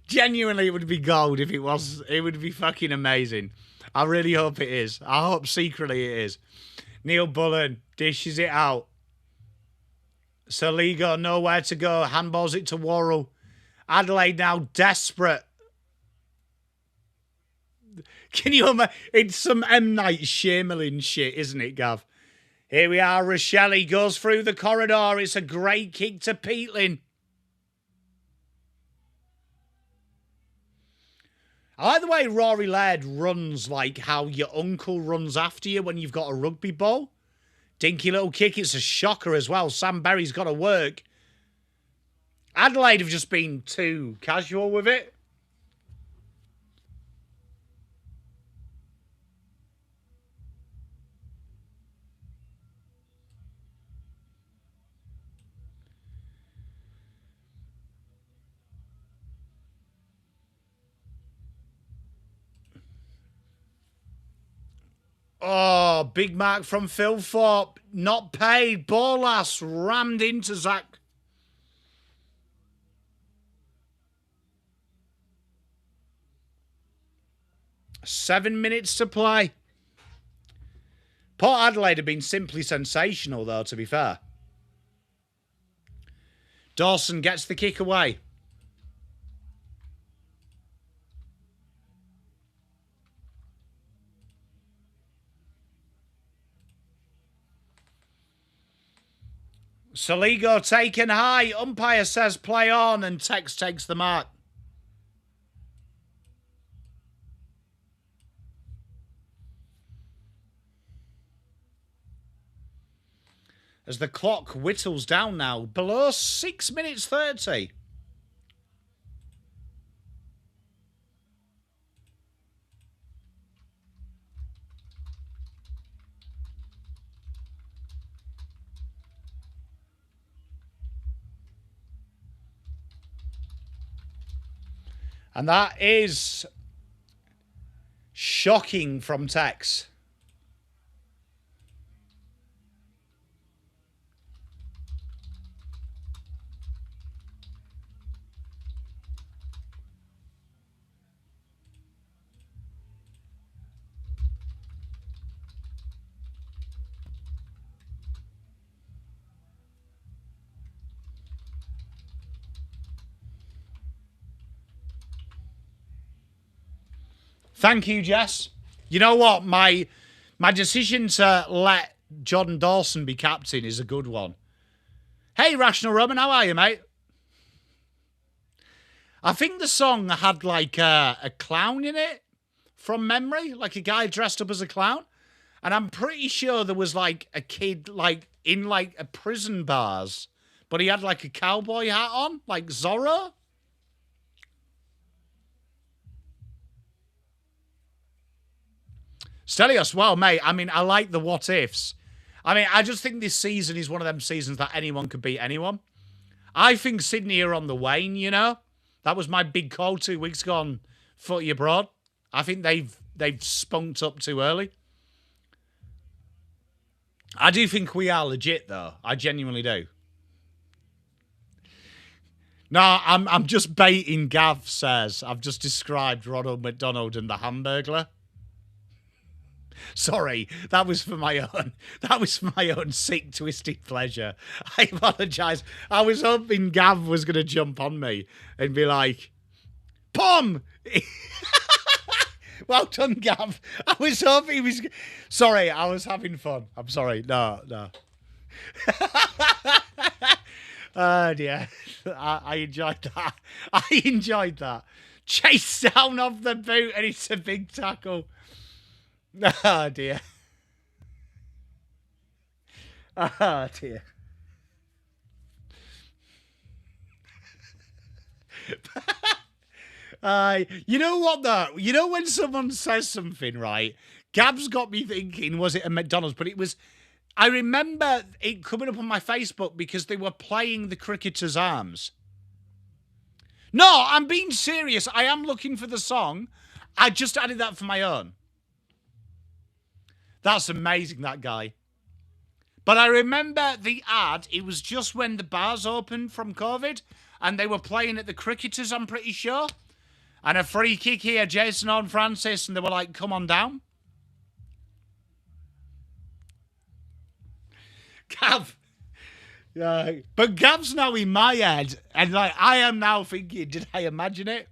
Genuinely, it would be gold if it was. It would be fucking amazing. I really hope it is. I hope secretly it is. Neil Bullen dishes it out. Saligo nowhere to go. Handballs it to Worrell. Adelaide now desperate. Can you imagine? It's some M. Night Shyamalan shit, isn't it, Gav? Here we are. Rochelle goes through the corridor. It's a great kick to Peatling. I like the way Rory Laird runs like how your uncle runs after you when you've got a rugby ball. Dinky little kick. It's a shocker as well. Sam Berry's got to work. Adelaide have just been too casual with it. Oh, big mark from Phil Thorpe. Not paid. Bolas rammed into Zach. Seven minutes to play. Port Adelaide have been simply sensational, though, to be fair. Dawson gets the kick away. Saligo taken high. Umpire says play on, and Tex takes the mark. As the clock whittles down now, below 6 minutes 30. And that is shocking from Tex. Thank you, Jess. You know what? My decision to let Jordan Dawson be captain is a good one. Hey, Rational Roman, how are you, mate? I think the song had like a clown in it from memory, like a guy dressed up as a clown. And I'm pretty sure there was like a kid like in like a prison bars, but he had like a cowboy hat on, like Zorro. Stelios, well, mate, I mean, I like the what ifs. I mean, I just think this season is one of them seasons that anyone could beat anyone. I think Sydney are on the wane, you know? That was my big call 2 weeks ago on Footy Abroad. I think they've spunked up too early. I do think we are legit, though. I genuinely do. No, I'm just baiting. Gav says I've just described Ronald McDonald and the Hamburglar. Sorry, that was for my own. That was for my own sick, twisted pleasure. I apologise. I was hoping Gav was going to jump on me and be like, "Pom!" Well done, Gav. I was hoping he was. Sorry, I was having fun. I'm sorry. No. Oh dear, I enjoyed that. I enjoyed that. Chase down off the boot, and it's a big tackle. Oh dear. Oh dear. You know what though? You know when someone says something, right? Gab's got me thinking, was it a McDonald's? But it was, I remember it coming up on my Facebook because they were playing the Cricketer's Arms. No, I'm being serious. I am looking for the song. I just added that for my own. That's amazing, that guy. But I remember the ad, it was just when the bars opened from COVID, and they were playing at the Cricketers, I'm pretty sure. And a free kick here, Jason Horne-Francis, and they were like, come on down. Gav. Yeah. But Gav's now in my head, and like I am now thinking, did I imagine it?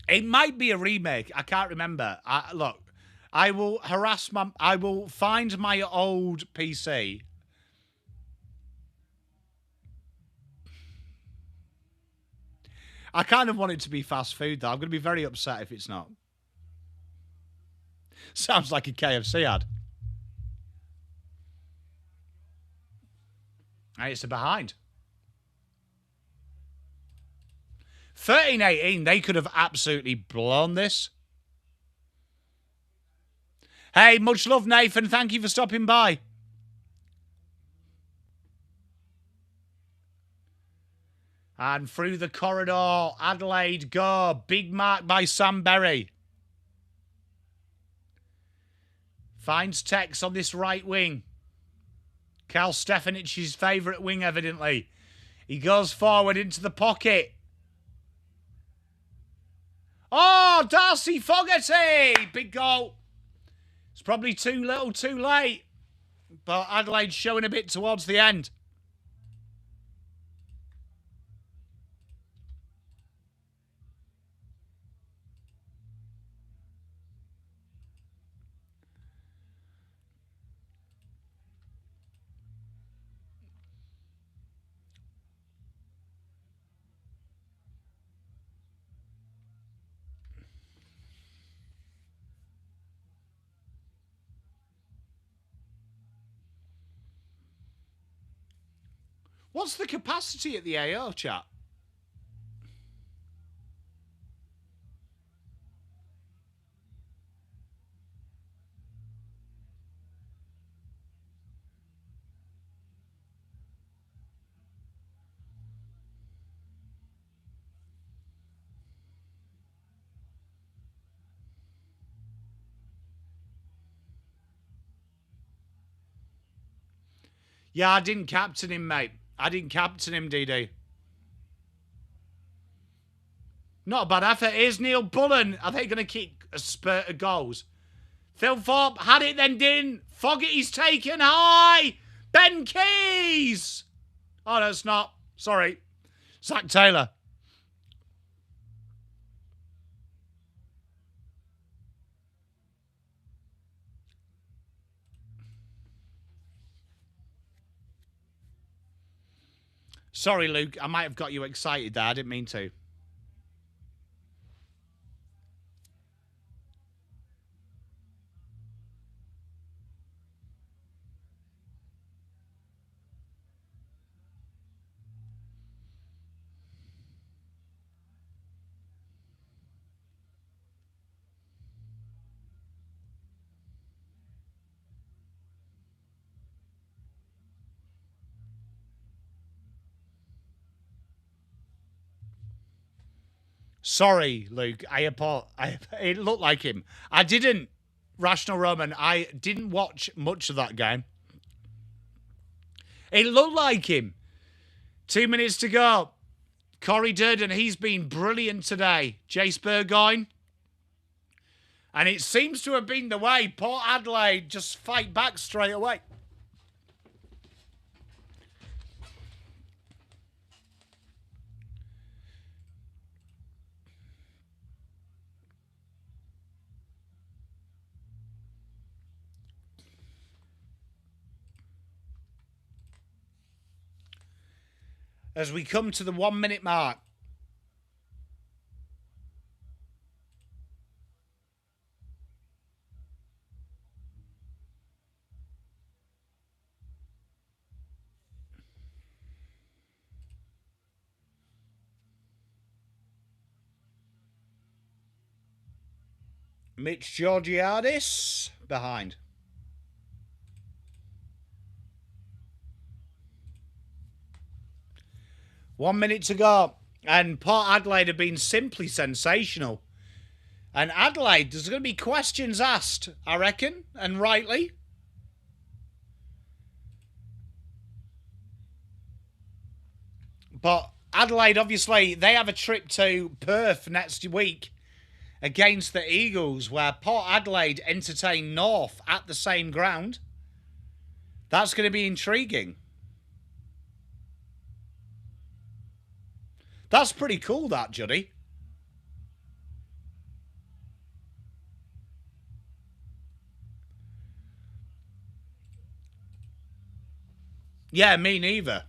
It might be a remake. I can't remember. Look, I will find my old PC. I kind of want it to be fast food, though. I'm going to be very upset if it's not. Sounds like a KFC ad. And it's a behind. 13-18, they could have absolutely blown this. Hey, much love, Nathan. Thank you for stopping by. And through the corridor, Adelaide go. Big mark by Sam Berry. Finds Tex on this right wing. Karl Stefanic's favourite wing, evidently. He goes forward into the pocket. Oh, Darcy Fogarty! Big goal. It's probably too little, too late. But Adelaide's showing a bit towards the end. What's the capacity at the AO, chat? Yeah, I didn't captain him, mate. I didn't captain him, DD. Not a bad effort. Here's Neil Bullen. Are they going to kick a spurt of goals? Phil Thorpe had it, then didn't. Fogarty's taken high. Ben Keys. Oh, no, it's not. Sorry. Zach Taylor. Sorry, Luke. I might have got you excited there. I didn't mean to. Sorry, Luke. It looked like him. I didn't. Rational Roman. I didn't watch much of that game. It looked like him. 2 minutes to go. Corey Durden, he's been brilliant today. Jace Burgoyne. And it seems to have been the way. Port Adelaide just fight back straight away. As we come to the 1 minute mark. Mitch Georgiadis behind. One minute to go. And Port Adelaide have been simply sensational. And Adelaide, there's going to be questions asked, I reckon, and rightly. But Adelaide, obviously, they have a trip to Perth next week against the Eagles, where Port Adelaide entertain North at the same ground. That's going to be intriguing. That's pretty cool, that, Juddy. Yeah, me neither.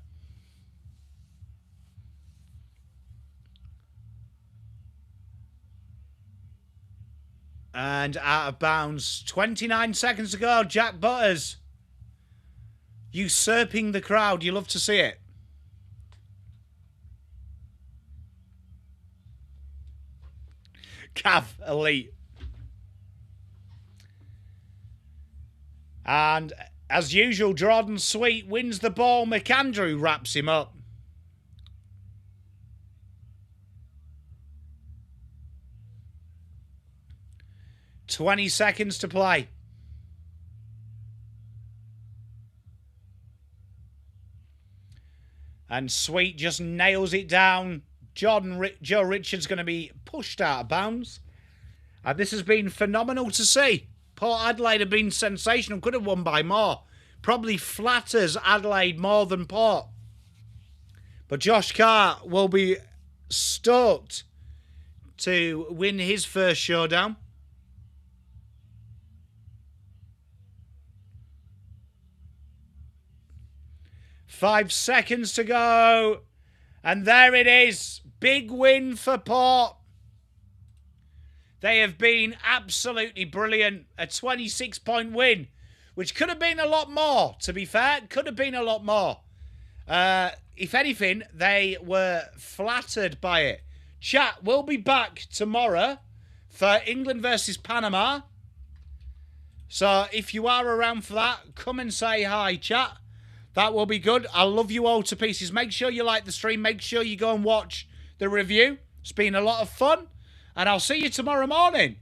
And out of bounds. 29 seconds to go. Jack Butters usurping the crowd. You love to see it. Cav, elite. And as usual, Jordan Sweet wins the ball. McAndrew wraps him up. "20 seconds to play. And Sweet just nails it down. Joe Richards going to be pushed out of bounds. And this has been phenomenal to see. Port Adelaide have been sensational. Could have won by more. Probably flatters Adelaide more than Port. But Josh Carr will be stoked to win his first showdown. "5 seconds to go. And there it is. Big win for Port. They have been absolutely brilliant. A 26-point win, which could have been a lot more, to be fair. Could have been a lot more. If anything, they were flattered by it. Chat, we'll be back tomorrow for England versus Panama. So if you are around for that, come and say hi, chat. That will be good. I love you all to pieces. Make sure you like the stream. Make sure you go and watch the review. It's been a lot of fun. And I'll see you tomorrow morning.